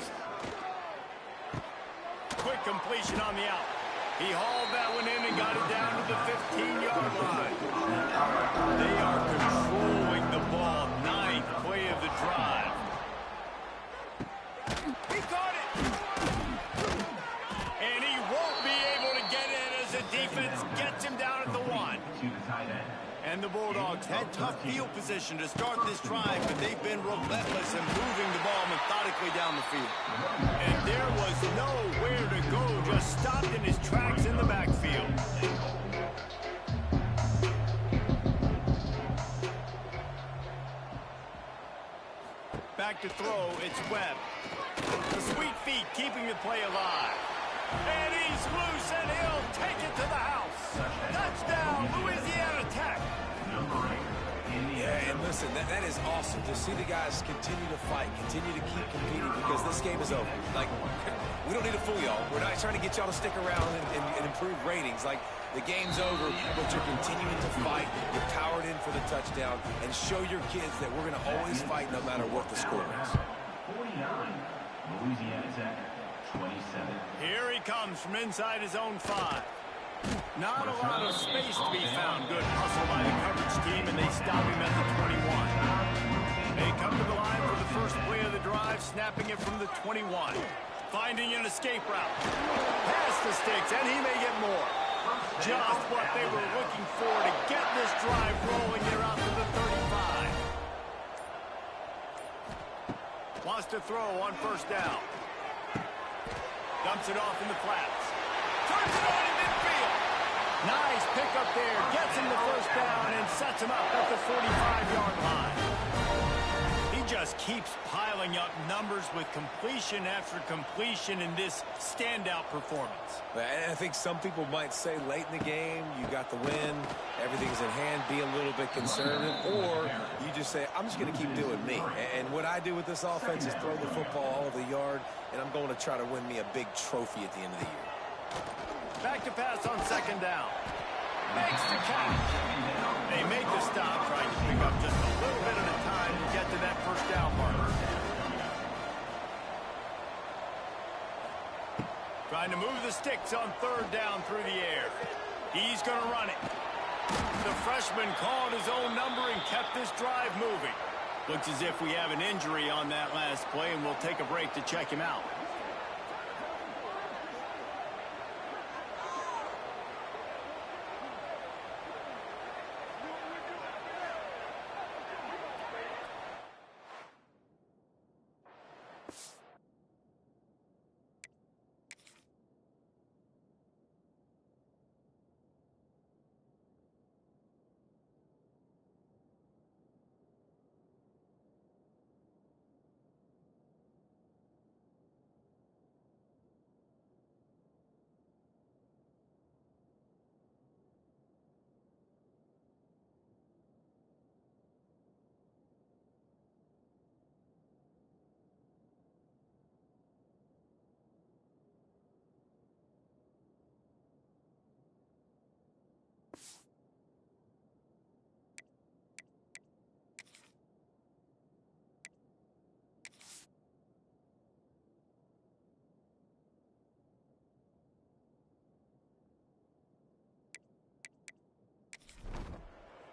Quick completion on the out. He hauled that one in and got it down to the 15-yard line. They are controlling the ball. 9th play of the drive. He caught it. And he won't be able to get in as the defense gets him down at the 1. And the Bulldogs had tough field position to start this drive, but they've been relentless in moving the ball methodically down the field. And there was nowhere to go, just stopped in his tracks in the backfield. Back to throw, it's Webb. The sweet feet keeping the play alive. And he's loose, and he'll take it to the house. Touchdown, Louisiana Tech. Yeah, and listen, that is awesome to see the guys continue to fight, continue to keep competing, because this game is over. Like, we don't need to fool y'all. We're not trying to get y'all to stick around and improve ratings. Like, the game's over, but you're continuing to fight. You're powered in for the touchdown, and show your kids that we're going to always fight no matter what the score is. 49, Louisiana Tech, 27. Here he comes from inside his own 5. Not a lot of space to be found. Good hustle by the coverage team, and they stop him at the 21. They come to the line for the first play of the drive, snapping it from the 21. Finding an escape route. Past the sticks, and he may get more. Just what they were looking for to get this drive rolling. They're out to the 35. Wants to throw on first down. Dumps it off in the flats. Turns it on in midfield. Nice pick up there. Gets him the first down and sets him up at the 45-yard line. He just keeps piling up numbers with completion after completion in this standout performance. And I think some people might say late in the game, you got the win, everything's in hand, be a little bit conservative, or you just say, I'm just going to keep doing me. And what I do with this offense is throw the football all over the yard, and I'm going to try to win me a big trophy at the end of the year. Back to pass on second down. Makes the catch. They make the stop, trying to pick up just a little bit at a time to get to that first down marker. Trying to move the sticks on third down through the air. He's going to run it. The freshman called his own number and kept this drive moving. Looks as if we have an injury on that last play, and we'll take a break to check him out.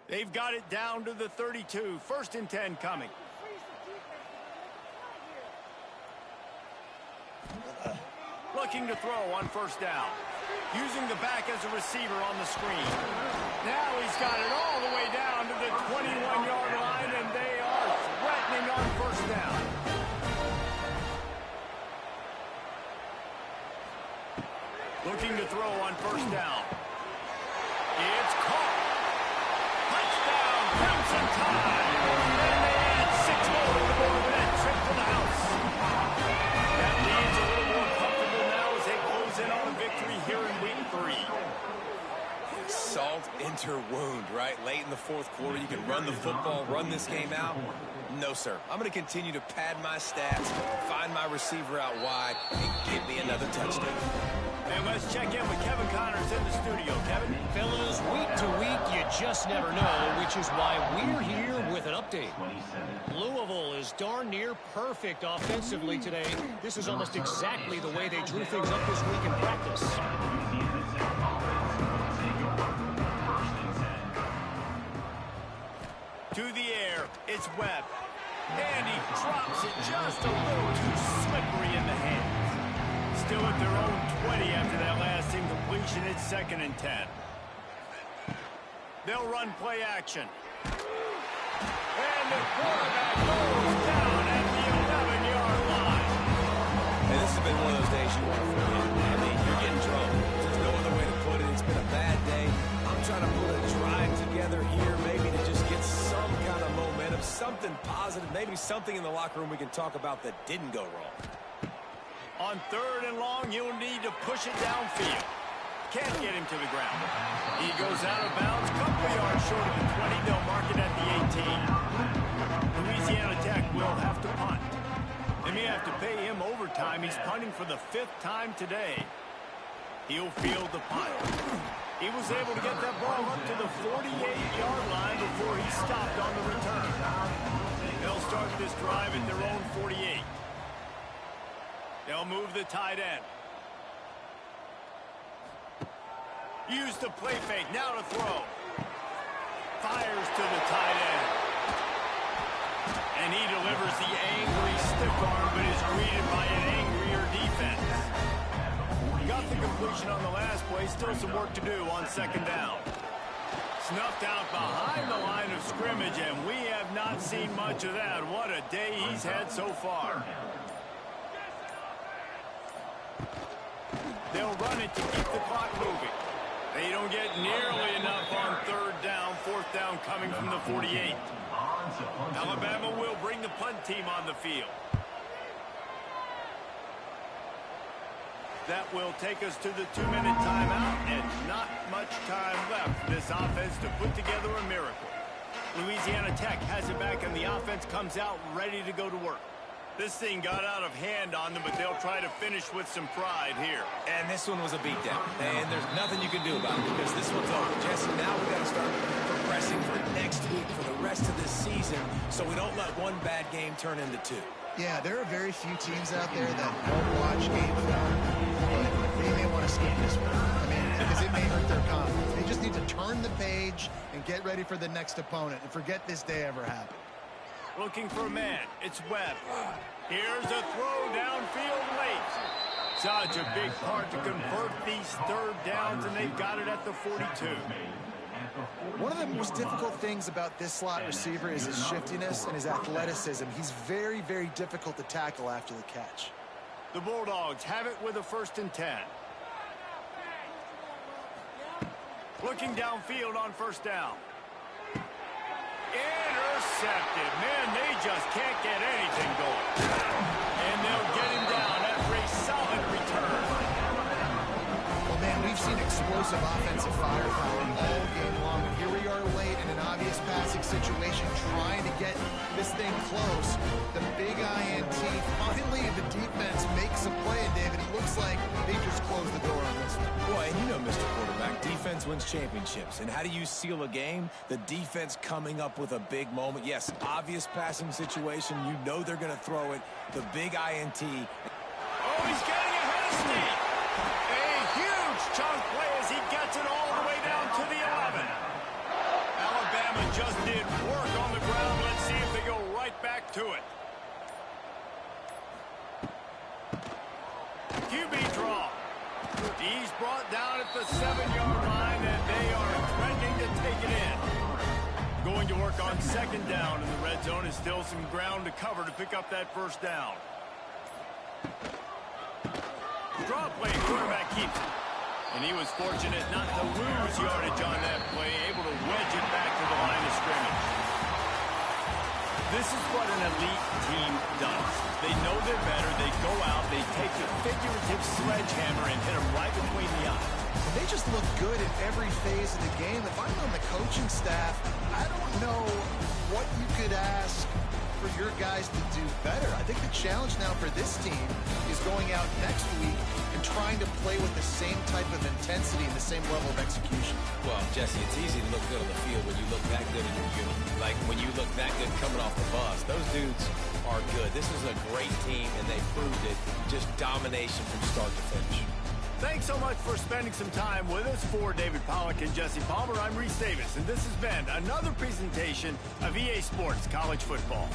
They've got it down to the 32. First and 10 coming. Looking to throw on first down. Using the back as a receiver on the screen. Now he's got it all the way down to the 21-yard line, and they are threatening on first down. Looking to throw on first down. It's caught. Touchdown, Crimson Tide. And they add 6 more to the board with that trip to the house. That leads a little more comfortable now as they close in on a victory here in week 3. Salt into wound, right? Late in the fourth quarter, you can run the football, run this game out. No, sir. I'm going to continue to pad my stats, find my receiver out wide, and give me another touchdown. And let's check in with Kevin Connors in the studio. Kevin? Fellas, week to week, you just never know, which is why we're here with an update. Louisville is darn near perfect offensively today. This is almost exactly the way they drew things up this week in practice. To the air, it's Webb. And he drops it just a little too slippery in the hands. Still at their own 20 after that last incompletion. It's 2nd and 10. They'll run play action. And the quarterback goes down at the 11-yard line. And this has been one of those days you want to forget. I mean, you're getting drunk. There's no other way to put it. It's been a bad day. I'm trying to put a drive together here, maybe to just get some kind of momentum, something positive, maybe something in the locker room we can talk about that didn't go wrong. On 3rd and long, you'll need to push it downfield. Can't get him to the ground. He goes out of bounds, couple yards short of the 20. They'll mark it at the 18. Louisiana Tech will have to punt. They may have to pay him overtime. He's punting for the 5th time today. He'll field the punt. He was able to get that ball up to the 48-yard line before he stopped on the return. They'll start this drive at their own 48. They'll move the tight end. Use the play fake. Now to throw. Fires to the tight end. And he delivers the angry stiff arm, but is greeted by an angrier defense. Got the completion on the last play. Still some work to do on 2nd down. Snuffed out behind the line of scrimmage, and we have not seen much of that. What a day he's had so far. They'll run it to keep the clock moving. They don't get nearly enough on 3rd down. 4th down coming from the 48. Alabama will bring the punt team on the field. That will take us to the 2-minute timeout, and not much time left for this offense to put together a miracle. Louisiana Tech has it back, and the offense comes out ready to go to work. This thing got out of hand on them, but they'll try to finish with some pride here. And this one was a beatdown. And there's nothing you can do about it because this one's over. Jesse, now we got to start progressing for next week, for the rest of this season, so we don't let one bad game turn into 2. Yeah, there are very few teams out there that won't watch game film, but they may want to skip this one. I mean, because it may hurt their confidence. They just need to turn the page and get ready for the next opponent and forget this day ever happened. Looking for a man. It's Webb. Here's a throw downfield late. Such a big part to convert these 3rd downs, and they've got it at the 42. One of the most difficult things about this slot receiver is his shiftiness and his athleticism. He's very, very difficult to tackle after the catch. The Bulldogs have it with a 1st and 10. Looking downfield on 1st down. Intercepted. Man, they just can't get anything going. And they'll get him down after a solid return. Well, man, we've seen explosive offensive firepower all game long. And here we are late in an obvious passing situation, trying to get this thing close. The big INT. Finally, the defense makes a play, and David, it looks like they just closed the door on this one. Boy, and you know, Mr. Quarterback, defense wins championships. And how do you seal a game? The defense coming up with a big moment. Yes, obvious passing situation. You know they're going to throw it. The big INT. Oh, he's getting ahead of Steve. A huge chunk play as he gets it all the way down to the 11. Alabama just did work on the ground. Let's see if they go right back to it. QB draw. He's brought down at the 7-yard line, and they are threatening to take it in. Going to work on 2nd down, and the red zone is still some ground to cover to pick up that 1st down. Draw play, quarterback keeps it. And he was fortunate not to lose yardage on that play, able to wedge it back to the line of scrimmage. This is what an elite team does. They know they're better. They go out. They take the figurative sledgehammer and hit them right between the eyes. They just look good in every phase of the game. If I'm on the coaching staff, I don't know what you could ask for your guys to do better. I think the challenge now for this team is going out next week and trying to play with the same type of intensity and the same level of execution. Well, Jesse, it's easy to look good on the field when you look that good in your unit. Like when you look that good coming off the bus. Those dudes are good. This is a great team, and they proved it. Just domination from start to finish. Thanks so much for spending some time with us. For David Pollack and Jesse Palmer, I'm Reese Davis, and this has been another presentation of EA Sports College Football.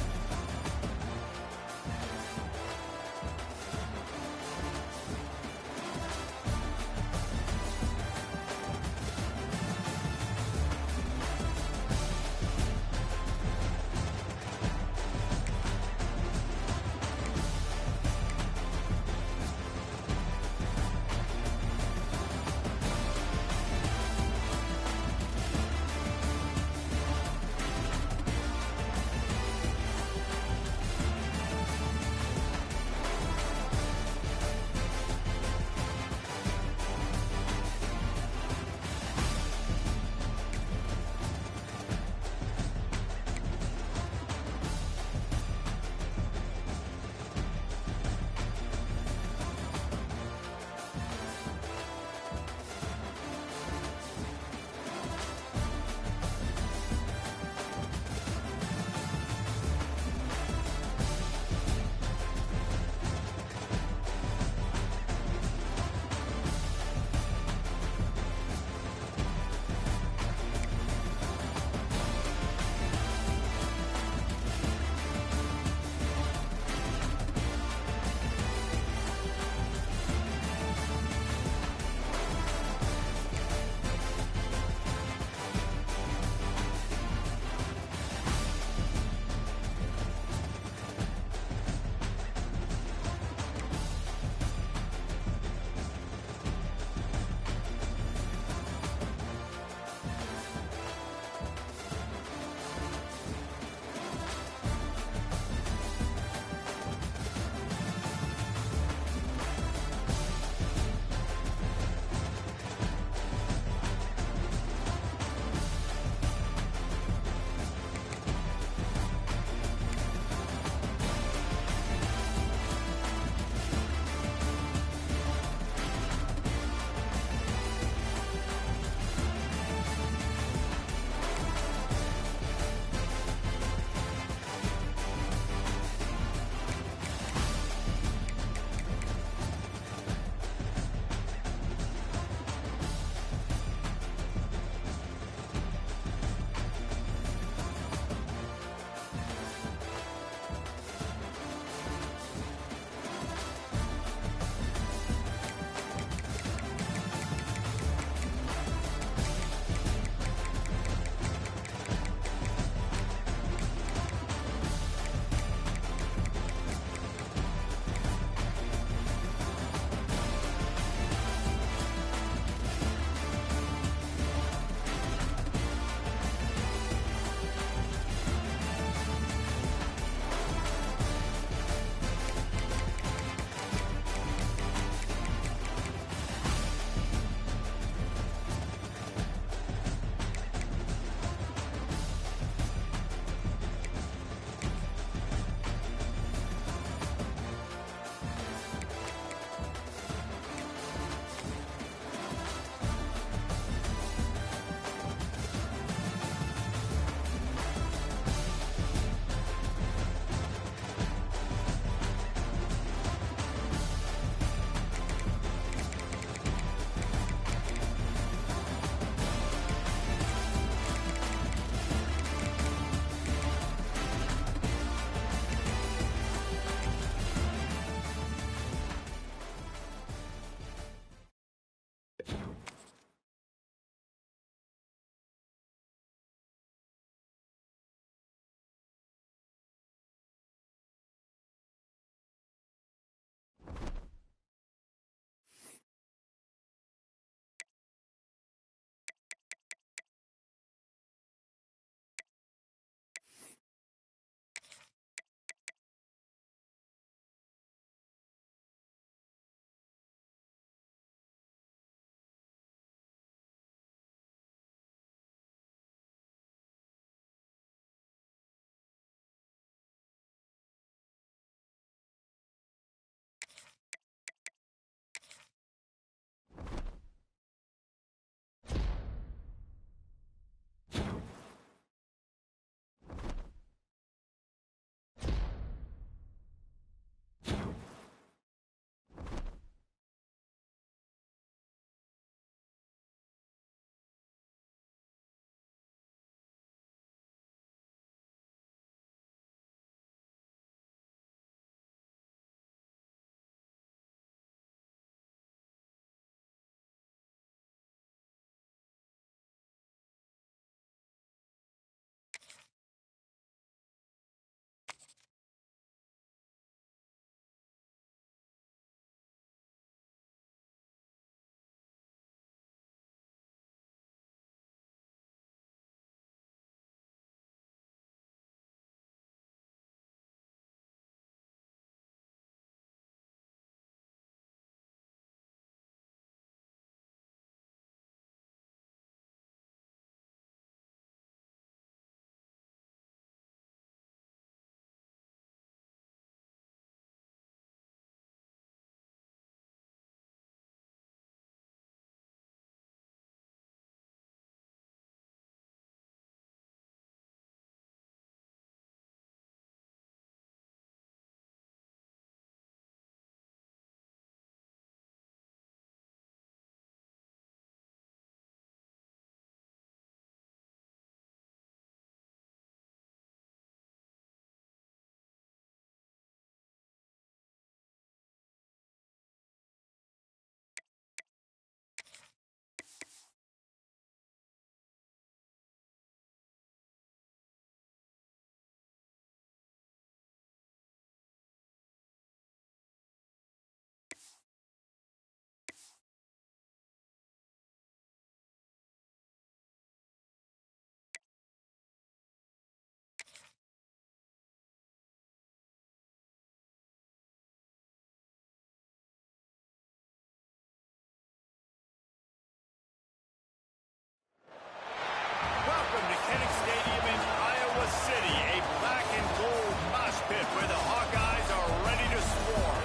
Stadium in Iowa City, a black and gold mosh pit where the Hawkeyes are ready to swarm.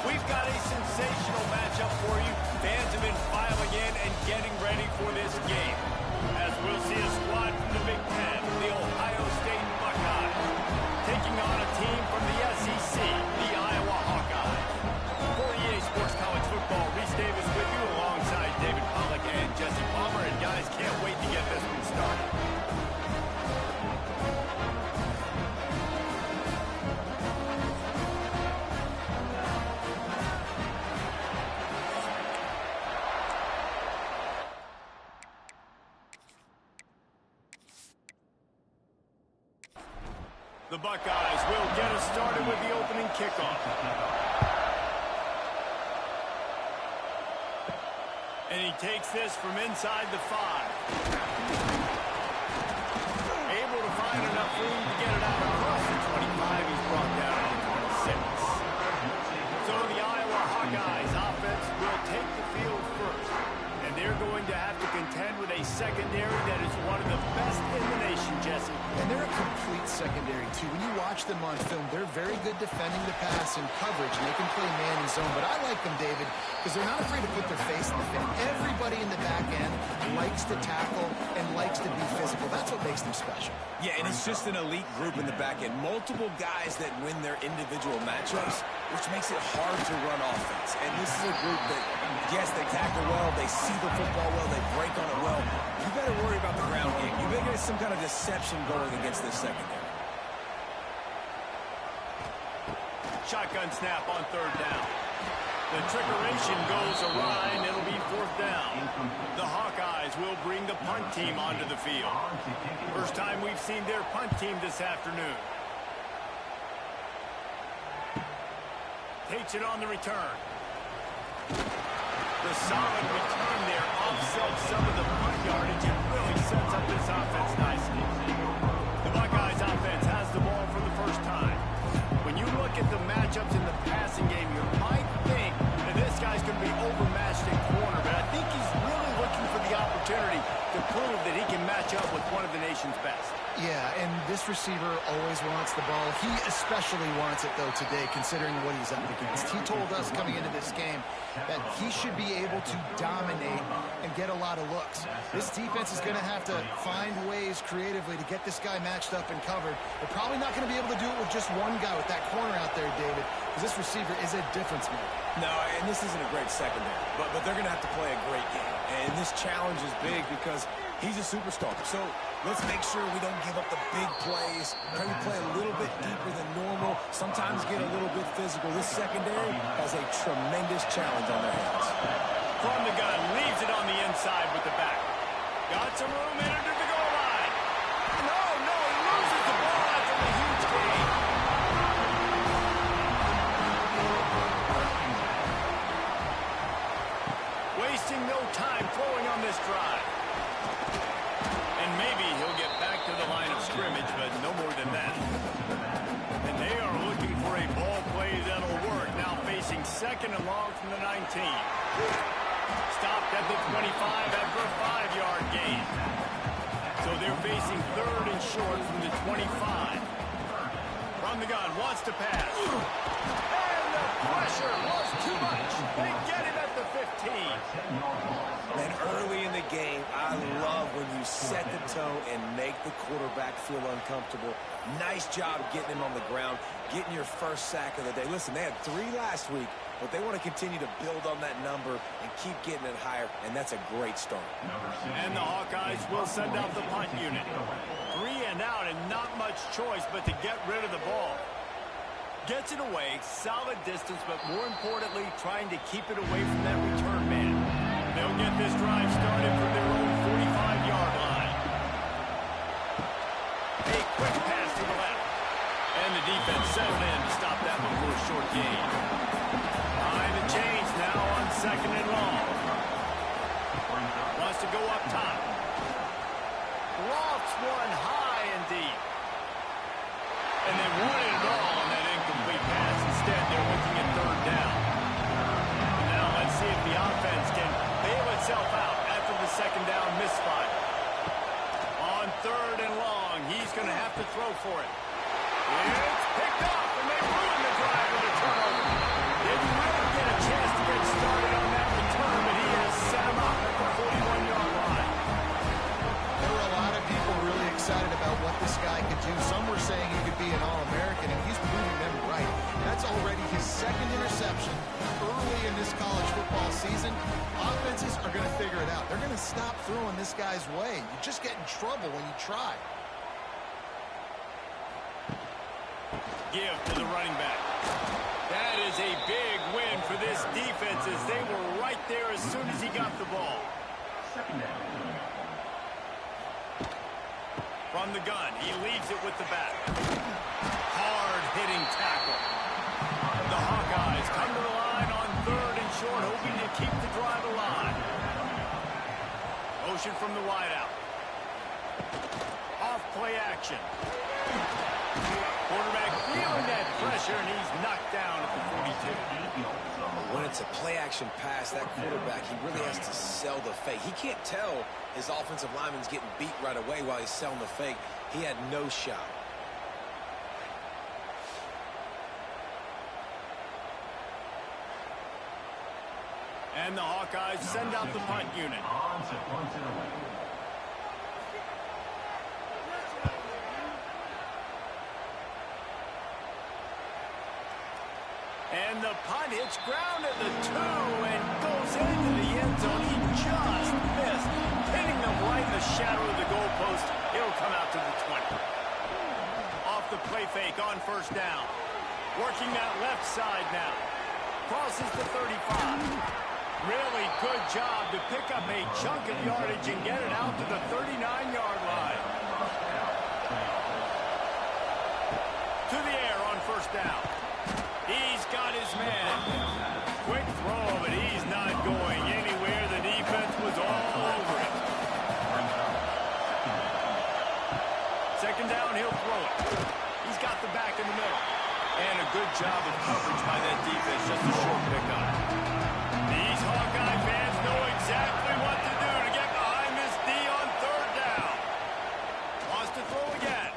We've got a sensational matchup for you. Fans have been filing in and getting ready for this game. As we'll see a squad from the Big Ten, the Ohio State Buckeyes, taking on a team from the SEC, the Iowa Hawkeyes. For EA Sports College Football, Reese Davis with you alongside David Pollack and Jesse Palmer. And guys, can't wait to get this one started. The Buckeyes will get us started with the opening kickoff. And he takes this from inside the 5. Able to find enough room to get it out across the 25. He's brought down to the 26. So the Iowa Hawkeyes offense will take the field first. And they're going to have to contend with a secondary that is one of the best in the nation, Jesse. And they're a complete secondary, too. When you watch them on film, they're very good defending the pass and coverage, and they can play man and zone. But I like them, David, because they're not afraid to put their face in the fan. Everybody in the back end likes to tackle and likes to be physical. That's what makes them special. Yeah, and it's just an elite group in the back end. Multiple guys that win their individual matchups, which makes it hard to run offense. And this is a group that, yes, they tackle well, they see the football well, they break on it well. You better worry about the ground game. You better get some kind of deception going against this secondary. Shotgun snap on 3rd down. The trickeration goes awry, and it'll be 4th down. The Hawkeyes will bring the punt team onto the field. First time we've seen their punt team this afternoon. Takes it on the return. The solid return there offsets some of the punt yardage and really sets up this offense nicely. The Buckeyes offense has the ball for the first time. When you look at the matchups in the passing game, you might think that this guy's going to be overmatched in corner, but I think he's really looking for the opportunity to prove that he can match up with one of the nation's best. Yeah, and this receiver always wants the ball. He especially wants it, though, today, considering what he's up against. He told us coming into this game that he should be able to dominate and get a lot of looks. This defense is going to have to find ways creatively to get this guy matched up and covered. They're probably not going to be able to do it with just one guy with that corner out there, David, because this receiver is a difference maker. No, and this isn't a great secondary, but they're going to have to play a great game. And this challenge is big because he's a superstar. So let's make sure we don't give up the big plays. Maybe play a little bit deeper than normal. Sometimes get a little bit physical. This secondary has a tremendous challenge on their hands. From the gun, leaves it on the inside with the back. Got some room in under the goal line. No, he loses the ball after the huge gain. Wasting no time throwing on this drive. And maybe he'll get back to the line of scrimmage, but no more than that. And they are looking for a ball play that'll work. Now facing 2nd and long from the 19. Stopped at the 25 after a 5-yard gain. So they're facing 3rd and short from the 25. From the gun, wants to pass. And the pressure was too much. They get him at the 15. And early in the game, I love when you set the tone and make the quarterback feel uncomfortable. Nice job getting him on the ground, getting your first sack of the day. Listen, they had 3 last week, but they want to continue to build on that number and keep getting it higher, and that's a great start. And the Hawkeyes will send out the punt unit. 3 and out and not much choice but to get rid of the ball. Gets it away, solid distance, but more importantly, trying to keep it away from that return man. They'll get this drive started from their own 45-yard line. A quick pass to the left. And the defense settled in to stop that before a short gain. Behind the chains now on 2nd and long. Wants to go up top. Lofts one high and deep. And they wanted it all on that incomplete pass. Instead, they're looking at 3rd down. And now let's see if the offense can bail itself out after the 2nd down misfire. On 3rd and long, he's going to have to throw for it. It's picked off, and they ruin the drive with a turnover. Didn't really get a chance to get started on that return, but he has set him up at the 41-yard line. There were a lot of people really excited about what this guy could do. Some were saying he could be an All-American, and he's proving them right. That's already his second interception early in this college football season. Offenses are going to figure it out. They're going to stop throwing this guy's way. You just get in trouble when you try. Give to the running back. That is a big win for this defense as they were right there as soon as he got the ball. Second down. From the gun, he leaves it with the back. Hard-hitting tackle. The Hawkeyes come to the line on 3rd and short, hoping to keep the drive alive. Motion from the wideout. Off play action. Quarterback feeling that pressure, and he's knocked down at the 42. When it's a play-action pass, that quarterback, he really has to sell the fake. He can't tell his offensive lineman's getting beat right away while he's selling the fake. He had no shot. And the Hawkeyes send out the punt unit. On to punt it away. And the punt hits ground at the 2 and goes into the end zone. He just missed, hitting them right in the shadow of the goalpost. It'll come out to the 20. Off the play fake on 1st down. Working that left side now. Crosses the 35. Really good job to pick up a chunk of yardage and get it out to the 39-yard line. To the air on 1st down. He's got his man. Quick throw, but he's not going anywhere. The defense was all over it. 2nd down, he'll throw it. He's got the back in the middle. And a good job of coverage by that defense. Just a short pickup. These Hawkeye fans know exactly what to do to get behind this D on 3rd down. Wants to throw again.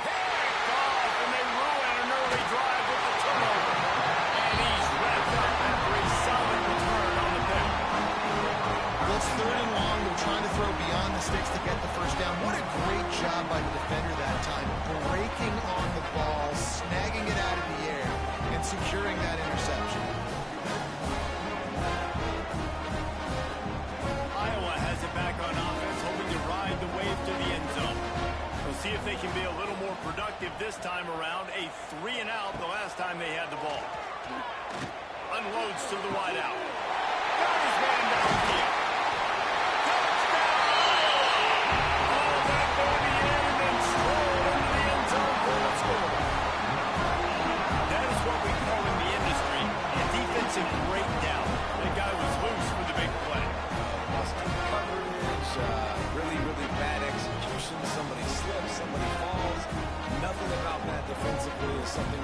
Picked off, and they ruin an early drive with the turnover. And he's wrapped up after a solid return on the pick. Well, it's 3rd and long. They're trying to throw beyond the sticks to get the 1st down. What a great job by the defender that time. Breaking on the ball, snagging it out of the air, and securing that interception. Iowa has it back on offense, hoping to ride the wave to the end zone. We'll see if they can be a little more productive this time around. A 3 and out the last time they had the ball. Unloads to the wideout. Got his man downfield. Touchdown, Iowa! All that baby in and then strolled into the end zone for the score. That is what we call in the industry a defensive breakdown. That guy was loose for the big play. Coverage, really bad execution. Somebody slips, somebody falls. Nothing about that defensively is something.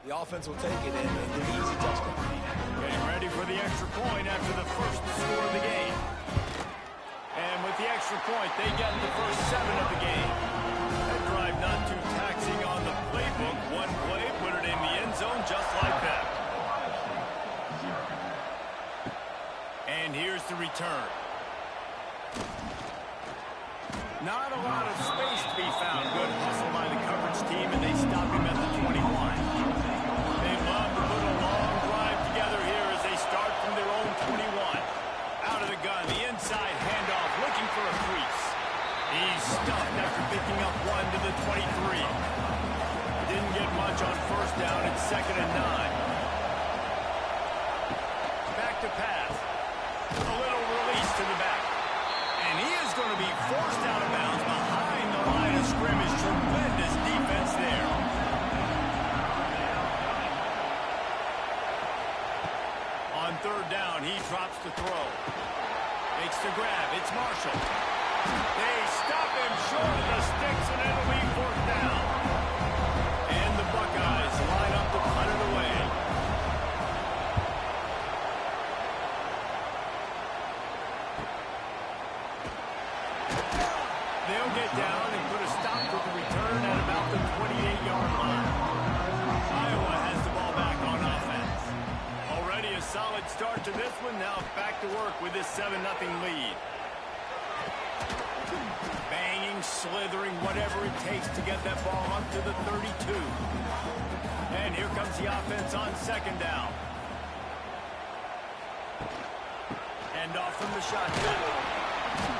The offense will take it in an easy touchdown. Getting ready for the extra point after the first score of the game. And with the extra point, they get the first 7 of the game. That drive not too taxing on the playbook. One play, put it in the end zone just like that. And here's the return. Not a lot of space to be found. Good hustle by the coverage team, and they stop him at the 21. They love to put a long drive together here as they start from their own 21. Out of the gun, the inside handoff, looking for a crease. He's stuffed after picking up 1 to the 23. Didn't get much on first down. It's 2nd and 9. Back to pass. A little release to the back. And he is going to be forced out of bounds behind the line of scrimmage. Tremendous defense there. On 3rd down, he drops the throw. Makes the grab. It's Marshall. They stop him short of the sticks, and it'll be 4th down. And the Buckeyes line up to punt it away. They'll get down and put a stop to the return at about the 28-yard line. Iowa has the ball back on offense. Already a solid start to this one. Now back to work with this 7-0 lead. Banging, slithering, whatever it takes to get that ball up to the 32. And here comes the offense on 2nd down. And off from the shotgun.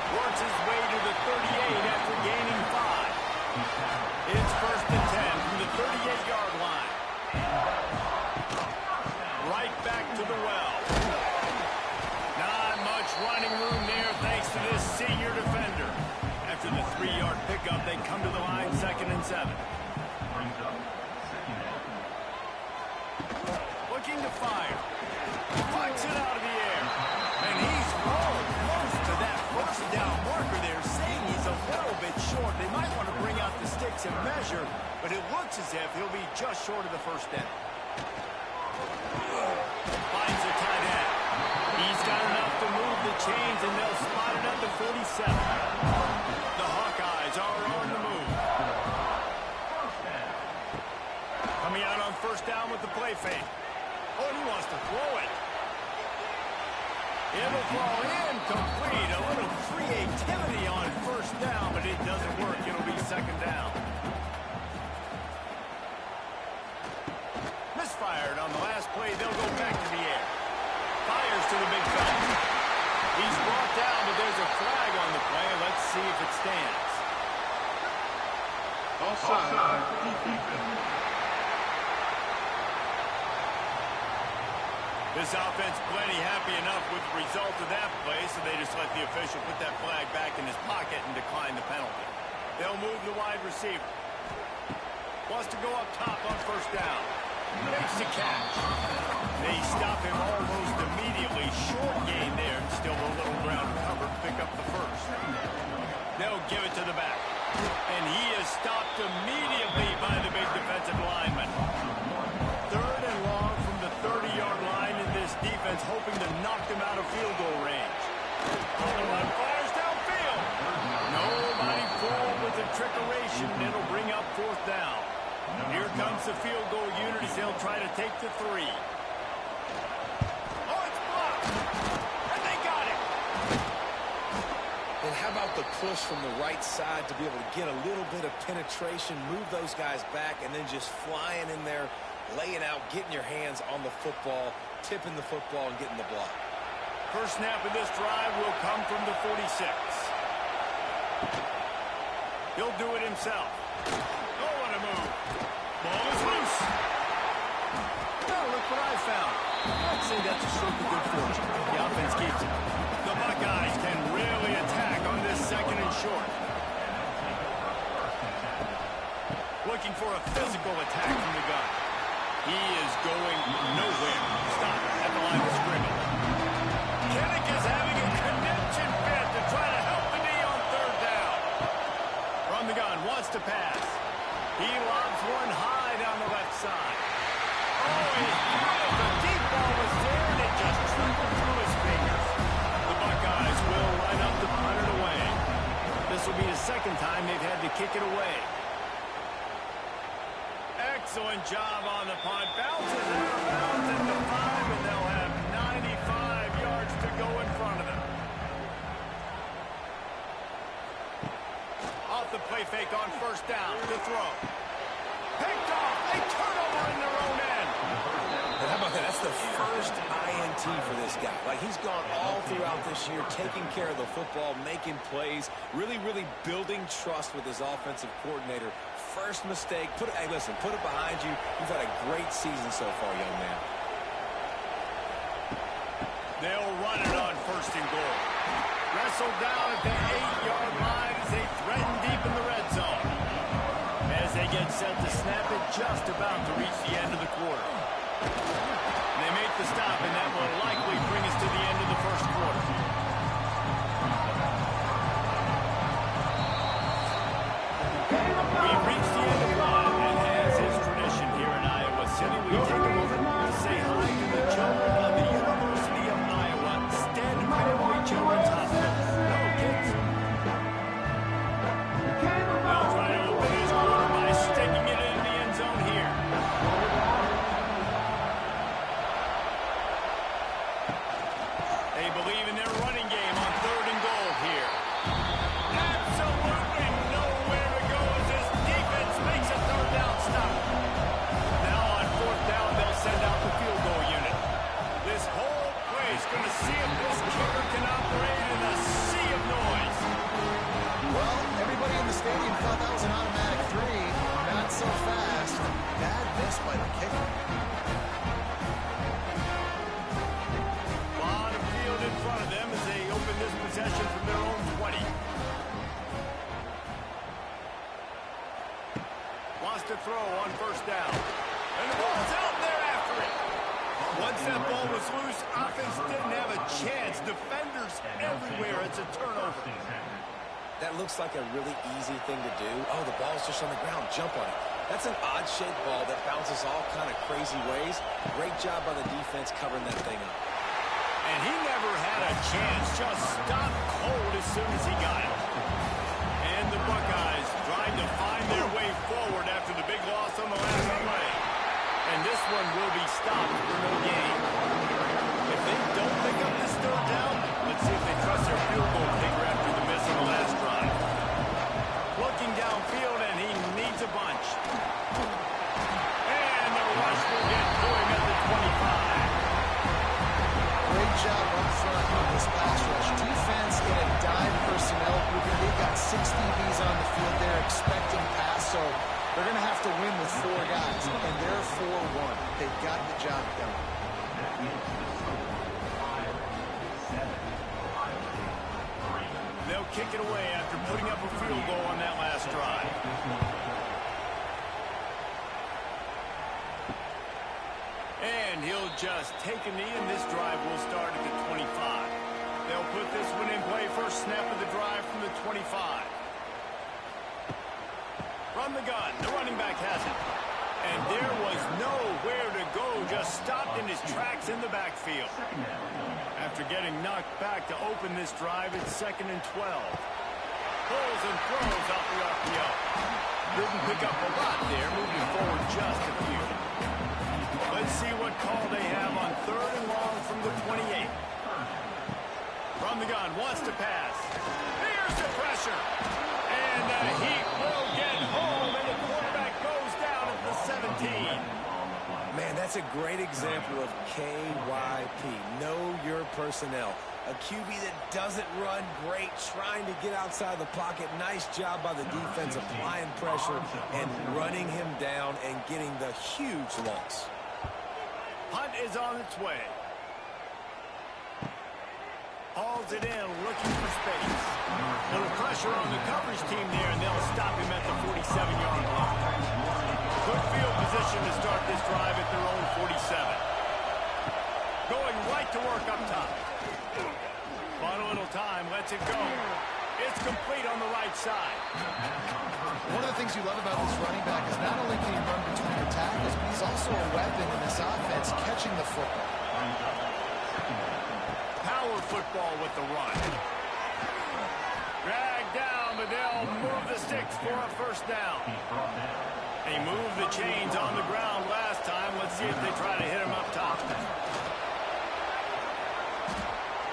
Works his way to the 38 after gaining 5. It's 1st and 10 from the 38-yard line. Right back to the well. Not much running room there thanks to this senior defender. After the 3-yard pickup, they come to the line 2nd and 7. Looking to fire. Flies it out of the air. And he's close to that 1st down marker there, saying he's a little bit short. They might want to bring out the sticks and measure, but it looks as if he'll be just short of the 1st down. Finds a tight end. He's got enough to move the chains, and they'll spot it at the 47. The Hawkeyes are on the move. Coming out on 1st down with the play fake. Oh, and he wants to throw it. It'll fall incomplete. A little creativity on 1st down, but it doesn't work. It'll be 2nd down. Misfired on the last play. They'll go back to the air. Fires to the big fella. He's brought down, but there's a flag on the play. Let's see if it stands. Offside. This offense plenty happy enough with the result of that play, so they just let the official put that flag back in his pocket and decline the penalty. They'll move the wide receiver. Wants to go up top on 1st down. Makes the catch. They stop him almost immediately. Short gain there, and still a little ground covered. Pick up the 1st. They'll give it to the back. And he is stopped immediately by the big defensive lineman. 3rd and long from the 30-yard line, in this defense hoping to knock them out of field goal range. The run fires downfield. Nobody fooled with the trickeration. It'll bring up 4th down. Here comes the field goal unit as they'll try to take the 3. Oh, it's blocked. And they got it. And how about the push from the right side to be able to get a little bit of penetration, move those guys back, and then just flying in there, laying out, getting your hands on the football, tipping the football, and getting the block. First snap of this drive will come from the 46. He'll do it himself. Oh, what a move. Ball is loose. Oh, look what I found. I'd say that's a stroke of good fortune. The offense keeps it. The Buckeyes can really attack on this 2nd and short. Looking for a physical attack from the gun. He is going nowhere. Stop at the line of scrimmage. Kinnick is having a connection fit to try to help the knee on 3rd down. From the gun, wants to pass. He lobs one high down the left side. second time they've had to kick it away. Excellent job on the punt. Bounces out of bounds at the 5, and they'll have 95 yards to go in front of them. Off the play fake on first down. To throw. Picked off. A turnover in their own end. And how about that? That's the first INT for this guy. Like, he's gone all throughout this year, taking care of the football, making plays, really building trust with his offensive coordinator. First mistake. Hey, listen, put it behind you. You've had a great season so far, young man. They'll run it on first and goal. Wrestled down at the 8-yard line as they threaten deep in the red zone. As they get set to snap it, just about to reach the end of the quarter. They make the stop, and that will likely bring us to the end of the first quarter. We've reached the end of one, and as is tradition here in Iowa City, we take a moment to say hi to the children of the University of Iowa Stead Family Children's Hospital. Hello, kids. They'll try to open this quarter by sticking it in the end zone here. They believe in their running game on third and goal here. Absolutely nowhere to go as this defense makes a third down stop. Now on fourth down, they'll send out the field goal unit. This whole place going to see if this kicker can operate in a sea of noise. Well, everybody in the stadium thought that was an automatic 3. Not so fast. Bad miss by the kicker. Lot of field in front of them as they open this possession from their own 20. Wants to throw on first down. And the ball's out there after it. Once that ball was loose, offense didn't have a chance. Defenders everywhere. It's a turnover. That looks like a really easy thing to do. Oh, the ball's just on the ground. Jump on it. That's an odd-shaped ball that bounces all kind of crazy ways. Great job by the defense covering that thing up. And he never had a chance. Just stopped cold as soon as he got it. And the Buckeyes trying to find their way forward after the big loss on the last play. And this one will be stopped for no gain. If they don't pick up this third down, let's see if they trust their field goal kicker after the miss on the last drive. Looking downfield, and he needs a bunch. And the rush will get to him at the 25. Great job up front on this pass rush. Defense in a dime personnel grouping. They've got 6 DBs on the field. They're expecting pass, so they're going to have to win with 4 guys, and they're 4-1. They've got the job done. They'll kick it away after putting up a field goal on that last drive. And he'll just take a knee, and this drive will start at the 25. They'll put this one in play first snap of the drive from the 25. From the gun, the running back has it. And there was nowhere to go, just stopped in his tracks in the backfield. After getting knocked back to open this drive, it's 2nd and 12. Pulls and throws out the RPO. Didn't pick up a lot there, moving forward just a few. Let's see what call they have on third and long from the 28. From the gun, wants to pass. Here's the pressure. And the Heat will get home, and the quarterback goes down at the 17. Man, that's a great example of KYP. Know your personnel. A QB that doesn't run great, trying to get outside the pocket. Nice job by the defense applying pressure and running him down and getting the huge loss. Punt is on its way. Hauls it in, looking for space. Little pressure on the coverage team there, and they'll stop him at the 47-yard line. Good field position to start this drive at their own 47. Going right to work up top. Bought a little time, lets it go. It's complete on the right side. One of the things you love about this running back is not only can he run between the tackles, but he's also a weapon in this offense, catching the football. Power football with the run. Dragged down, but they'll sticks for a first down. He's brought down. They moved the chains on the ground last time. Let's see if they try to hit him up top.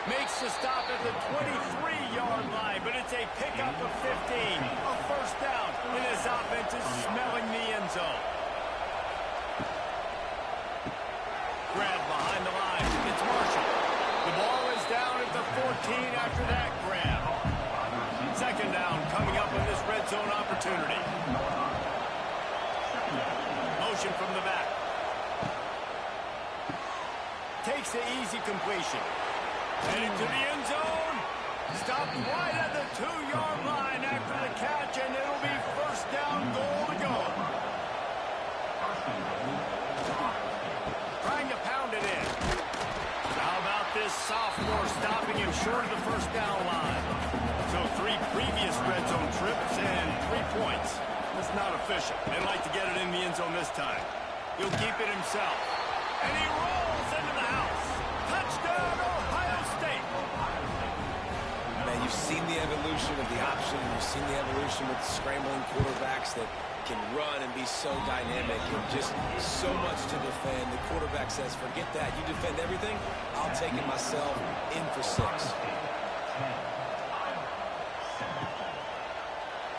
Makes the stop at the 23-yard line, but it's a pickup of 15. A first down, and this offense is smelling the end zone. Grab behind the line. It's Marshall. The ball is down at the 14 after that grab. Second down coming up on this red zone opportunity. Motion from the back. Takes the easy completion. Heading to the end zone. Stopped right at the 2-yard line after the catch, and it'll be first down, goal to go. Trying to pound it in. How about this sophomore stopping him short of the first down line? So 3 previous red zone trips and 3 points. That's not official. They'd like to get it in the end zone this time. He'll keep it himself. And he rolls into the house. Touchdown, Ohio State. Man, you've seen the evolution of the option. You've seen the evolution with scrambling quarterbacks that can run and be so dynamic and just so much to defend. The quarterback says, forget that. You defend everything, I'll take it myself. In for 6.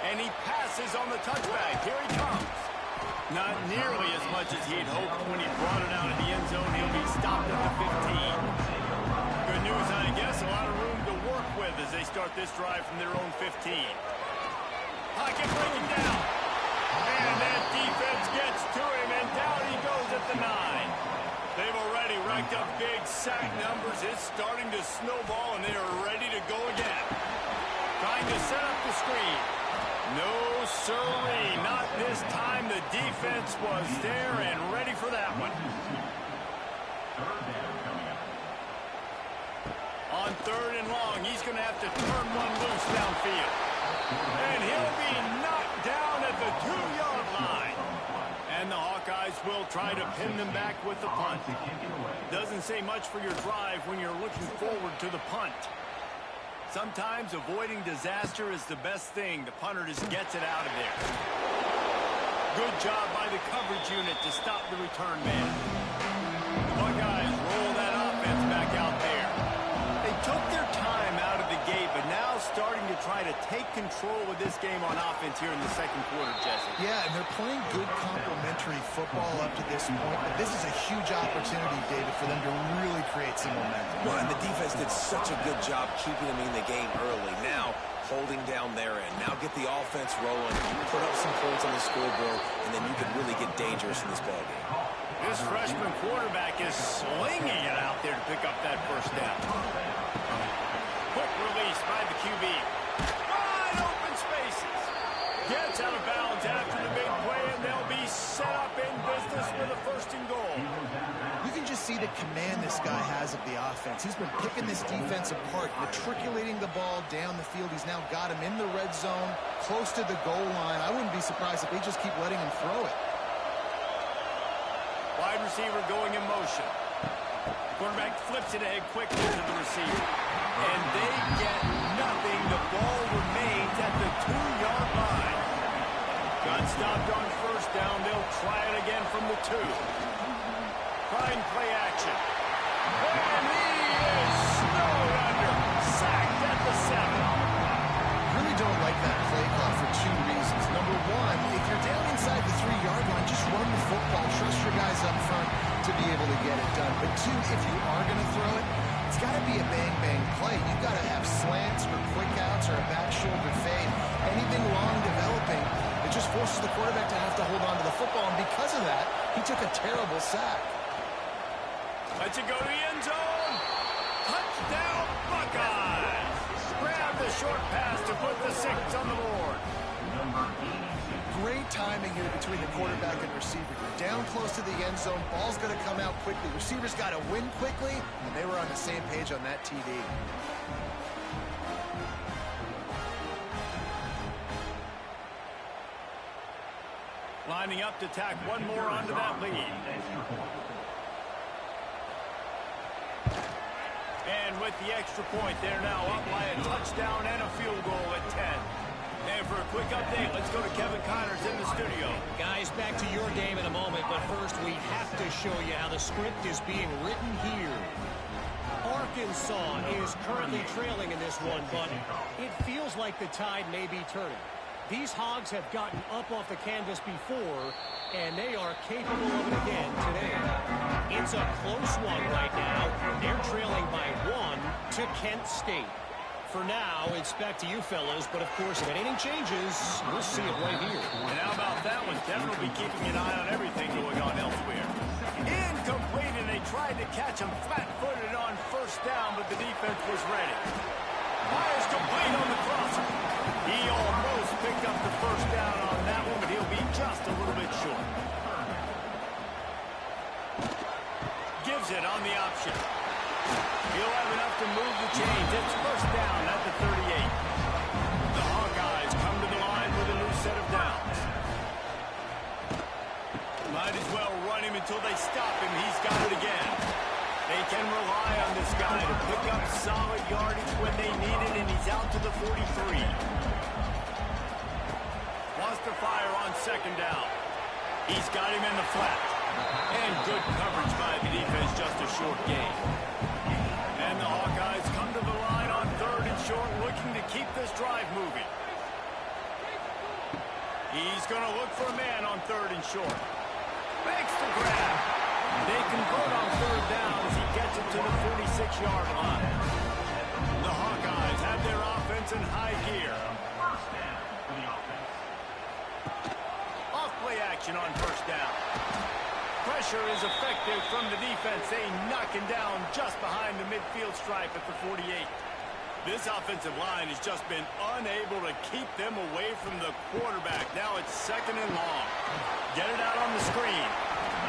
And he passes on the touchback. Here he comes. Not nearly as much as he'd hoped when he brought it out of the end zone. He'll be stopped at the 15. Good news, I guess. A lot of room to work with as they start this drive from their own 15. Pocket breaking down. And that defense gets to him, and down he goes at the 9. They've already racked up big sack numbers. It's starting to snowball, and they are ready to go again. Trying to set up the screen. No, sirree, not this time. The defense was there and ready for that one. On 3rd and long, he's going to have to turn one loose downfield. And he'll be knocked down at the 2-yard line. And the Hawkeyes will try to pin them back with the punt. Doesn't say much for your drive when you're looking forward to the punt. Sometimes avoiding disaster is the best thing. The punter just gets it out of there. Good job by the coverage unit to stop the return man. The Buckeyes roll that offense back out there. They took their time out of the gate, but now starting to try to take control of this game on offense here in the second quarter, Jesse. Yeah, and they're playing good complementary football up to this point, but this is a huge opportunity, David, for them to really create some momentum. Well, and the defense did such a good job keeping them in the game early. Now, holding down their end. Now get the offense rolling, put up some points on the scoreboard, and then you can really get dangerous in this ballgame. This freshman quarterback is slinging it out there to pick up that first down. Quick release by the QB. Wide open spaces. Gets out of bounds after the big play, and they'll be set up in business with a 1st and goal. You can just see the command this guy has of the offense. He's been picking this defense apart, matriculating the ball down the field. He's now got him in the red zone, close to the goal line. I wouldn't be surprised if they just keep letting him throw it. Wide receiver going in motion. Quarterback flips it ahead quickly to the receiver. And they get nothing. The ball remains at the 2-yard line. Got stopped on first down. They'll try it again from the 2. Trying play action. And he is snowed under. Sacked at the 7. Really don't like that play call for 2 reasons. Number 1, if you're down inside the 3-yard line, just run the football. Trust your guys up front to be able to get it done. But 2, if you are going to throw it, it's got to be a bang-bang play. You've got to have slants or quick outs or a back shoulder fade. Anything long developing, it just forces the quarterback to have to hold on to the football. And because of that, he took a terrible sack. Let's it go to the end zone. Touchdown, Buckeyes. Grab the short pass to put the 6 on the board. Great timing here between the quarterback and receiver. You're down close to the end zone. Ball's going to come out quickly. Receivers got to win quickly, and they were on the same page on that TD. Lining up to tack one more onto that lead. And with the extra point, they're now up by a touchdown and a field goal at 10. And for a quick update. Let's go to Kevin Connors in the studio. Guys, back to your game in a moment, but first we have to show you how the script is being written here. Arkansas is currently trailing in this one, but it feels like the tide may be turning. These Hogs have gotten up off the canvas before, and they are capable of it again today. It's a close one right now. They're trailing by 1 to Kent State. For now, it's back to you fellas, but of course, if anything changes, we'll see it right here. And how about that one? Kevin will be keeping an eye on everything going on elsewhere. Incomplete, and they tried to catch him flat-footed on first down, but the defense was ready. Fires complete on the crosser. He almost picked up the first down on that one, but he'll be just a little bit short. Gives it on the option. He'll have enough to move the chains. It's first down at the 38. The Hawkeyes come to the line with a new set of downs. Might as well run him until they stop him. He's got it again. They can rely on this guy to pick up solid yardage when they need it, and he's out to the 43. Wants to fire on second down. He's got him in the flat. And good coverage by the defense, just a short gain. And the Hawkeyes come to the line on third and short, looking to keep this drive moving. He's going to look for a man on third and short. Makes the grab. They convert on third down as he gets it to the 46-yard line. The Hawkeyes have their offense in high gear. First down for the offense. Off-play action on first down. Pressure is effective from the defense. They knock him down just behind the midfield stripe at the 48. This offensive line has just been unable to keep them away from the quarterback. Now it's second and long. Get it out on the screen.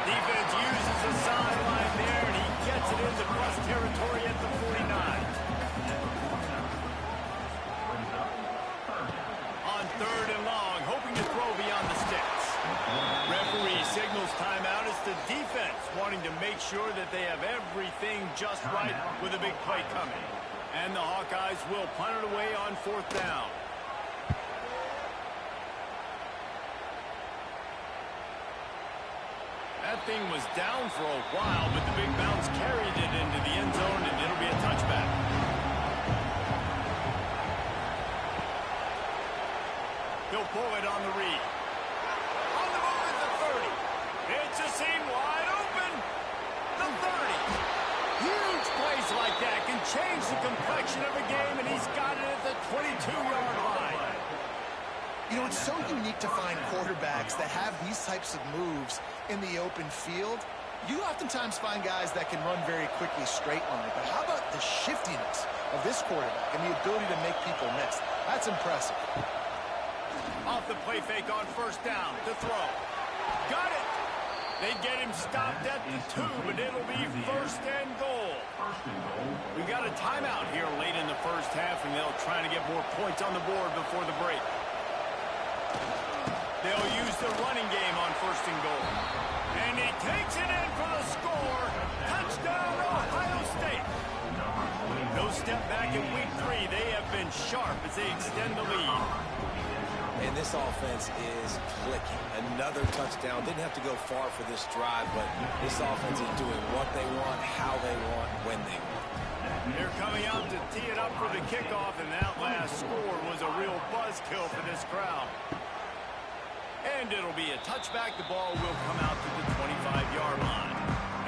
Defense uses the sideline there, and he gets it into plus territory at the 49. On third and long, hoping to throw beyond the sticks. Referee signals timeout. It's the defense wanting to make sure that they have everything just right with a big play coming. And the Hawkeyes will punt it away on fourth down. That thing was down for a while, but the big bounce carried it into the end zone, and it'll be a touchback. He'll pull it on the read. On the move at the 30. It's a seam wide open. The 30. Huge plays like that can change the complexion of a game, and he's got it at the 22-yard line. You know, it's so unique to find quarterbacks that have these types of moves in the open field. You oftentimes find guys that can run very quickly straight line, but how about the shiftiness of this quarterback and the ability to make people miss? That's impressive. Off the play fake on first down to throw. Got it. They get him stopped at the 2, but it'll be first and goal. We got a timeout here late in the first half, and they'll try to get more points on the board before the break. They'll use the running game on first and goal. And he takes it in for the score. Touchdown, Ohio State. No step back in week 3. They have been sharp as they extend the lead. And this offense is clicking. Another touchdown. Didn't have to go far for this drive, but this offense is doing what they want, how they want, when they want. They're coming out to tee it up for the kickoff, and that last score was a real buzzkill for this crowd. And it'll be a touchback. The ball will come out to the 25-yard line.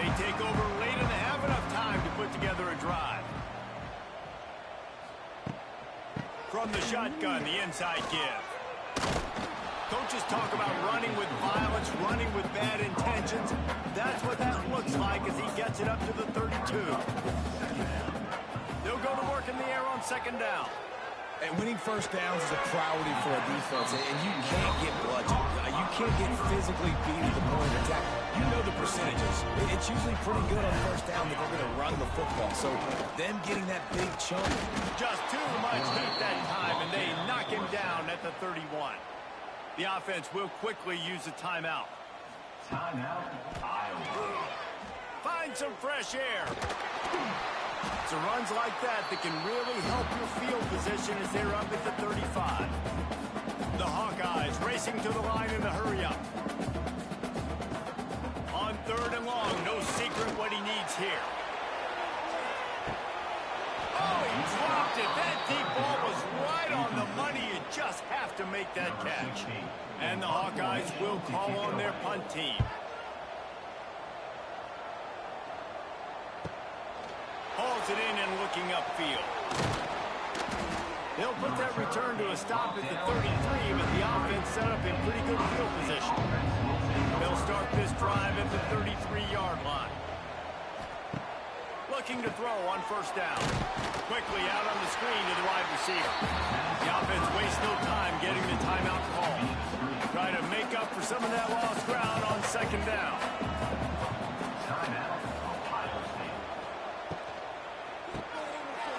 They take over late and they have enough time to put together a drive. From the shotgun, the inside give. Coaches talk about running with violence, running with bad intentions. That's what that looks like as he gets it up to the 32. They'll go to work in the air on second down. And winning first downs is a priority for a defense, and you can't get bludgeoned. You can't get physically beat at the point of attack. You know the percentages. It's usually pretty good on first down that they're going to run the football. So them getting that big chunk. Just too much heat that time, and they knock him down at the 31. The offense will quickly use a timeout. Timeout, Iowa. Find some fresh air. It's runs like that that can really help your field position as they're up at the 35. The Hawkeyes racing to the line in the hurry-up. On 3rd and long, no secret what he needs here. Oh, he dropped it. That deep ball was right on the money. You just have to make that catch. And the Hawkeyes will call on their punt team. Hauls it in and looking upfield. They'll put that return to a stop at the 33, but the offense set up in pretty good field position. They'll start this drive at the 33-yard line. Looking to throw on 1st down. Quickly out on the screen to the wide receiver. The offense wastes no time getting the timeout call. Try to make up for some of that lost ground on 2nd down.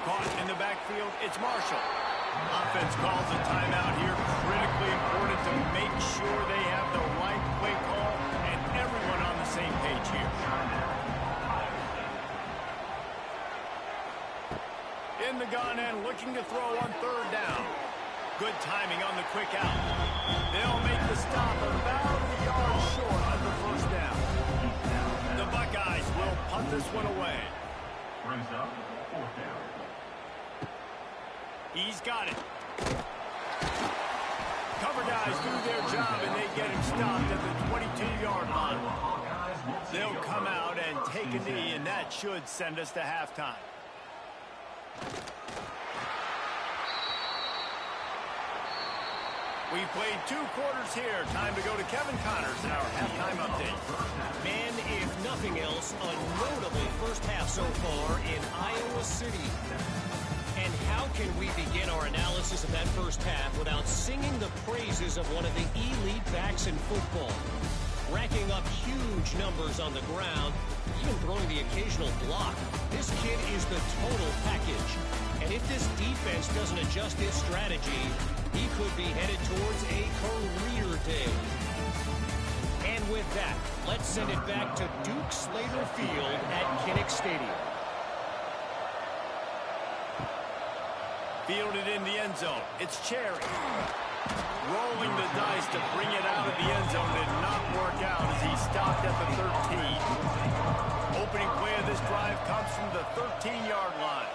Caught in the backfield, it's Marshall. Offense calls a timeout here. Critically important to make sure they have the right play call and everyone on the same page here. In the gun and looking to throw on 3rd down. Good timing on the quick out. They'll make the stop about a yard short of the 1st down. The Buckeyes will punt this one away. Brings up 4th down. He's got it. Cover guys do their job, and they get him stopped at the 22-yard line. They'll come out and take a knee, and that should send us to halftime. We've played 2 quarters here. Time to go to Kevin Connors, our halftime update. Man, if nothing else, a notable first half so far in Iowa City. And how can we begin our analysis of that first half without singing the praises of one of the elite backs in football? Racking up huge numbers on the ground, even throwing the occasional block. This kid is the total package. And if this defense doesn't adjust its strategy, he could be headed towards a career day. And with that, let's send it back to Duke Slater Field at Kinnick Stadium. Fielded in the end zone. It's Cherry. Rolling the dice to bring it out of the end zone did not work out as he stopped at the 13. Opening play of this drive comes from the 13-yard line.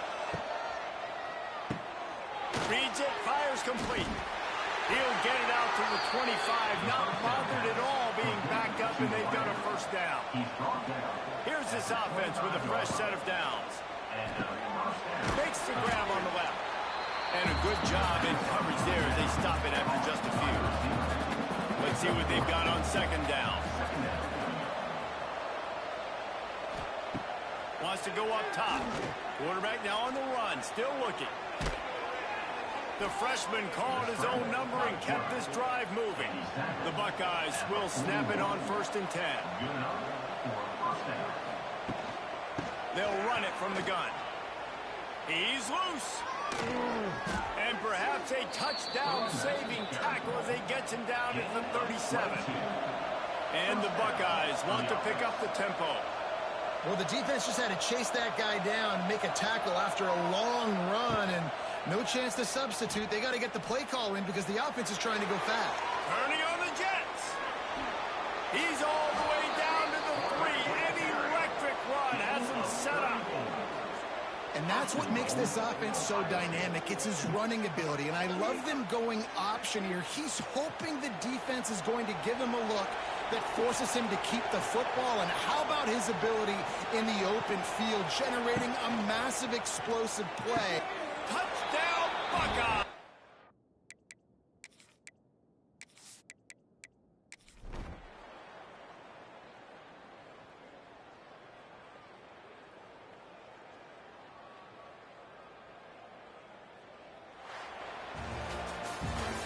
Reads it, fires complete. He'll get it out to the 25, not bothered at all being backed up, and they've got a 1st down. Here's this offense with a fresh set of downs. Makes the grab on the left. And a good job in coverage there as they stop it after just a few. Let's see what they've got on 2nd down. Wants to go up top. Quarterback now on the run, still looking. The freshman called his own number and kept this drive moving. The Buckeyes will snap it on 1st and 10. They'll run it from the gun. He's loose. And perhaps a touchdown-saving tackle as he gets him down at the 37. And the Buckeyes want to pick up the tempo. Well, the defense just had to chase that guy down and make a tackle after a long run, and no chance to substitute. They got to get the play call in because the offense is trying to go fast. Turning on the Jets. He's all the way down to the 3. An electric run has him set up. And that's what makes this offense so dynamic. It's his running ability, and I love them going option here. He's hoping the defense is going to give him a look that forces him to keep the football. And how about his ability in the open field, generating a massive explosive play? Touchdown, Buckeye!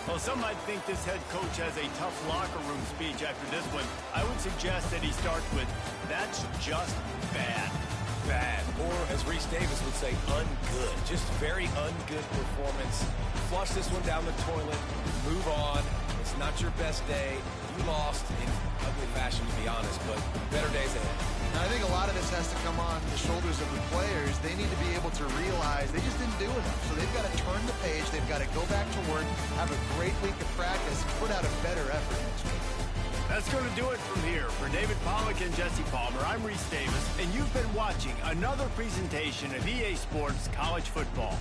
Well, some might think this head coach has a tough locker room speech after this one. I would suggest that he starts with, "That's just bad." Bad. Or, as Reese Davis would say, ungood. Just very ungood performance. Flush this one down the toilet. Move on. And It's not your best day. You lost in ugly fashion, to be honest, but better days ahead. And I think a lot of this has to come on the shoulders of the players. They need to be able to realize they just didn't do enough. So they've got to turn the page. They've got to go back to work, have a great week of practice, and put out a better effort next week. That's going to do it from here. For David Pollack and Jesse Palmer, I'm Reese Davis, and you've been watching another presentation of EA Sports College Football.